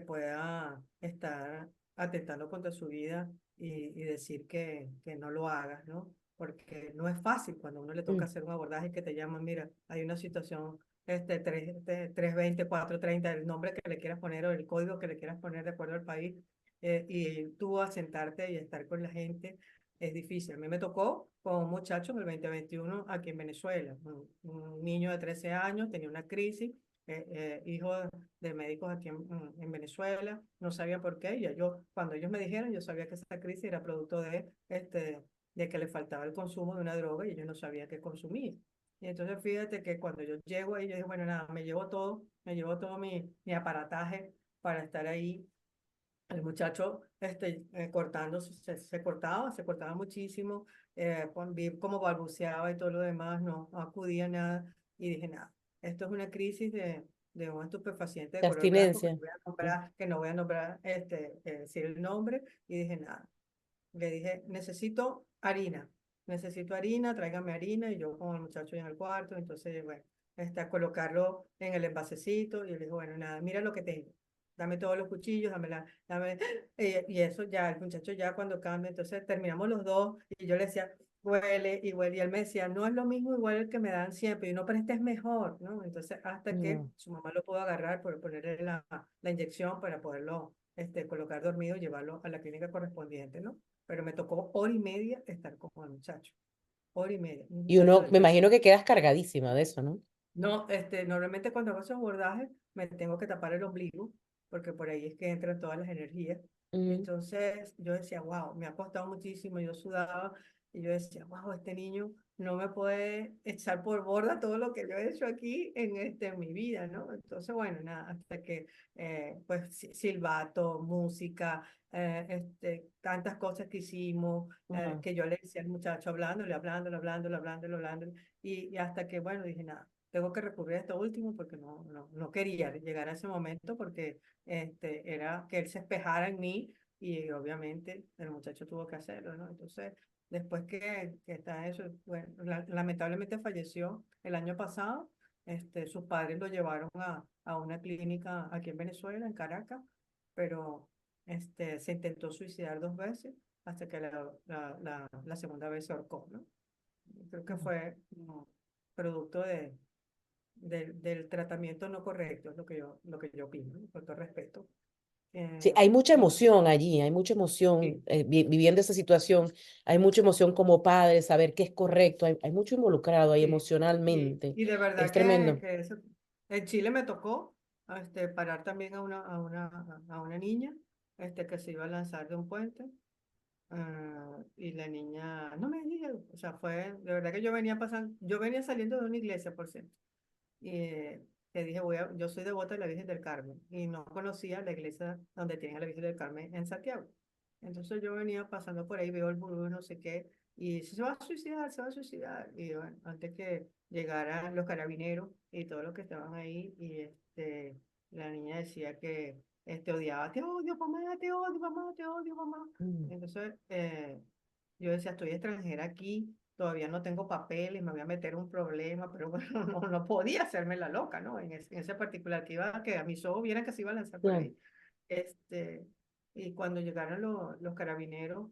pueda estar atentando contra su vida y decir que no lo hagas, ¿no? Porque no es fácil cuando a uno le toca Mm, hacer un abordaje que te llaman, mira, hay una situación, 320, 430, el nombre que le quieras poner o el código que le quieras poner de acuerdo al país, y tú a sentarte y estar con la gente es difícil. A mí me tocó con un muchacho en el 2021 aquí en Venezuela, un niño de 13 años, tenía una crisis, hijo de médicos aquí en Venezuela, no sabía por qué, cuando ellos me dijeron, yo sabía que esa crisis era producto de que le faltaba el consumo de una droga y yo no sabía qué consumir. Y entonces fíjate que cuando yo llego ahí, yo dije, bueno, nada, me llevo todo mi aparataje para estar ahí. El muchacho cortándose, se cortaba muchísimo, vi cómo balbuceaba y todo lo demás, no acudía a nada, y dije, nada, esto es una crisis de un estupefaciente de de color blanco abstinencia. Mm, que no voy a nombrar, decir el nombre, y dije, nada, le dije, necesito harina, tráigame harina, y yo con el muchacho ahí en el cuarto, entonces, bueno, colocarlo en el envasecito, y le dije, bueno, nada, mira lo que tengo, dame todos los cuchillos, dame, y eso ya, el muchacho ya cuando cambia, entonces terminamos los dos, y yo le decía, huele, y él me decía, no es lo mismo igual el que me dan siempre, y no, pero este es mejor, ¿no? Entonces, hasta que no. su mamá lo pudo agarrar por ponerle la inyección para poderlo, colocar dormido y llevarlo a la clínica correspondiente, ¿no? Pero me tocó 1 hora y media estar con el muchacho. 1 hora y media. Un Y muchacho uno, de me 13. imagino que quedas cargadísima de eso, ¿no? No, normalmente cuando hago esos abordajes me tengo que tapar el ombligo, porque por ahí es que entran todas las energías. Ujú. Entonces yo decía, wow, me ha costado muchísimo, yo sudaba y yo decía, wow, este niño no me puede echar por borda todo lo que yo he hecho aquí en mi vida, ¿no? Entonces, bueno, nada, hasta que, pues, silbato, música, tantas cosas que hicimos, Ajá. que yo le decía al muchacho hablándole, y hasta que, bueno, dije, nada, tengo que recurrir a esto último porque no quería llegar a ese momento porque era que él se espejara en mí y obviamente el muchacho tuvo que hacerlo, ¿no? Entonces, después que está eso, bueno, lamentablemente falleció el año pasado. Sus padres lo llevaron a una clínica aquí en Venezuela, en Caracas, pero se intentó suicidar 2 veces hasta que la segunda vez se ahorcó, ¿no? Creo que fue producto del tratamiento no correcto, es lo que yo opino, ¿no? Con todo respeto. Sí, Eh, hay mucha y emoción allí, hay mucha emoción sí, viviendo esa situación, hay mucha emoción como padre, saber qué es correcto, hay mucho involucrado ahí sí, y, emocionalmente, y de es verdad que, tremendo. que eso, en Chile me tocó parar también a una niña que se iba a lanzar de un puente. Y la niña, no me diga, o sea, fue, de verdad que yo venía pasando, yo venía saliendo de una iglesia, por cierto, y te dije, yo soy devota de la Virgen del Carmen, y no conocía la iglesia donde tienen a la Virgen del Carmen en Santiago. Entonces yo venía pasando por ahí, veo el burro, no sé qué, y se va a suicidar, se va a suicidar. Y bueno, antes que llegaran los carabineros y todos los que estaban ahí, y la niña decía que odiaba, te odio, mamá, te odio, mamá, te odio, mamá. Mm. Entonces, yo decía, estoy extranjera aquí, todavía no tengo papeles, me voy a meter un problema, pero bueno, no podía hacerme la loca, ¿no? En ese particular, que a mis ojos vieran que se iba a lanzar por Claro. ahí. Este, y cuando llegaron los carabineros,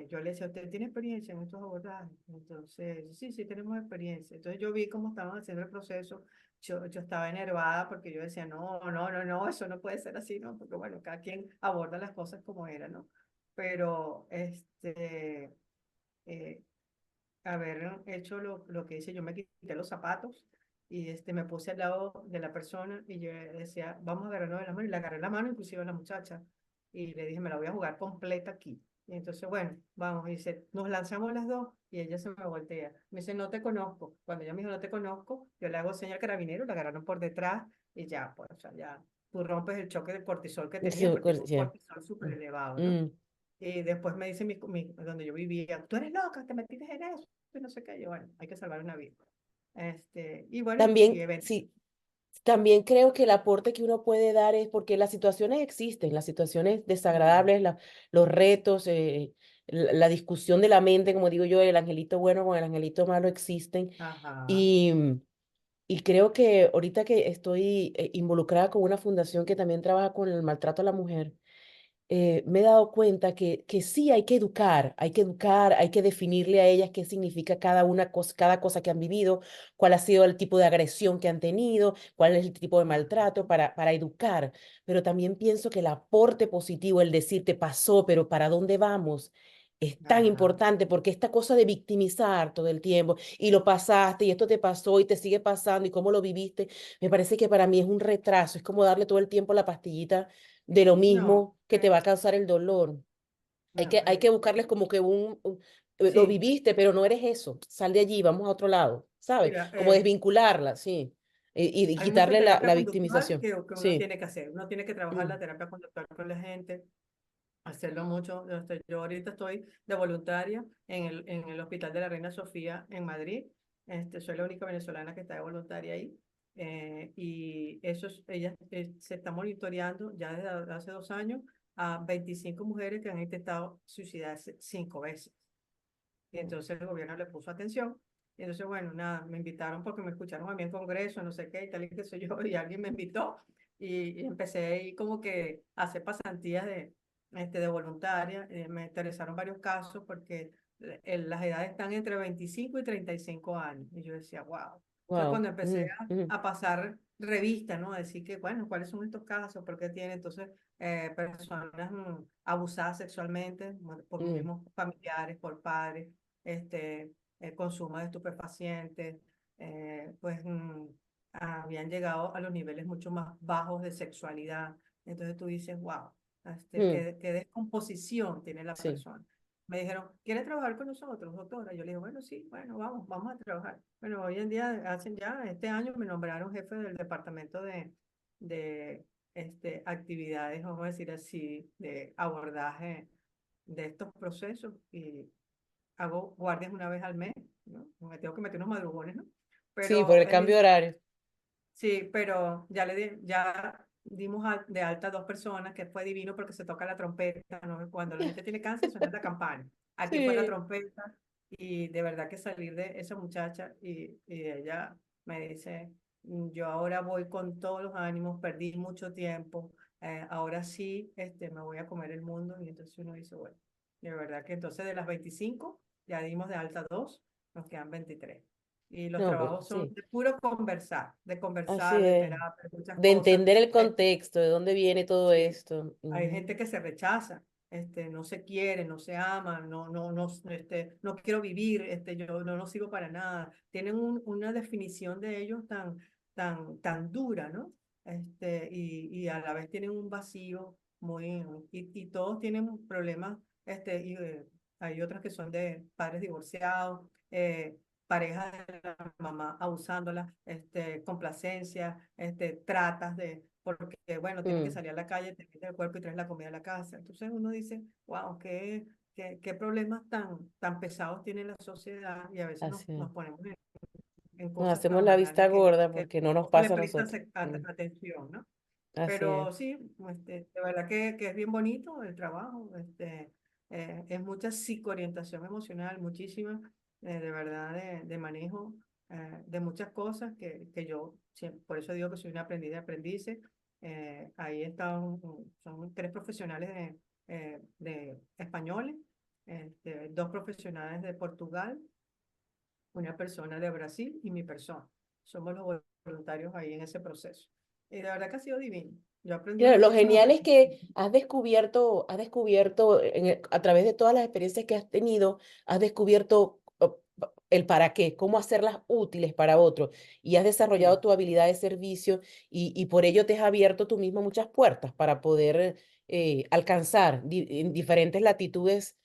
yo le decía, ¿usted tiene experiencia en estos abordajes? Entonces, sí, sí, tenemos experiencia. Entonces yo vi cómo estaban haciendo el proceso, yo estaba enervada porque yo decía, no, eso no puede ser así, ¿no? Porque bueno, cada quien aborda las cosas como era, ¿no? Pero, eh, haber hecho lo que hice, yo me quité los zapatos y me puse al lado de la persona y yo decía, vamos a agarrarnos de la mano, y le agarré la mano inclusive a la muchacha y le dije, me la voy a jugar completa aquí. Y entonces, bueno, vamos, y dice, nos lanzamos las dos y ella se me voltea. Me dice, no te conozco. Cuando ella me dijo, no te conozco, yo le hago señal al carabinero, la agarraron por detrás y ya, pues, o sea, ya tú rompes el choque del cortisol que Sí, tenía, porque tengo un sí. cortisol súper elevado, ¿no? Mm. Y después me dice donde yo vivía, tú eres loca, te metiste en eso, y no sé qué. Yo, bueno, hay que salvar una vida. Y bueno, y También, evento. sí, también creo que el aporte que uno puede dar es porque las situaciones existen, las situaciones Sí. desagradables, los retos, la discusión de la mente, como digo yo, el angelito bueno con el angelito malo existen. Ajá. Y, y creo que ahorita que estoy involucrada con una fundación que también trabaja con el maltrato a la mujer, me he dado cuenta que sí hay que educar, hay que definirle a ellas qué significa cada cosa que han vivido, cuál ha sido el tipo de agresión que han tenido, cuál es el tipo de maltrato para educar. Pero también pienso que el aporte positivo, el decir te pasó, pero ¿para dónde vamos? Es tan Ajá. importante porque esta cosa de victimizar todo el tiempo y lo pasaste y esto te pasó y te sigue pasando y cómo lo viviste, me parece que para mí es un retraso, es como darle todo el tiempo la pastillita de lo No, mismo que te va a causar el dolor. no, Hay que buscarles como que lo sí. viviste, pero no eres eso. Sal de allí, vamos a otro lado, ¿sabes? Mira, Como desvincularla, sí. Y hay mucha quitarle terapia la conductual victimización. que uno Sí. tiene que hacer. Uno tiene que trabajar Mm. la terapia conductual con la gente, hacerlo mucho. Yo ahorita estoy de voluntaria en el Hospital de la Reina Sofía en Madrid. Soy la única venezolana que está de voluntaria ahí. Y ella se está monitoreando ya desde hace 2 años a 25 mujeres que han intentado suicidarse 5 veces. Y entonces el gobierno le puso atención. Y entonces, bueno, nada, me invitaron porque me escucharon a mí en Congreso, no sé qué, y tal y qué soy yo, y alguien me invitó. Y empecé ahí como que a hacer pasantías de voluntaria. Me interesaron varios casos porque las edades están entre 25 y 35 años. Y yo decía, wow. Entonces, Wow. cuando empecé Mm, mm, a pasar revista, ¿no? A decir que, bueno, ¿cuáles son estos casos? ¿Por qué tienen? Entonces, personas abusadas sexualmente por mm, mismos familiares, por padres, el consumo de estupefacientes, pues habían llegado a los niveles mucho más bajos de sexualidad. Entonces tú dices, wow, mm, qué descomposición tiene la sí. persona. Me dijeron, ¿quiere trabajar con nosotros, doctora? Yo le dije, bueno, sí, bueno, vamos a trabajar. Bueno, hoy en día, este año me nombraron jefe del departamento de actividades, vamos a decir así, de abordaje de estos procesos y hago guardias una vez al mes, ¿no? Me tengo que meter unos madrugones, ¿no? Sí, por Pero el cambio de horario. sí, pero ya dimos de alta a 2 personas, que fue divino porque se toca la trompeta, ¿no? Cuando la gente tiene cáncer suena la campana. Aquí fue la Sí. trompeta y de verdad que salir de esa muchacha y ella me dice, yo ahora voy con todos los ánimos, perdí mucho tiempo, ahora sí me voy a comer el mundo y entonces uno dice, bueno, de verdad que entonces de las 25 ya dimos de alta 2, nos quedan 23. Y los No, pues trabajos son sí. de puro Así conversar, de es. terapia, de muchas De cosas. entender el contexto, de dónde viene todo Sí, esto. hay Ujú. gente que se rechaza, no se quiere, no se ama, no quiero vivir, yo no sirvo para nada. Tienen una definición de ellos tan dura, ¿no? Y a la vez tienen un vacío y todos tienen problemas hay otras que son de padres divorciados, parejas de la mamá abusándola, complacencia, tratas de, porque bueno, tienen que mm, salir a la calle, te meten el cuerpo y traes la comida a la casa. Entonces uno dice, wow, qué problemas tan pesados tiene la sociedad y a veces así es. nos ponemos en Nos cosas hacemos tan la vista banales gorda que porque no nos poco le pasa a presta nosotros. atención, ¿no? Así es. Pero sí, de verdad que es bien bonito el trabajo, es mucha psicoorientación emocional, muchísima, de verdad, de manejo de muchas cosas que yo, por eso digo que soy una aprendiz de aprendices. Ahí están, son tres profesionales de españoles, dos profesionales de Portugal, una persona de Brasil y mi persona. Somos los voluntarios ahí en ese proceso. Y de verdad que ha sido divino. Yo aprendí Claro, lo muchísimo genial es aprendiendo. que has descubierto a través de todas las experiencias que has tenido, has descubierto el para qué, cómo hacerlas útiles para otros y has desarrollado Sí, tu habilidad de servicio y por ello te has abierto tú mismo muchas puertas para poder alcanzar en diferentes latitudes,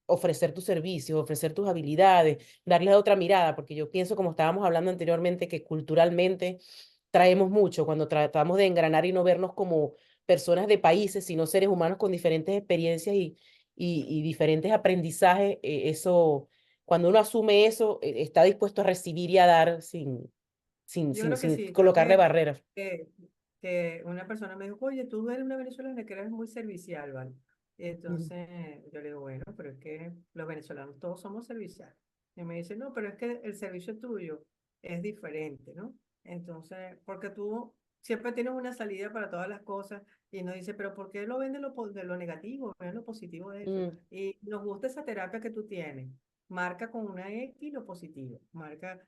ofrecer tus servicios, ofrecer tus habilidades, darles otra mirada, porque yo pienso, como estábamos hablando anteriormente, que culturalmente traemos mucho cuando tratamos de engranar y no vernos como personas de países, sino seres humanos con diferentes experiencias y diferentes aprendizajes. Eso, cuando uno asume eso, está dispuesto a recibir y a dar yo creo que sin sí, creo colocarle barreras. que, que una persona me dijo, oye, tú eres una venezolana que eres muy servicial, ¿vale? Y Mm, entonces yo le digo, bueno, pero es que los venezolanos todos somos serviciales. Y me dice, no, pero es que el servicio tuyo es diferente, ¿no? Entonces, porque tú siempre tienes una salida para todas las cosas y nos dice, pero ¿por qué lo ven de lo negativo? Ven lo positivo de eso. mm, Y nos gusta esa terapia que tú tienes. Marca con una X lo positivo, marca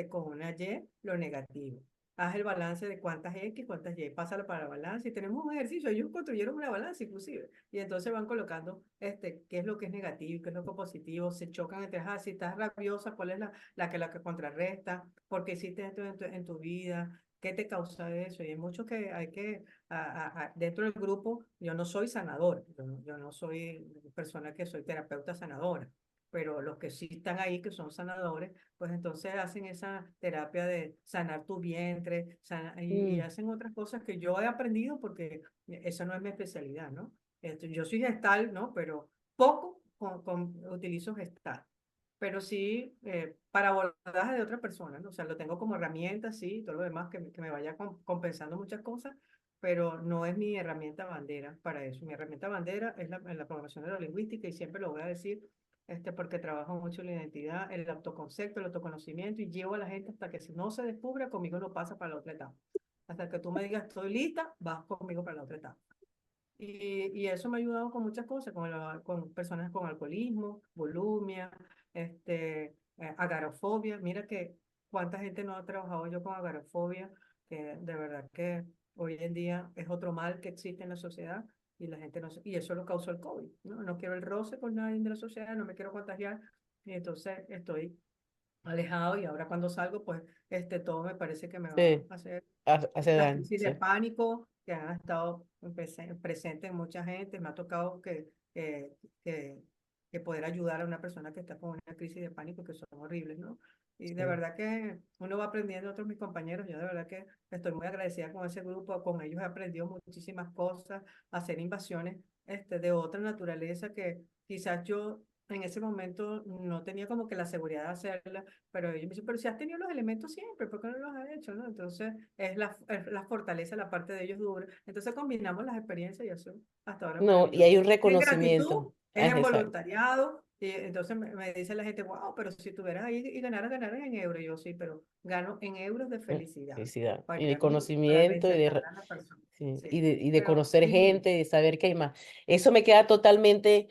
con una Y lo negativo. Haz el balance de cuántas X, cuántas Y, pásalo para el balance. Y tenemos un ejercicio, ellos construyeron una balanza inclusive. Y entonces van colocando qué es lo que es negativo y qué es lo que es positivo. Se chocan entre, si estás rabiosa, cuál es la que contrarresta, por qué hiciste esto en tu vida, qué te causa eso. Y hay mucho que hay que, dentro del grupo, yo no soy sanador, yo no soy persona que soy terapeuta sanadora, pero los que sí están ahí, que son sanadores, pues entonces hacen esa terapia de sanar tu vientre y mm, hacen otras cosas que yo he aprendido porque esa no es mi especialidad, ¿no? Yo soy gestal, ¿no? Pero poco utilizo gestal, pero sí para abordaje de otra persona, ¿no? O sea, lo tengo como herramienta, sí, todo lo demás que me vaya compensando muchas cosas, pero no es mi herramienta bandera para eso. Mi herramienta bandera es la programación de la lingüística y siempre lo voy a decir porque trabajo mucho la identidad, el autoconcepto, el autoconocimiento y llevo a la gente hasta que si no se descubra, conmigo no pasa para la otra etapa. Hasta que tú me digas, estoy lista, vas conmigo para la otra etapa. Y eso me ha ayudado con muchas cosas, con personas con alcoholismo, bulimia, agorafobia. Mira que cuánta gente no ha trabajado yo con agorafobia, que de verdad que hoy en día es otro mal que existe en la sociedad y la gente no y eso lo causó el COVID, ¿no? No quiero el roce con nadie de la sociedad, no me quiero contagiar y entonces estoy alejado y ahora cuando salgo, pues todo me parece que me va sí, a hacer hace las daño, crisis de sí. pánico que han estado presentes en mucha gente. Me ha tocado que, que poder ayudar a una persona que está con una crisis de pánico que son horribles, ¿no? Y de Sí. verdad que uno va aprendiendo, otros mis compañeros, yo de verdad que estoy muy agradecida con ese grupo, con ellos he aprendido muchísimas cosas, a hacer invasiones de otra naturaleza que quizás yo en ese momento no tenía como que la seguridad de hacerla, pero ellos me dicen, pero si has tenido los elementos siempre, ¿por qué no los has hecho? ¿No? Entonces es la fortaleza, la parte de ellos dura. Entonces combinamos las experiencias y eso hasta ahora es No, y hay maravilloso. un Es en gratitud, reconocimiento. es en Exacto. voluntariado. Y entonces me dice la gente, wow, pero si tuvieras ahí y ganaras en euros. Y yo sí, pero gano en euros de felicidad Felicidad. Y de para mí, para conocimiento reinsertar a la persona. sí, Sí, y de pero conocer divino. gente, de saber que hay más. Eso me queda totalmente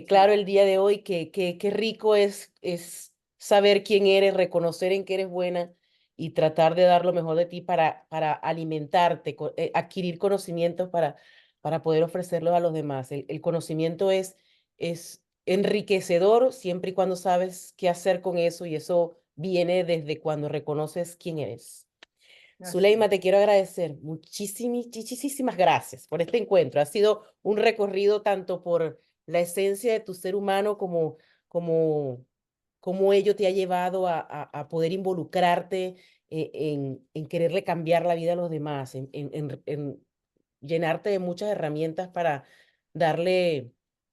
claro Sí, el día de hoy, que qué rico es saber quién eres, reconocer en qué eres buena y tratar de dar lo mejor de ti para alimentarte, adquirir conocimientos para poder ofrecerlos a los demás. El conocimiento es enriquecedor siempre y cuando sabes qué hacer con eso y eso viene desde cuando reconoces quién eres. Así Zuleima, es. te quiero agradecer muchísimas gracias por este encuentro. Ha sido un recorrido tanto por la esencia de tu ser humano como, como ello te ha llevado a poder involucrarte en quererle cambiar la vida a los demás, en llenarte de muchas herramientas para darle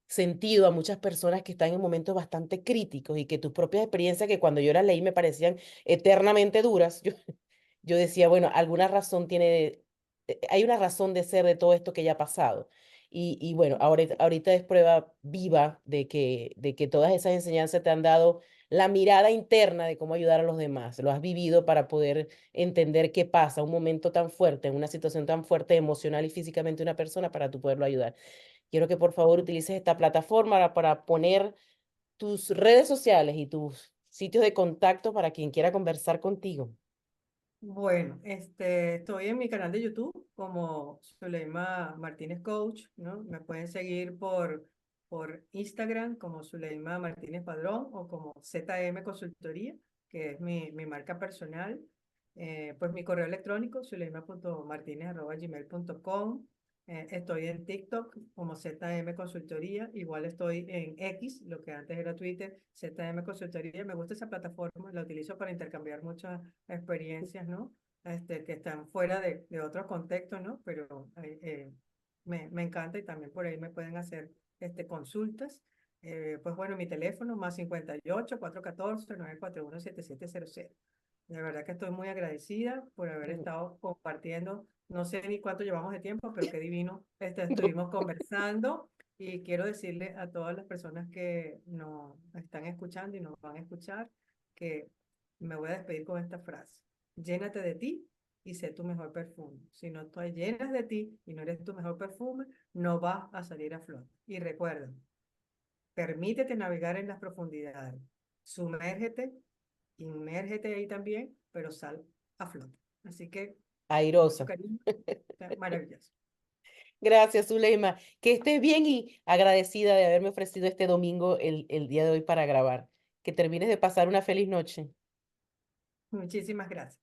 sentido a muchas personas que están en momentos bastante críticos y que tus propias experiencias que cuando yo las leí me parecían eternamente duras. Yo decía, bueno, alguna razón tiene, hay una razón de ser de todo esto que ya ha pasado. Y bueno, ahorita es prueba viva de que todas esas enseñanzas te han dado la mirada interna de cómo ayudar a los demás. Lo has vivido para poder entender qué pasa, un momento tan fuerte, en una situación tan fuerte emocional y físicamente de una persona para tú poderlo ayudar. Quiero que por favor utilices esta plataforma para poner tus redes sociales y tus sitios de contacto para quien quiera conversar contigo. Bueno, estoy en mi canal de YouTube como Zuleima Martínez Coach, ¿no? Me pueden seguir por Instagram como Zuleima Martínez Padrón o como ZM Consultoría, que es mi marca personal. Pues mi correo electrónico, zuleima.martinez@gmail.com. Estoy en TikTok como ZM Consultoría, igual estoy en X, lo que antes era Twitter, ZM Consultoría. Me gusta esa plataforma, la utilizo para intercambiar muchas experiencias, ¿no? Que están fuera de otros contextos, ¿no? Pero me encanta y también por ahí me pueden hacer consultas. Pues bueno, mi teléfono más 58 414 941 7700. De verdad que estoy muy agradecida por haber estado compartiendo. No sé ni cuánto llevamos de tiempo, pero qué divino. Estuvimos conversando y quiero decirle a todas las personas que nos están escuchando y nos van a escuchar que me voy a despedir con esta frase. Llénate de ti y sé tu mejor perfume. Si no te llenas de ti y no eres tu mejor perfume, no vas a salir a flote. Y recuerda, permítete navegar en las profundidades. Sumérgete, inmérgete ahí también, pero sal a flote. Así que, con mucho Airosa. cariño, maravilloso. Gracias, Zuleima. Que estés bien y agradecida de haberme ofrecido este domingo el día de hoy para grabar. Que termines de pasar una feliz noche. Muchísimas gracias.